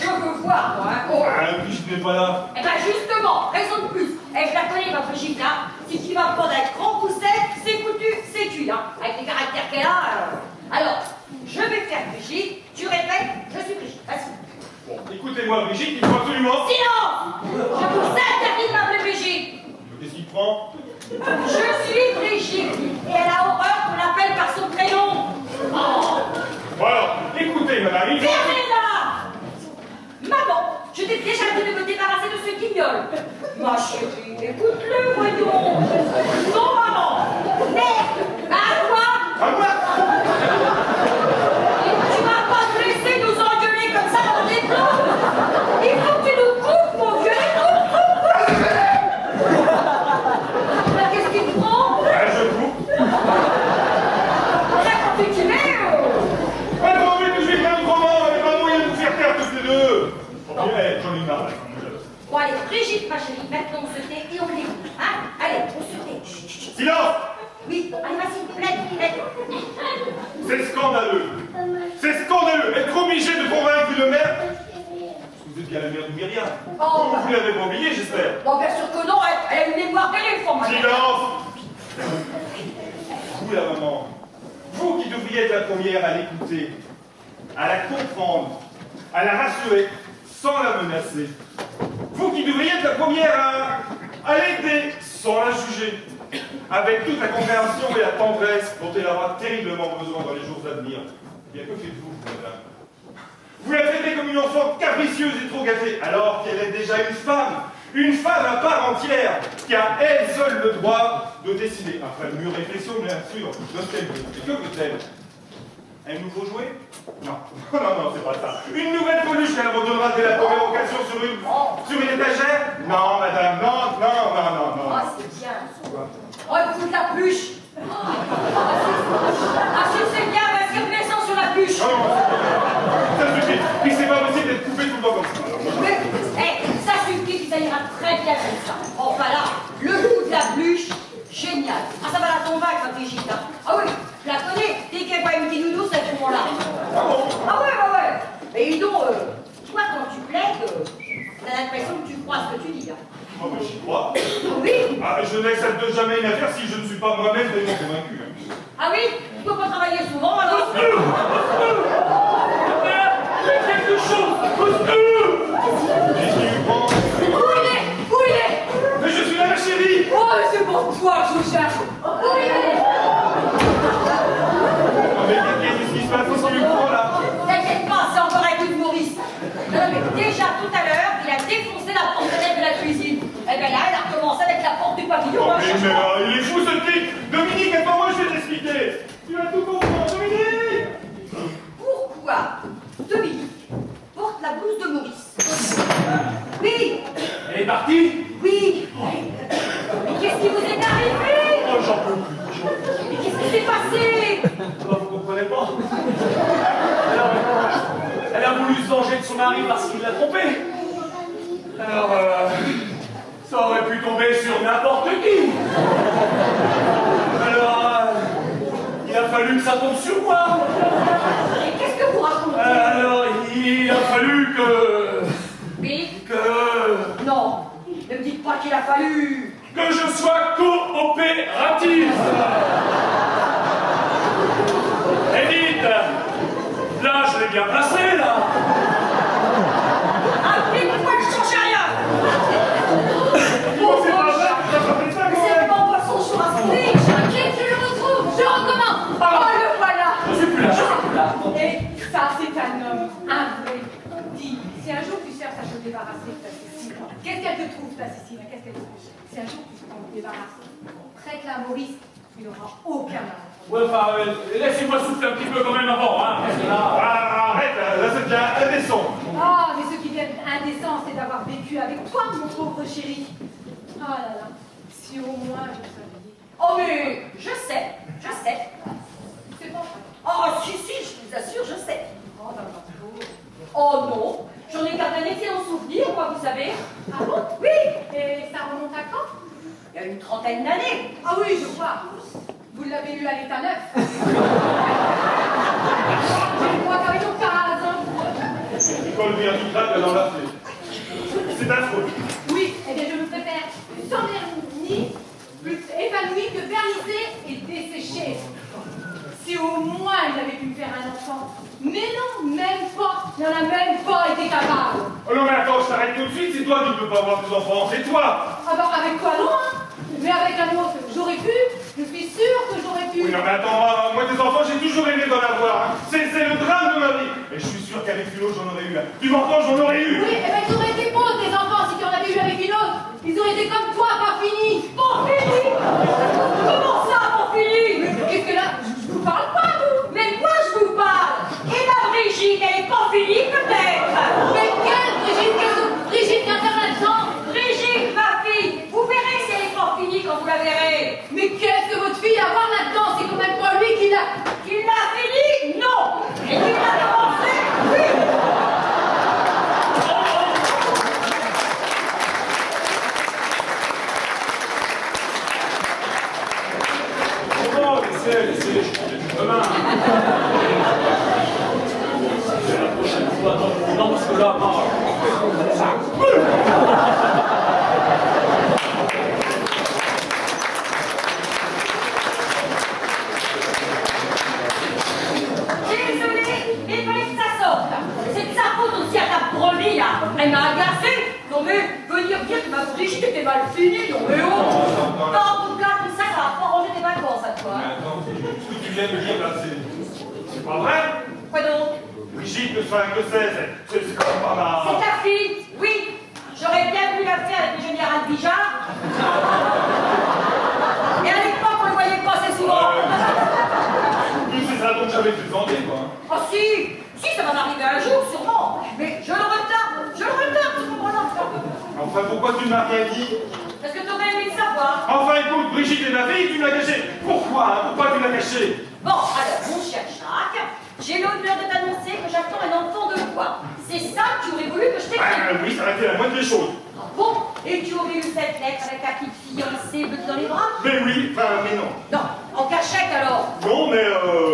veux voir, moi, hein. Oh. Ah, Brigitte n'est pas là. Eh ben justement, raison de plus. Eh, je la connais, ma Brigitte, hein. Si tu vas prendre un grand pousset, c'est foutu, c'est cuit, hein. Avec les caractères qu'elle a. Alors, je vais faire Brigitte, tu répètes, je suis Brigitte. Vas-y. Bon, écoutez-moi, Brigitte, il faut absolument. Silence! Je vous interdis de m'appeler Brigitte. Qu'est-ce qu'il prend? Je suis Brigitte, et elle a horreur qu'on l'appelle par son prénom. Oh. Voilà, écoutez, madame, il faut... Fermez-la! Maman, je t'ai déjà dit de me débarrasser de ce guignol. Ma chérie, écoute-le, voyons. Non, maman. Mais, à toi. À moi? Tu vas pas te laisser nous engueuler comme ça dans des plans. Il faut que tu nous coupes, mon vieux. Coupe. Qu'est-ce qu'il te prend? Je coupe. On a compris que tu mets. Alors, mais je vais faire autrement, il n'y a pas moyen de vous faire taire tous les deux. Bon, j'en ai marre, là. Bon, allez, Brigitte, ma chérie, maintenant on se tait et on l'écoute. Hein? Allez, on se tait. Chut, chut, chut. Silence! Oui, allez, vas-y, plaide. C'est scandaleux. C'est scandaleux. Être obligé de convaincre le maire. Vous êtes qui a la mère du Myriam. Oh. Vous l'avez pas oublié, j'espère. Bon, bien sûr que non, elle a une mémoire d'éléphant, madame. Silence. Vous, la maman, vous qui devriez être la première à l'écouter, à la comprendre, à la rassurer, sans la menacer. Vous qui devriez être la première à l'aider, sans la juger, avec toute la compréhension et la tendresse dont elle aura terriblement besoin dans les jours à venir. Eh bien, que faites-vous, madame? Vous la traitez comme une enfant capricieuse et trop gâtée, alors qu'elle est déjà une femme à part entière, qui a elle seule le droit de décider, après une mûre réflexion, bien sûr, de ce qu'elle veut. Et que veut-elle? Un nouveau jouet? Non, non, c'est pas ça. Une nouvelle peluche qu'elle abandonnera dès la première occasion sur une étagère? Non, madame, non. Oh, c'est bien. Oh, écoute la pluche. Ah, si c'est bien, parce que descend sur la pluche. Non, ça suffit. Puis c'est pas possible d'être coupé tout le temps comme ça. Mais, ça suffit, puis ça ira très bien comme ça. Enfin là, le coup de la pluche, génial. Ah, ça va la convaincre, ma Brigitte. Hein. Ah oui, je la connais. Dès qu'elle voit une petite nounou, c'est à ce moment-là. Ah bon? Ah ouais. Mais dis donc, toi, quand tu plaides, t'as l'impression que tu crois ce que tu dis. Hein. Oh, mais j'y crois. Ah oui. Ah, je n'accepte jamais une affaire si je ne suis pas moi-même pleinement convaincu. Ah oui, tu peux pas travailler souvent, alors. Quelque chose. Qu'est-ce qui lui prend? Où il est? Mais je suis là, ma chérie. Oh, mais c'est pour toi que je cherche. Où il est? Non, mais qu'est-ce qui se passe? Qu'est-ce qui lui prend, là? T'inquiète pas, c'est encore un coup de Maurice. Non, mais déjà tout à l'heure, il a défoncé la porte-fenêtre de la cuisine. Et bien là, elle a recommencé avec la porte du pavillon. Oh, mais il est fou, ce type. Dominique, attends-moi, je vais t'expliquer. Tu vas tout comprendre, Dominique. Pourquoi Dominique porte la blouse de Maurice? Oui. Elle est partie? Oui. Mais qu'est-ce qui vous est arrivé? Oh, j'en peux plus. Mais qu'est-ce qui s'est passé? Oh, vous comprenez pas? Elle a voulu se venger de son mari parce qu'il l'a trompée. Alors, ça aurait pu tomber sur n'importe qui. Alors, il a fallu que ça tombe sur moi. Et qu'est-ce que vous racontez? Alors, il a fallu que... Oui. Non, ne me dites pas qu'il a fallu... que je sois coopérative. Edith, là, je l'ai bien placé, là. Appelez-moi, je change rien. Oh, c'est pas vrai, tu vas pas faire ça, quand C'est même. mon poisson sur un steak. J'inquiète, je le retrouve. Je recommence. Oh, le voilà. Je suis plus là, je suis plus là. Et ça, c'est un homme, un vrai. Dis, si un jour tu cherches à te débarrasser de ta Cécile, qu'est-ce qu'elle te trouve, ta Cécile? Qu'est-ce qu'elle te trouve? Si un jour tu peux t'en débarrasser, traite-la à Maurice, il n'aura aucun mal. Ouais, enfin, laissez-moi souffler un petit peu quand même avant, hein, parce que là... Ah, arrête, là, ça devient indécent. Ah, mais ce qui devient indécent, c'est d'avoir vécu avec toi, mon pauvre chéri. Oh là là, si au moins je savais. Oh mais, je sais. C'est pas vrai. Oh si, je vous assure, je sais. Oh, d'accord. Oh non, j'en ai gardé un excellent souvenir, moi, vous savez. Ah bon? Oui, Et ça remonte à quand? il y a une trentaine d'années. Ah oui, je vois. Vous l'avez lu à l'état neuf. Je crois qu'avec ton case. Nicole vient du crack dans la fée. C'est affreux. Oui, eh bien je me préfère sans vernis, plus épanoui que vernissé et desséché. Si au moins il avait pu me faire un enfant. Mais non, même pas. Il n'en a même pas été capable. Oh non, mais attends, je t'arrête tout de suite, c'est toi qui ne peux pas avoir des enfants, c'est toi. Ah bah avec quoi non, hein? Mais avec un autre, j'aurais pu. Je suis sûre que j'aurais pu. Oui, non, mais attends, moi, des enfants, j'ai toujours rêvé d'en avoir. Hein. C'est le drame de ma vie. Et je suis sûr qu'avec une autre, j'en aurais eu. Hein. Tu m'entends, j'en aurais eu. Oui, eh ben ils auraient été beaux tes enfants si tu en avais eu avec une autre. Ils auraient été comme toi, pas finis. Bon, Philippe. Comment ça, mon Philippe? Mais qu'est-ce que là? Je vous parle pas, vous. Mais moi, je vous parle. Et la Brigitte, elle est pas Philippe, peut-être? Mais quelle Brigitte? Qu'est-ce que Brigitte vient faire là-dedans? Brigitte, ma fille, vous verrez si elle est pas finie quand vous la verrez. Mais qu'est-ce que votre fille a à voir là-dedans? C'est quand même pas lui qui l'a... Qu'il l'a fini? Non. Et qu'il l'a commencé? Oui. Brigitte était mal finie, non mais oh. Non, en tout cas, tout ça, ça va pas ranger tes vacances à toi. Mais attends, ce que tu viens de dire là, c'est pas vrai? Quoi donc? Brigitte ne soigne le 16, c'est quand même pas ma... C'est ta fille, oui. J'aurais bien pu la faire avec le général Bijard. Et à l'époque, on le voyait pas assez souvent. C'est ça dont j'avais fait demander, quoi. Oh si, ça va m'arriver un jour, sûrement. Mais je le retarde ce moment-là. Enfin, pourquoi tu ne m'as rien dit? Parce que tu aurais aimé le savoir. Enfin, écoute, Brigitte est ma fille, tu me l'as cachée. Pourquoi, hein? Pourquoi tu me l'as cachée? Bon, alors, mon cher Jacques, j'ai l'honneur de t'annoncer que j'attends un enfant de toi. C'est ça que tu aurais voulu que je t'écrive. Oui, ça aurait été la moindre des choses. Ah bon? Et tu aurais eu cette lettre avec ta petite fiancée bleue dans les bras? Mais oui, enfin, mais non. Non, en cachette alors. Non, mais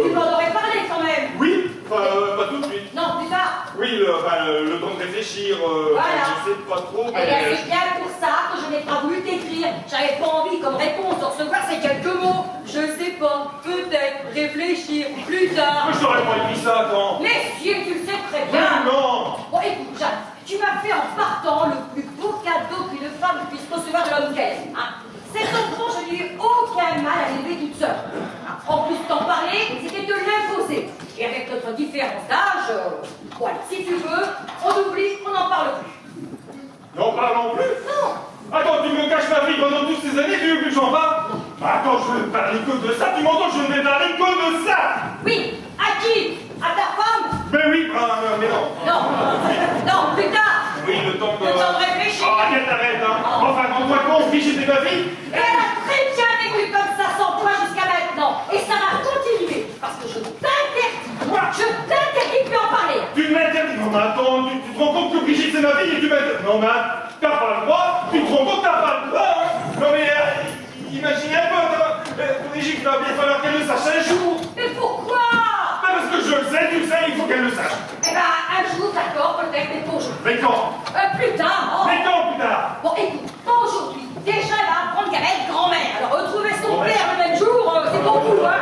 Tu m'en aurais parlé quand même. Oui, pas tout de suite. Non, plus tard. Oui, le temps de réfléchir, Voilà. je sais pas trop, Eh mais... bien, c'est bien pour ça que je n'ai pas voulu t'écrire. J'avais pas envie, comme réponse, de recevoir ces quelques mots. Je sais pas, peut-être, réfléchir, plus tard. Mais je t'aurais pas écrit ça, quand? Mais si, tu le sais très Mais bien. non! Bon, écoute, Jacques, tu m'as fait en partant le plus beau cadeau qu'une femme puisse recevoir de l'homme qu'elle est. Hein. Cet enfant, je n'ai eu aucun mal à l'élever toute seule. Hein. En plus t'en parler, c'était de l'imposer. Et avec notre différence d'âge, voilà, si tu veux, on oublie, on n'en parle plus. N'en parlons plus? Non. Attends, tu me caches ma vie pendant toutes ces années, tu veux plus que j'en parle? Attends, je vais parler que de ça, tu m'entends? Je ne vais parler que de ça! Oui, à qui? À ta femme? Mais oui, mais non. Non. Non, plus tard. Oui, le temps de... Le temps de réfléchir. Oh, arrête, arrête, hein. Enfin, rends-toi compte, Brigitte est ma fille. Et elle a très bien vécu comme ça sans toi jusqu'à maintenant. Et ça va continuer. Parce que je t'interdis. Quoi? Je t'interdis de lui en parler. Tu m'interdis. Non, mais attends, tu te rends compte que Brigitte c'est ma fille et tu m'interdis. Non, mais t'as pas le droit. Tu te rends compte que t'as pas le droit, hein. Non, mais imaginez un peu, Brigitte, il va bien falloir qu'elle le sache un jour. Mais pourquoi? Parce que je le sais, tu le sais, il faut qu'elle le sache. Eh ben, un jour, d'accord, peut-être, mais pas aujourd'hui. Mais quand? Plus tard, oh. Mais quand, plus tard? Bon, écoute, pas aujourd'hui. Déjà, elle va apprendre qu'elle va être grand-mère. Alors, retrouver son Grand-mère. père le même jour, c'est beaucoup, hein.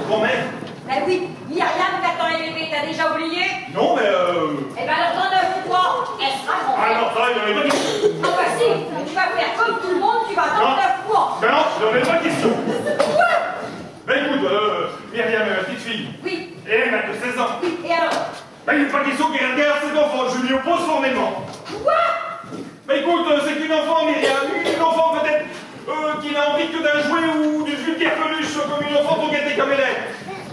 Grand-mère? Ben oui, Myriam, t'attends élevée, t'as déjà oublié? Non, mais Eh ben, alors, dans 9 mois, elle sera Ah grand-mère. non, ça, il n'en est pas question. Ah bah si, tu vas faire comme tout le monde, tu vas Non. dans 9 mois. Ben non, il n'en est pas question. Quoi? Ben écoute, Myriam est ma petite fille. Oui, Et elle n'a que 16 ans. oui, et alors? Ben il n'est pas question qu'elle regarde ses enfants, je m'y oppose formellement. Quoi? Ben écoute, c'est une enfant, Myriam, une enfant peut-être qui n'a envie que d'un jouet ou d'une vulgaire peluche comme une enfant pour gâter comme elle est.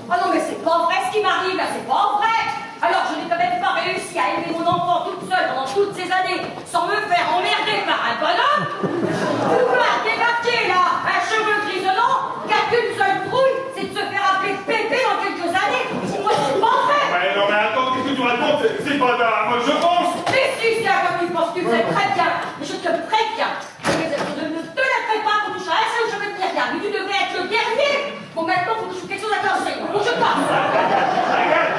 Ah non, mais c'est pas vrai ce qui m'arrive, là, c'est pas vrai. Alors, je n'ai quand même pas réussi à élever mon enfant toute seule pendant toutes ces années sans me faire emmerder par un bonhomme. Pouvoir débarquer là, un cheveu grisonnant, qui a qu'une seule trouille, c'est de se faire appeler Pépé dans quelques années. Moi, c'est pas vrai. Ouais, non mais attends, qu'est-ce que tu racontes? C'est pas à moi que je pense. Mais si, c'est à quoi tu penses, tu le sais très bien. Mais je te préviens. Je ne te laisserai pas qu'on touche à un seul cheveu de Myriam. Mais tu devrais être le dernier. Bon, maintenant, faut que je fasse quelque chose à t'enseigner. Faut que je passe. Regarde.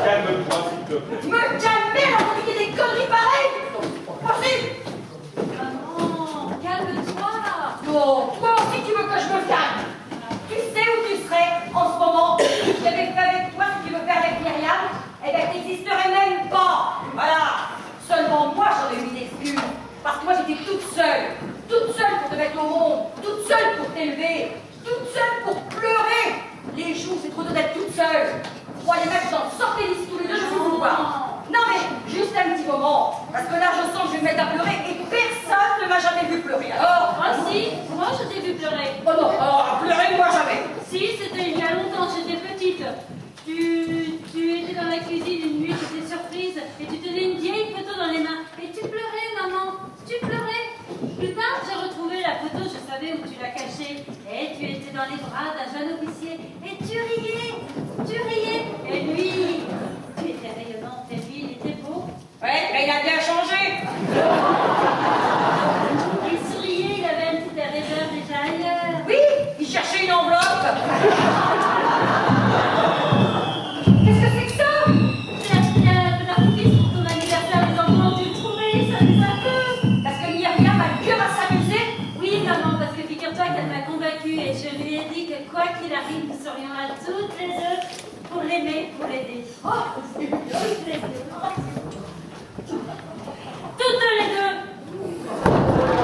Calme-toi, s'il te plaît. Me calmer avant de piquer des conneries pareilles. Possible. Maman, calme-toi. Bon, toi aussi, tu veux que je me calme. Tu sais où tu serais en ce moment. Si je t'avais fait avec toi ce que tu veux faire avec Myriam, eh bien, t'existerais même pas. Voilà. Seulement moi, j'en ai eu des excuses. Parce que moi, j'étais toute seule. Toute seule pour te mettre au monde. Toute seule pour t'élever. Toute seule pour pleurer. Les jours, c'est trop tôt d'être toute seule. Croyez même que j'en sortais d'ici tous les deux, je veux vous voir. Non mais, juste un petit moment. Parce que là, je sens que je vais me mettre à pleurer et personne ne m'a jamais vu pleurer. Alors, Ah si, moi je t'ai vu pleurer. oh non, alors, pleurer, moi jamais. Si, c'était il y a longtemps, j'étais petite. Tu étais dans la cuisine une nuit, j'étais surprise, et tu tenais une vieille photo dans les mains. Et tu pleurais, maman, tu pleurais. Plus tard, j'ai retrouvé la photo, je savais où tu l'as cachée. Et tu étais dans les bras d'un jeune officier. Et tu riais. Et lui, tu étais rayonnante, et lui, il était beau. Ouais, mais il a bien changé. Il souriait, il avait un petit air rêveur déjà ailleurs. Oui, il cherchait une enveloppe. Qu'est-ce que c'est que ça? C'est la cookies pour ton anniversaire, les enfants, tu le trouvais, ça nous a peu. Parce que Myriam a le cœur à s'amuser. Oui, maman, parce que figure-toi qu'elle m'a convaincue et je lui ai dit que quoi qu'il arrive, nous serions là toutes les deux pour l'aimer, pour l'aider. Oh, toutes les deux. Toutes les deux.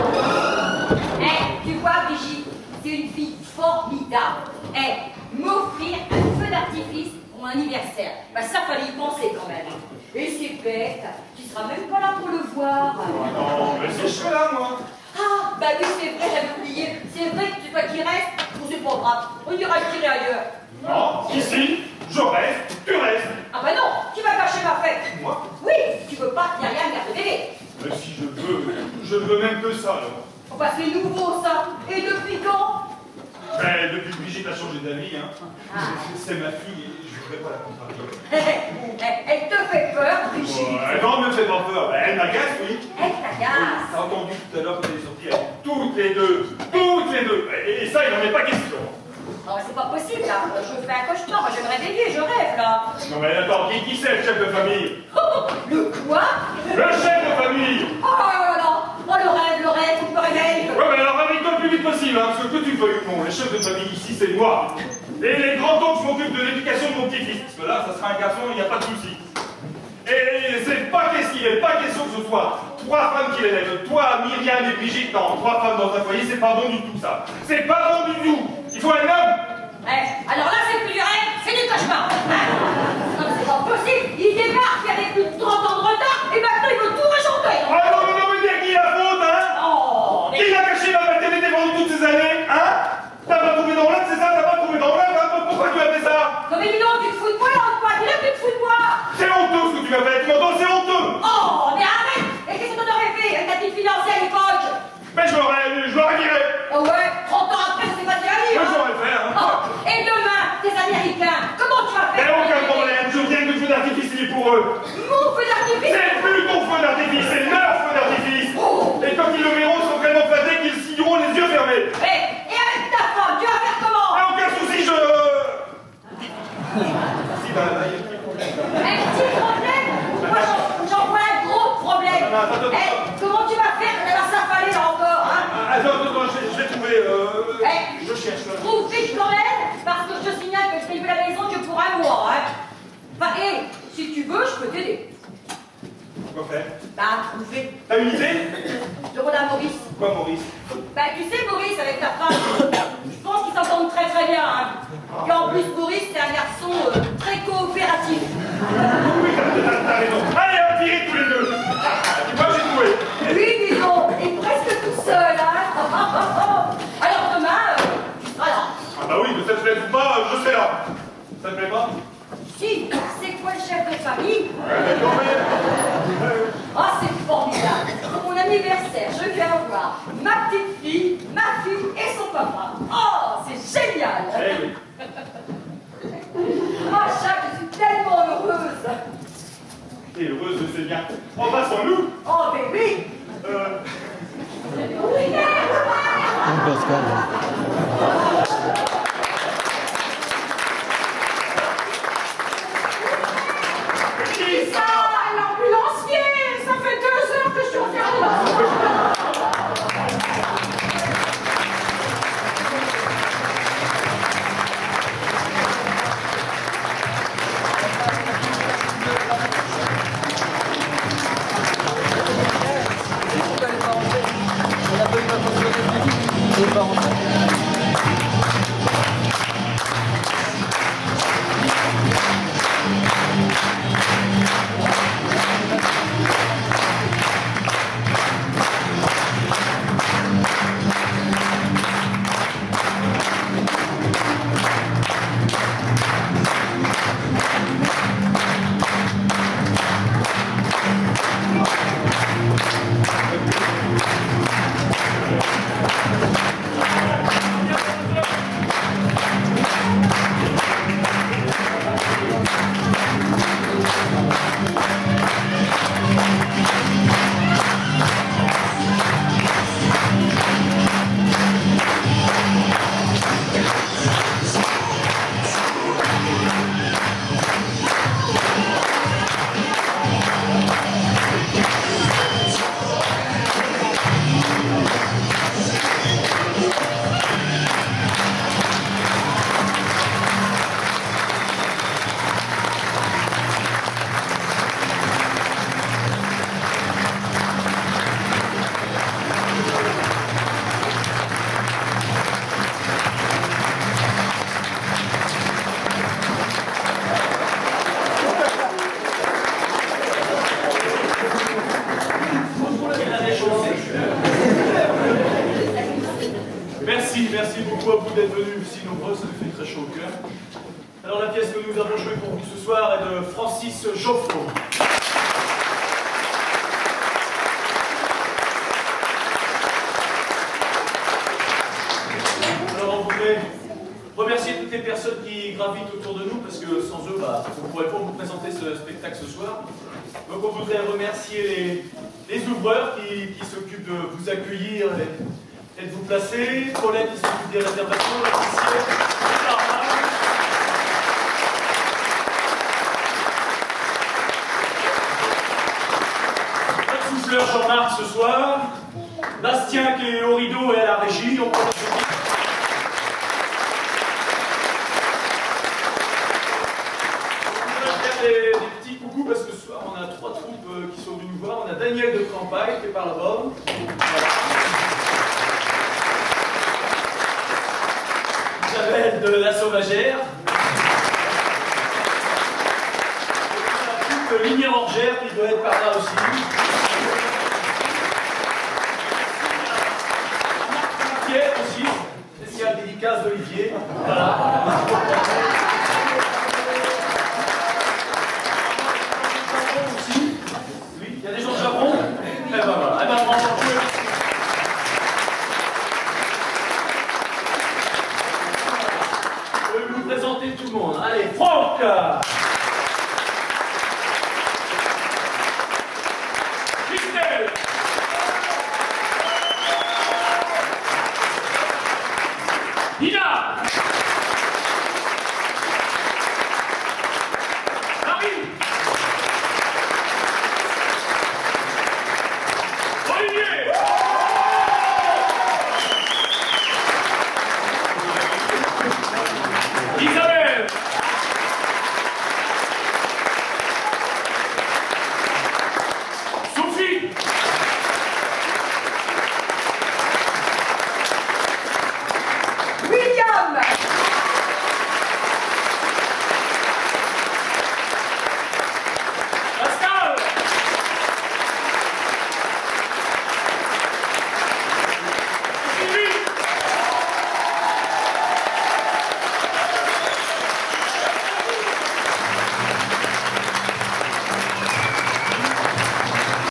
mon anniversaire. Bah ça fallait y penser quand même. Et c'est bête, tu seras même pas là pour le voir. Non, mais si je serai là, moi. Ah, bah oui, c'est vrai, j'avais oublié. C'est vrai que tu dois qu'il reste, bon, c'est pas grave. On ira le tirer ailleurs. Non, ici, je reste, tu restes. Ah bah non, tu vas gâcher ma fête. Moi? Oui, tu veux pas qu'il y ait rien à garder bébé. Mais si je ne veux même que ça, alors. Oh bah c'est nouveau ça. Et depuis quand? Mais depuis que Brigitte a changé d'avis, hein. Ah. C'est ma fille et je ne voudrais pas la contrarier. Elle te fait peur, Brigitte. Ouais, non, ne me fais pas peur. Elle m'agace, oui. Elle t'agace. T'as entendu tout à l'heure qu'elle est sortie avec toutes les deux. Toutes les deux. Et ça, il n'en est pas question. Non, c'est pas possible là. Je fais un cauchemar, moi je vais me réveiller, je rêve là. Non mais attends, qui c'est le chef de famille? Le quoi? Le chef de famille! Oh non. Oh le rêve, tu me réveilles. Ouais, mais alors réveille-toi le plus vite possible, hein, parce que tu veuilles ou non, le chef de famille ici, c'est moi. Et les grands-oncles m'occupent de l'éducation de mon petit-fils. Parce que là, ça sera un garçon, il n'y a pas de souci. Et c'est pas question, il n'est pas question que ce soit 3 femmes qui l'élèvent. Toi, Myriam et Brigitte, non, 3 femmes dans un foyer, c'est pas bon du tout ça. C'est pas bon du tout. Il faut un homme. Alors là, c'est plus du rêve, c'est du cauchemar. Non, c'est pas possible. Il débarque, il y avait plus de 30 ans de retard, et maintenant il veut tout réchauffer. Ah non, mais dis à qui la faute, hein? Oh, mais... Qui a caché ma maternité pendant toutes ces années, hein? T'as pas trouvé dans l'âme, c'est ça? T'as pas trouvé dans l'âme, hein? Pourquoi tu as fait ça? Non mais dis donc, tu te fous de moi là, quoi? Dis-le, tu te fous de moi. C'est honteux ce que tu m'as fait, tu m'entends? C'est honteux! Oh, mais arrête. Et qu'est-ce que t'en aurais fait avec ta petite fiancée à l'époque? Mais je l'aurais viré! Oh ouais, 30 ans après, c'est pas bien Mais hein? j'aurais fait, hein? Oh, et demain, tes Américains, comment tu vas Mais faire? aucun problème, je viens de feu d'artifice, il est pour eux! Mon feu d'artifice. C'est plus ton feu d'artifice, c'est leur feu d'artifice! Oh. Et quand ils le verront, ils seront tellement flattés qu'ils signeront les yeux fermés! Et avec ta femme, tu vas faire comment? Ah, aucun souci, je... Si, là, il y a un petit problème. Un petit problème? Moi, j'en vois un gros problème. Non, attends. Comment tu vas faire? Elle va s'affaler là encore, hein? Attends, je vais trouver... je cherche là. Trouve vite quand même, parce que je te signale que je t'ai vu la maison que pour un mois, hein? Enfin, si tu veux, je peux t'aider. Quoi faire? Bah, trouver. T'as une idée? Demande à Maurice. Quoi, Maurice? Bah, tu sais, Maurice, avec ta femme, je pense qu'ils s'entendent très très bien, hein? Et en plus, Maurice, c'est un garçon très coopératif. Oui, t'as raison. Allez, on tire tous les deux. Tu vois, j'ai trouvé. Lui, disons, est presque tout seul, hein? Alors demain, tu seras là. Ah bah oui, mais ça te plaît ou pas, je serai là. Ça te plaît pas? Si, c'est quoi le chef de famille? Mais quand même. Ah, c'est formidable. Pour mon anniversaire, je viens voir ma petite fille, ma fille et son papa. Oh, c'est génial. Eh oui. Ah, Jacques, je suis tellement heureuse. T'es heureuse, c'est bien. Embrassons-nous. Oh, bébé. Qui ça? L'ambulancier! Ça fait 2 heures que je suis enfermée. On n'a pas eu la possibilité de vite, il n'est pas rentré. merci beaucoup à vous d'être venus si nombreux, ça nous fait très chaud au cœur. Alors la pièce que nous avons jouée pour vous ce soir est de Francis Joffreau. Alors on voudrait remercier toutes les personnes qui gravitent autour de nous, parce que sans eux, on ne pourrait pas vous présenter ce spectacle ce soir. Donc on voudrait remercier les ouvreurs qui s'occupent de vous accueillir et de vous placer, Paulette qui s'occupe des réservations, la souffleur Jean-Marc ce soir, Bastien qui est au rideau et à la régie. On peut faire des petits coucous parce que ce soir on a 3 troupes qui sont venues nous voir. On a Daniel de Campagne qui est par là-bas. Voilà. Isabelle de la Sauvagère. Et la Lignée Orgère qui doit être par là aussi. Aussi, spécial dédicace d'Olivier. Voilà.